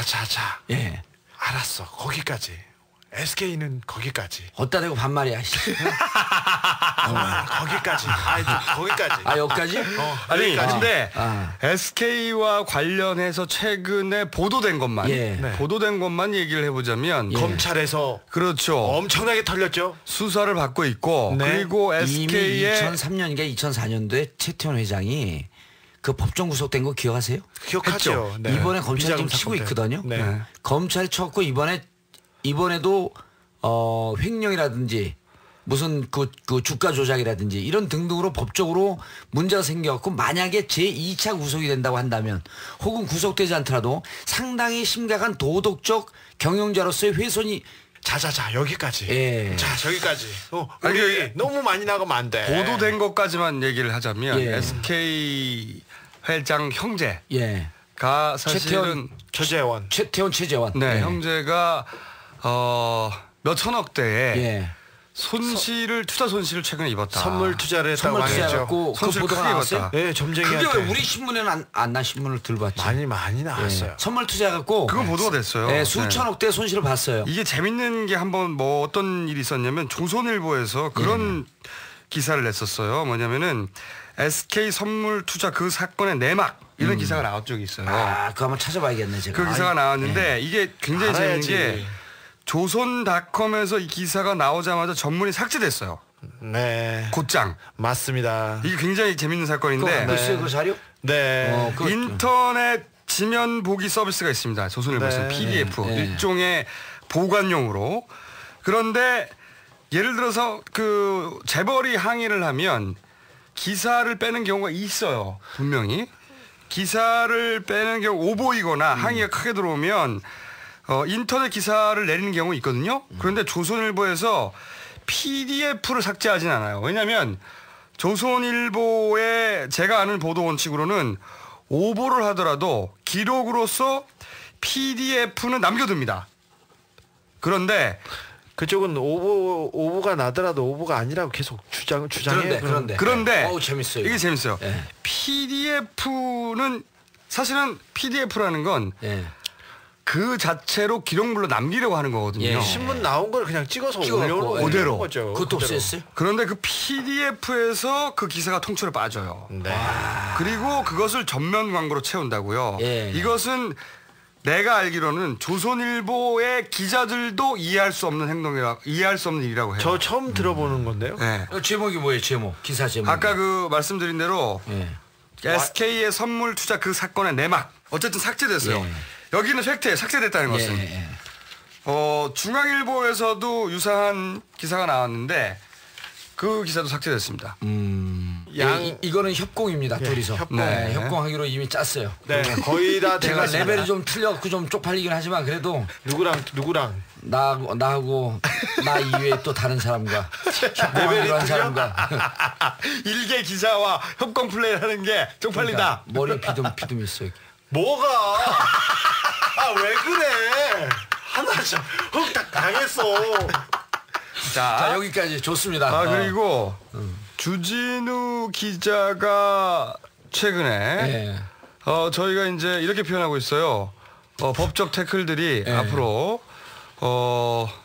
예. 알았어. 거기까지. SK는 거기까지. 어디다 대고 반말이야. 거기까지. 거기까지. 여기까지? 아니, 근데 SK와 관련해서 최근에 보도된 것만 보도된 것만 얘기를 해보자면 검찰에서 그렇죠. 엄청나게 털렸죠. 수사를 받고 있고 그리고 SK의 이미 2003년인가 2004년도에 최태원 회장이 그 법정 구속된 거 기억하세요? 기억하죠. 이번에 검찰이 지금 치고 있거든요. 검찰이 쳤고 이번에도 횡령이라든지 무슨 그 주가 조작이라든지 이런 등등으로 법적으로 문제가 생겨갖고 만약에 제2차 구속이 된다고 한다면 혹은 구속되지 않더라도 상당히 심각한 도덕적 경영자로서의 훼손이 자 여기까지. 자 저기까지. 우리 너무 많이 나가면 안 돼. 보도된 것까지만 얘기를 하자면 SK 회장 형제가 사실은 최재원. 네, 형제가 몇천억 대의 투자 손실을 최근에 입었다. 선물 투자를 했다고 하죠. 그 보도가 나왔어요? 네, 점쟁이한테. 그게 왜 우리 신문에는 안 나 신문을 들어봤지? 많이 나왔어요. 선물 투자해갖고 그건 보도가 됐어요. 네, 수천억 대 손실을 봤어요. 이게 재밌는 게 한번 어떤 일이 있었냐면 조선일보에서 그런 기사를 냈었어요. 뭐냐면은 SK 선물투자 그 사건의 내막 이런 기사가 나온 적이 있어요. 아, 그거 한번 찾아봐야겠네 제가. 그 기사가 나왔는데 이게 굉장히 재밌는 게 조선닷컴에서 이 기사가 나오자마자 전문이 삭제됐어요. 네. 곧장. 맞습니다. 이게 굉장히 재밌는 사건인데. 글쎄요, 그 자료? 네. 인터넷 지면 보기 서비스가 있습니다. 조선일보에서는 PDF 일종의 보관용으로. 그런데 예를 들어서 그 재벌이 항의를 하면 기사를 빼는 경우가 있어요. 분명히. 기사를 빼는 경우 오보이거나 항의가 크게 들어오면 인터넷 기사를 내리는 경우가 있거든요. 그런데 조선일보에서 PDF를 삭제하진 않아요. 왜냐하면 조선일보의 제가 아는 보도 원칙으로는 오보를 하더라도 기록으로서 PDF는 남겨둡니다. 그런데 그쪽은 오보가 나더라도 오보가 아니라고 계속 주장해요. 그런데 어우, 재밌어요. 이게 재밌어요. PDF는 사실은 PDF라는 건 그 자체로 기록물로 남기려고 하는 거거든요. 신문 나온 걸 그냥 찍어서 올려놓은 그대로. 거죠. 그것도 없앴어요? 그런데 그 PDF에서 그 기사가 통째로 빠져요. 그리고 그것을 전면 광고로 채운다고요. 이것은 내가 알기로는 조선일보의 기자들도 이해할 수 없는 일이라고 해요. 저 처음 들어보는 건데요. 제목이 뭐예요? 기사 제목. 아까 그 말씀드린 대로 SK의 선물 투자 그 사건의 내막 어쨌든 삭제됐어요. 여기는 팩트에 삭제됐다는 것은 중앙일보에서도 유사한 기사가 나왔는데 그 기사도 삭제됐습니다. 이거는 협공입니다. 둘이서. 협공하기로 이미 짰어요. 네, 거의 다 제가 레벨이 좀 틀려갖고 좀 쪽팔리긴 하지만 그래도 누구랑 나하고 나 이외에 또 다른 사람과 협공하기로 한 사람과 일개 기자와 협공 플레이를 하는 게 쪽팔리다. 그러니까 머리에 비듬 있어요. 뭐가? 왜 그래? 하나 좀 훅딱 당했어. 자, 여기까지 좋습니다. 그리고 주진우 기자가 최근에 저희가 이제 이렇게 표현하고 있어요. 법적 태클들이 앞으로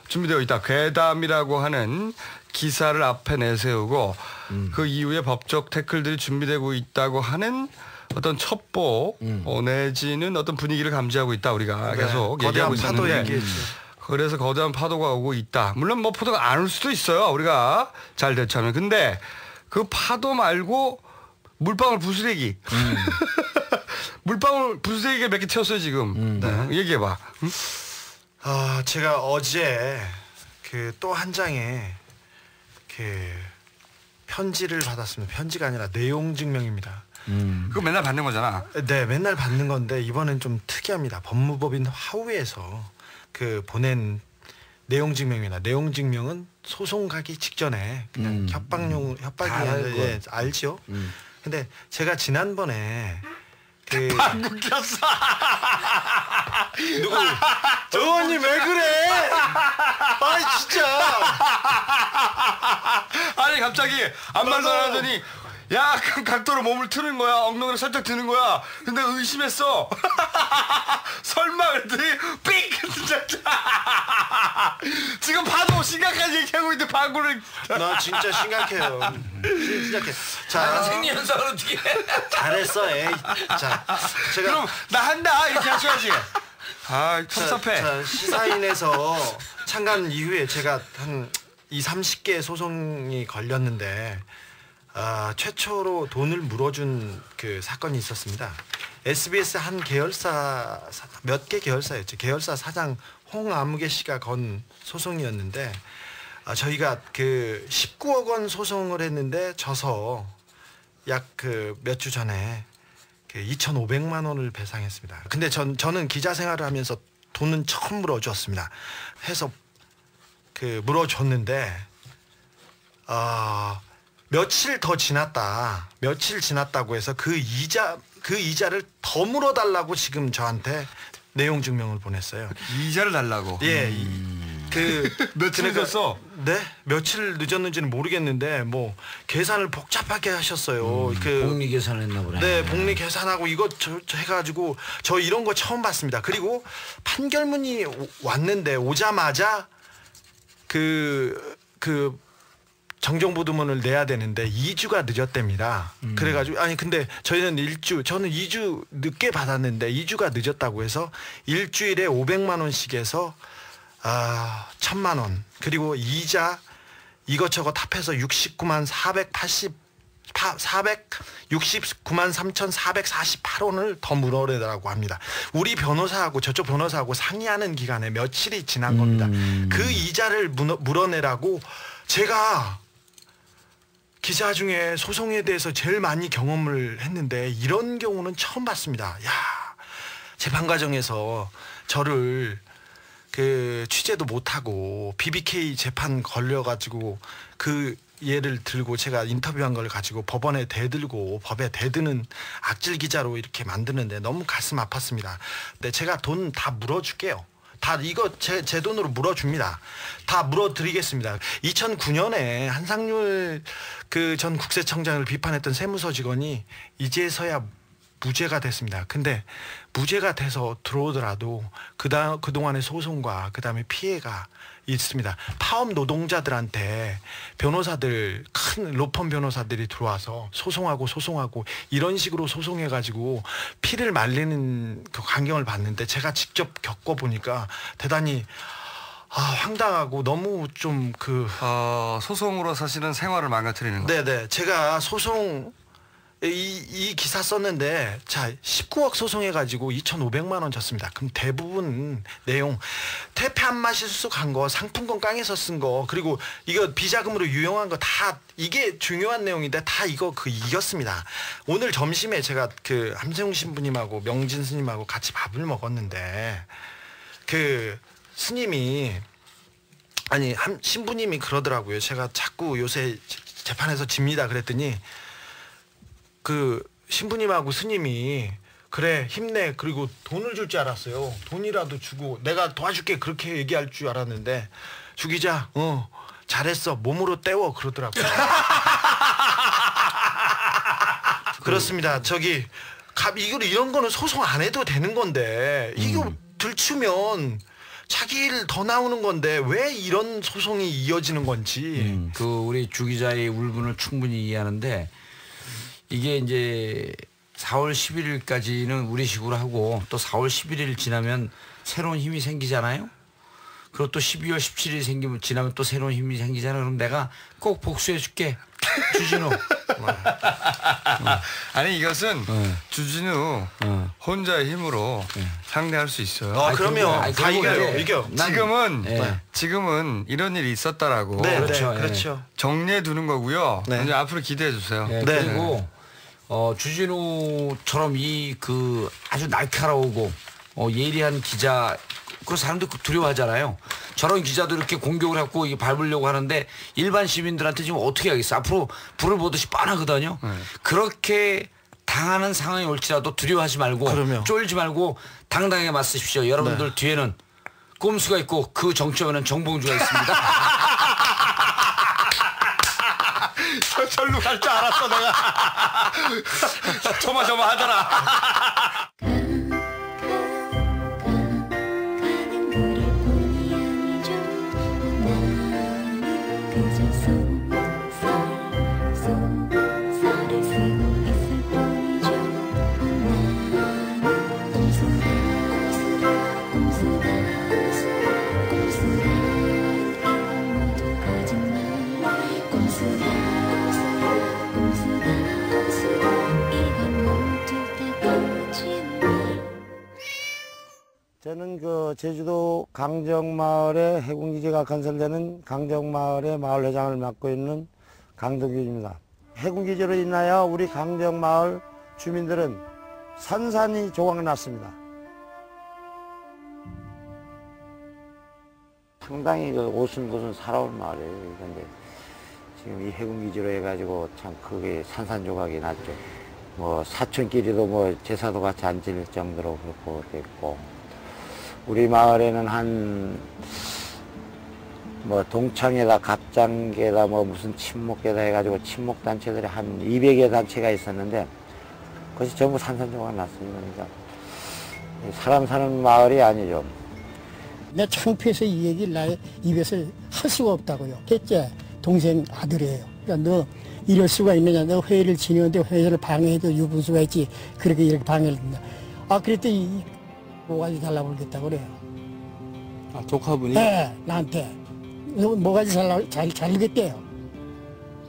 준비되어 있다. 괴담이라고 하는 기사를 앞에 내세우고 그 이후에 법적 태클들이 준비되고 있다고 하는 어떤 첩보 내지는 어떤 분위기를 감지하고 있다. 우리가 계속 얘기하고 있었는데 그래서 거대한 파도가 오고 있다. 물론 뭐 파도가 안 올 수도 있어요. 우리가 잘 대처하면. 근데 그 파도 말고 물방울 부스레기. 물방울 부스레기가 몇 개 튀었어요 지금. 얘기해봐. 제가 어제 그 또 한 장의 그 편지를 받았습니다. 편지가 아니라 내용 증명입니다. 그거 맨날 받는 거잖아. 네, 맨날 받는 건데 이번엔 좀 특이합니다. 법무법인 하우에서 그 보낸 내용 증명입니다. 내용 증명은 소송 가기 직전에 그냥 협박이 알죠. 근데 제가 지난번에 방구 꼈어. 누구? 의원님 왜 그래? 아니 진짜. 아니 갑자기 아무 말도 안 하더니 야 각도로 몸을 트는 거야. 엉덩이를 살짝 드는 거야. 근데 의심했어. 설마 그랬더니 삑! 지금 파도 심각한 얘기하고 있는데 방구를. 나 진짜 심각해요. 심각해. 자, 생리현상을 어떻게 해? 잘했어. 자, 제가 그럼 나 한다 이렇게 하셔야지. 섭섭해. 자, 시사인에서 창간 이후에 제가 한 20-30개 소송이 걸렸는데 최초로 돈을 물어준 그 사건이 있었습니다. SBS 한 계열사 몇 개 계열사였죠. 계열사 사장 홍아무개 씨가 건 소송이었는데 저희가 그 19억 원 소송을 했는데 져서 약 그 몇 주 전에 그 2,500만 원을 배상했습니다. 근데 저는 기자 생활을 하면서 돈은 처음 물어줬습니다. 해서 그 물어줬는데 며칠 지났다고 해서 그 이자를 더 물어달라고 지금 저한테 내용 증명을 보냈어요. 이자를 달라고. 예. 며칠 늦었어? 네, 며칠 늦었는지는 모르겠는데 뭐 계산을 복잡하게 하셨어요. 복리 계산을 했나 보네. 네, 복리 계산하고 이거 저 해가지고 저 이런 거 처음 봤습니다. 그리고 판결문이 왔는데 오자마자 그 정정보도문을 내야 되는데 2주가 늦었답니다. 그래가지고 근데 저는 2주 늦게 받았는데 2주가 늦었다고 해서 일주일에 500만 원씩 해서 1000만 원 그리고 이자 이것저것 합해서 69만 3,448원을 더 물어내라고 합니다. 우리 변호사하고 저쪽 변호사하고 상의하는 기간에 며칠이 지난 겁니다. 그 이자를 물어내라고 제가 기자 중에 소송에 대해서 제일 많이 경험을 했는데 이런 경우는 처음 봤습니다. 야, 재판 과정에서 저를 취재도 못하고 BBK 재판 걸려가지고 그 예를 들고 제가 인터뷰한 걸 가지고 법원에 대들고 법에 대드는 악질 기자로 이렇게 만드는데 너무 가슴 아팠습니다. 근데 제가 돈 다 물어줄게요. 다 이거 제 돈으로 물어줍니다. 다 물어드리겠습니다. 2009년에 한상률 전 국세청장을 비판했던 세무서 직원이 이제서야 무죄가 됐습니다. 근데 무죄가 돼서 들어오더라도 그동안의 소송과 그다음에 피해가 있습니다. 파업 노동자들한테 변호사들 큰 로펌 변호사들이 들어와서 소송하고 이런 식으로 소송해가지고 피를 말리는 그 광경을 봤는데 제가 직접 겪어보니까 대단히 황당하고 너무 좀 소송으로 사실은 생활을 망가뜨리는 거죠. 네네. 제가 소송 이 기사 썼는데 19억 소송해가지고 2,500만 원 졌습니다. 그럼 대부분 내용 퇴폐 한마 실수한 거 상품권 깡에서 쓴 거 그리고 이거 비자금으로 유용한 거 다 이게 중요한 내용인데 다 이거 이겼습니다. 오늘 점심에 제가 함세웅 신부님하고 명진 스님하고 같이 밥을 먹었는데 스님이 신부님이 그러더라고요. 제가 자꾸 요새 재판에서 집니다 그랬더니 신부님하고 스님이 그래 힘내 그리고 돈을 줄 줄 알았어요. 돈이라도 주고 내가 도와줄게 그렇게 얘기할 줄 알았는데 주 기자 잘했어 몸으로 때워 그러더라고요. 그렇습니다. 이런 거는 소송 안 해도 되는 건데 이거 들추면 자기 일 더 나오는 건데 왜 이런 소송이 이어지는 건지. 우리 주 기자의 울분을 충분히 이해하는데 이게 이제 4월 11일까지는 우리 식으로 하고 또 4월 11일 지나면 새로운 힘이 생기잖아요. 그리고 또 12월 17일 지나면 또 새로운 힘이 생기잖아요. 그럼 내가 꼭 복수해 줄게. 주진우. 아니 이것은 주진우 혼자의 힘으로 상대할 수 있어요. 그러면 다 이겨. 지금은 이런 일이 있었다라고 그렇죠. 정리해 두는 거고요. 이제 앞으로 기대해 주세요. 그리고 주진우처럼 아주 날카로우고 예리한 기자 그 사람들 두려워하잖아요. 저런 기자도 이렇게 공격을 하고 밟으려고 하는데 일반 시민들한테 지금 어떻게 하겠어? 앞으로 불을 보듯이 뻔하거든요. 그렇게 당하는 상황이 올지라도 두려워하지 말고 쫄지 말고 당당하게 맞서십시오. 여러분들 뒤에는 꼼수가 있고 그 정점에는 정봉주가 있습니다. 절로 갈 줄 알았어 내가. 조마조마하더라. 저는 제주도 강정마을의 해군기지가 건설되는 강정마을의 마을회장을 맡고 있는 강동규입니다. 해군기지로 인하여 우리 강정마을 주민들은 산산이 조각났습니다. 상당히 오순도순 살아올 마을이에요. 그런데 지금 이 해군기지로 해가지고 참 크게 산산조각이 났죠. 사촌끼리도 제사도 같이 안 지낼 정도로 그렇고 됐고, 우리 마을에는 동창회다, 갑장계다, 무슨 친목계다 해가지고 친목단체들이 한 200여 단체가 있었는데, 그것이 전부 산산조각 났습니다. 그러니까 사람 사는 마을이 아니죠. 내 창피해서 이 얘기를 나의 입에서 할 수가 없다고요. 대체 동생 아들이에요. 그러니까 너 이럴 수가 있느냐. 너 회의를 진행하는데 회의를 방해해도 유분수가 있지. 그렇게 이렇게 방해를 한다. 아 그랬더니 모가지 달라고 그러겠다고 그래요. 아 조카분이? 네. 나한테. 모가지 잘르겠대요.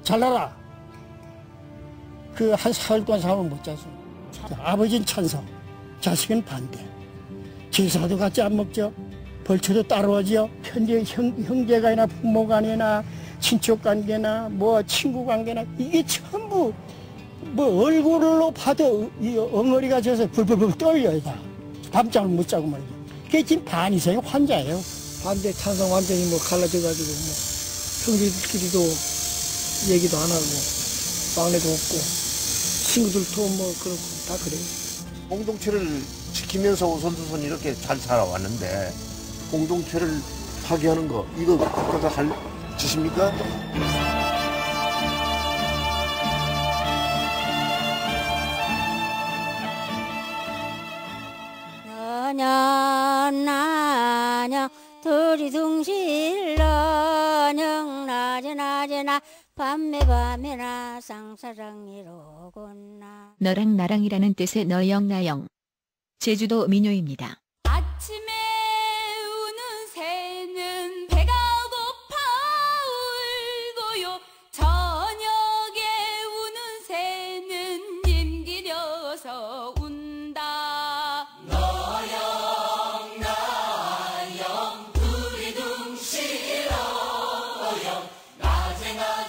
잘라라. 그 한 사흘 동안 잠을 못 자서. 아버지는 찬성. 자식은 반대. 제사도 같이 안 먹죠. 벌초도 따라오죠. 형제간이나 부모간이나 친척관계나 뭐 친구관계나 이게 전부 뭐 얼굴로 봐도 이 엉어리가 져서 불불불 떨려요 다. 밤잠을 못 자고 말이죠. 그게 지금 반 이상의 환자예요. 반대 찬성 완전히 뭐 갈라져가지고 뭐 형제들끼리도 얘기도 안 하고 막내도 없고 친구들도 뭐 그렇고 다 그래요. 공동체를 지키면서 오손도손 이렇게 잘 살아왔는데 공동체를 파괴하는 거 이거 국가가 할 짓입니까? 나냐 둘이 둥실러녕 낮에나 밤에나 쌍사랑이로구나. 너랑 나랑이라는 뜻의 너영 나영. 제주도 민요입니다. 아침에 우는 새는 배가 고파 울고요. 저녁에 우는 새는 임기려서 운다. 너영 나영 둘이 둥실어요. 낮에나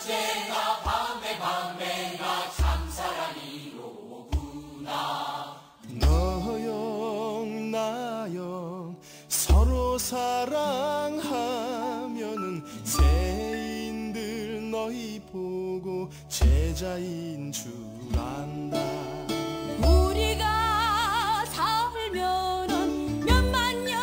밤에나 참사랑이로구나. 너영 나영 서로 사랑하면은 새인들 너희 보고 제자인 줄 안다. 우리가 살면은 몇만 년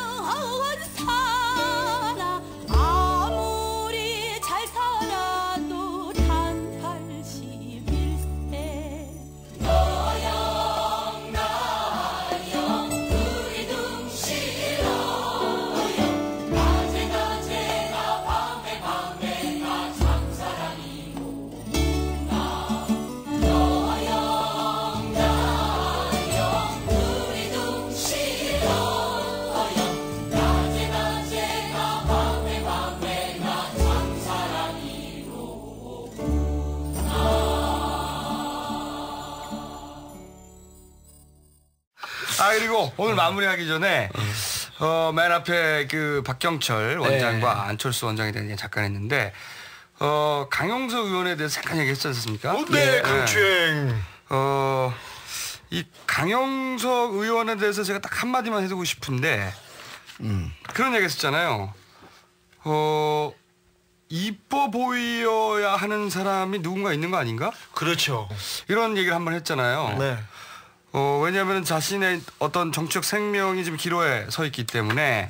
살아. 아무리 잘 살아도 단 81세. 너영 나영 둘이 둥실어요. 낮에나 밤에나 참사랑이로구나. 너영 나영 둘이 둥실어요. 낮에나 밤에나 아 그리고 오늘 마무리하기 전에 맨 앞에 그 박경철 원장과 안철수 원장에 대한 잠깐 했는데 강용석 의원에 대해서 잠깐 얘기했지 않습니까? 네, 강추행. 이 강용석 의원에 대해서 제가 딱 한마디만 해두고 싶은데 그런 얘기 했었잖아요. 이뻐 보여야 하는 사람이 누군가 있는 거 아닌가? 그렇죠. 이런 얘기를 한번 했잖아요. 네. 왜냐하면 자신의 어떤 정치적 생명이 지금 기로에 서 있기 때문에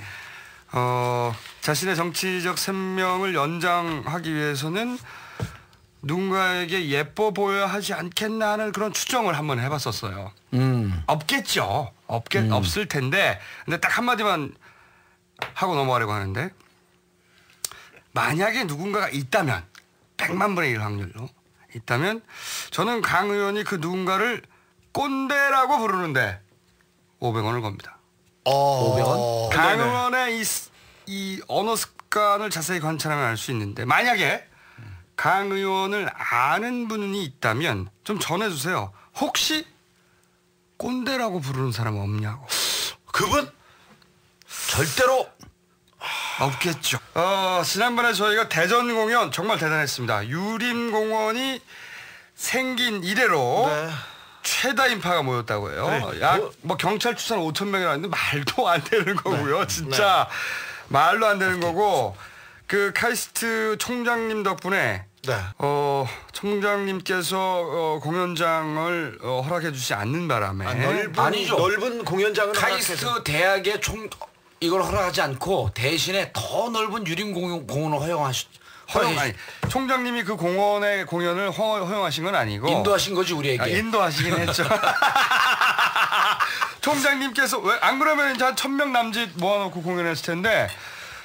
자신의 정치적 생명을 연장하기 위해서는 누군가에게 예뻐 보여야 하지 않겠나 하는 그런 추정을 한번 해봤었어요. 없겠죠. 없을 텐데 근데 딱 한마디만 하고 넘어가려고 하는데 만약에 누군가가 있다면 100만 분의 1 확률로 있다면 저는 강 의원이 그 누군가를 꼰대라고 부르는데 500원을 겁니다. 500원? 강 의원의 이 언어 습관을 자세히 관찰하면 알 수 있는데 만약에 강 의원을 아는 분이 있다면 좀 전해주세요. 혹시 꼰대라고 부르는 사람 없냐고. 그분? 절대로 없겠죠. 지난번에 저희가 대전 공연 정말 대단했습니다. 유림공원이 생긴 이래로 최다 인파가 모였다고 해요. 네. 뭐 경찰 추산 5,000명이라는데 말도 안 되는 거고요. 진짜 말도 안 되는 거고 그 카이스트 총장님 덕분에 총장님께서 공연장을 허락해 주지 않는 바람에 아니죠. 넓은 공연장은 카이스트 대학의 이걸 허락하지 않고 대신에 더 넓은 유림공원을 아니, 총장님이 그 공원의 공연을 허용하신 건 아니고 인도하신 거지 우리에게. 인도하시긴 했죠. 총장님께서 왜 안 그러면 이제 한 1,000명 남짓 모아놓고 공연했을 텐데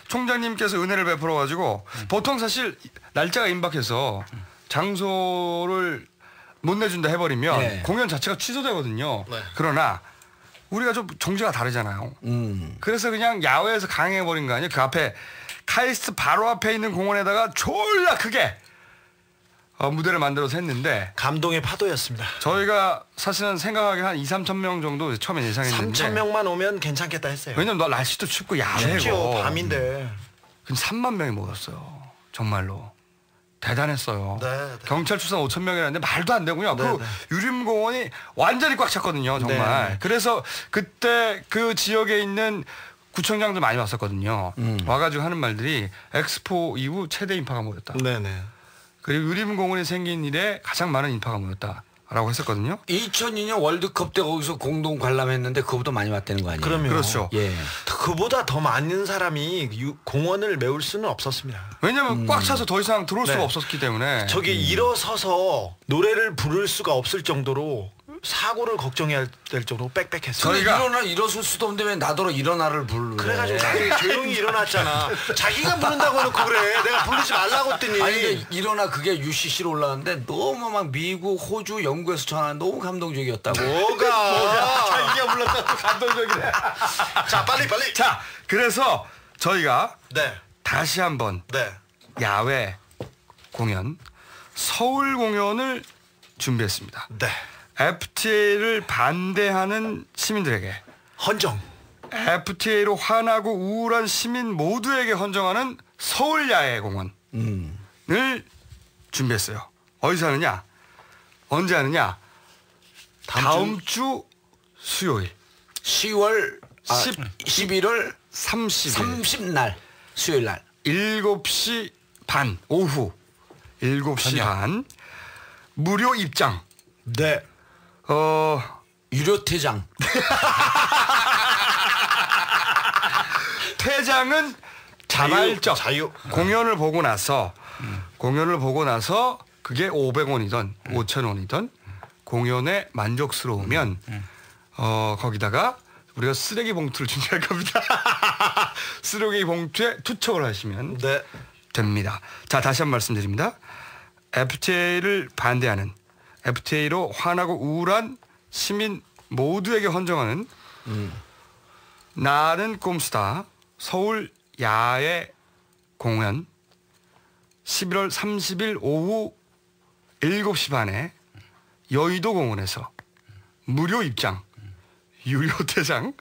총장님께서 은혜를 베풀어가지고 보통 사실 날짜가 임박해서 장소를 못 내준다 해버리면 네. 공연 자체가 취소되거든요. 네. 그러나 우리가 좀 종지가 다르잖아요. 그래서 그냥 야외에서 강행해버린 거 아니에요. 그 앞에 카이스트 바로 앞에 있는 공원에다가 졸라 크게 무대를 만들어서 했는데 감동의 파도였습니다. 저희가 사실은 생각하기에 한 2-3천 명 정도 처음에 예상했는데 3천 명만 오면 괜찮겠다 했어요. 왜냐면 날씨도 춥고 야외고 춥죠. 밤인데. 근데 3만 명이 모였어요. 정말로. 대단했어요. 네. 경찰 출산 5천 명이라는데 말도 안 되고요. 네, 그 유림공원이 완전히 꽉 찼거든요. 정말. 네. 그래서 그때 그 지역에 있는 구청장들 많이 왔었거든요. 와가지고 하는 말들이 엑스포 이후 최대 인파가 모였다. 네네. 그리고 유림공원이 생긴 이래 가장 많은 인파가 모였다라고 했었거든요. 2002년 월드컵 때 거기서 공동 관람했는데 그거보다 많이 왔다는 거 아니에요? 그럼요. 그렇죠. 예. 그보다 더 많은 사람이 공원을 메울 수는 없었습니다. 왜냐하면 꽉 차서 더 이상 들어올 수가 네. 없었기 때문에. 저기 일어서서 노래를 부를 수가 없을 정도로 사고를 걱정해야 될 정도로 빽빽했어요. 저희가 일어설 수도 없는데 왜 나더러 일어나를 부르래. 그래가지고 자기 조용히 일어났잖아. 자기가 부른다고 해놓고 그래. 내가 부르지 말라고 했더니. 아니 근데 일어나 그게 UCC로 올라왔는데 너무 막 미국, 호주, 영국에서 전화 너무 감동적이었다고. 뭐가? 자기가 불렀다고 감동적이네. 자 빨리. 자 그래서 저희가 네. 다시 한번 네. 야외 공연 서울 공연을 준비했습니다. 네. FTA를 반대하는 시민들에게 헌정. FTA로 화나고 우울한 시민 모두에게 헌정하는 서울 야외 공원을 준비했어요. 어디서 하느냐? 언제 하느냐? 다음 주 수요일 11월 30날 수요일 날 7시 반 오후 7시 반 무료 입장. 네. 유료 퇴장. 퇴장은 자발적. 공연을 보고 나서 그게 500원이든 5,000원이든 공연에 만족스러우면 거기다가 우리가 쓰레기 봉투를 준비할 겁니다. 쓰레기 봉투에 투척을 하시면 됩니다. 자, 다시 한 번 말씀드립니다. FTA를 반대하는 FTA로 화나고 우울한 시민 모두에게 헌정하는 나는 꼼수다 서울 야외 공연 11월 30일 오후 7시 반에 여의도 공원에서 무료 입장 유료 퇴장.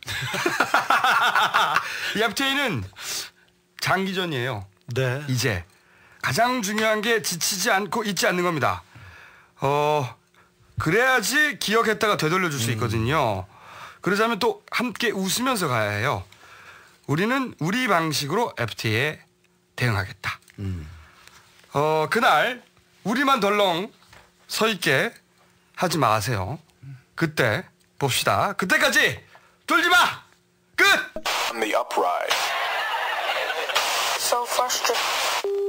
이 FTA는 장기전이에요. 네. 이제 가장 중요한 게 지치지 않고 잊지 않는 겁니다. 그래야지 기억했다가 되돌려줄 수 있거든요. 그러자면 또 함께 웃으면서 가야 해요. 우리는 우리 방식으로 FTA에 대응하겠다. 그날 우리만 덜렁 서 있게 하지 마세요. 그때 봅시다. 그때까지 쫄지 마. 끝. On the upright. So frustrated.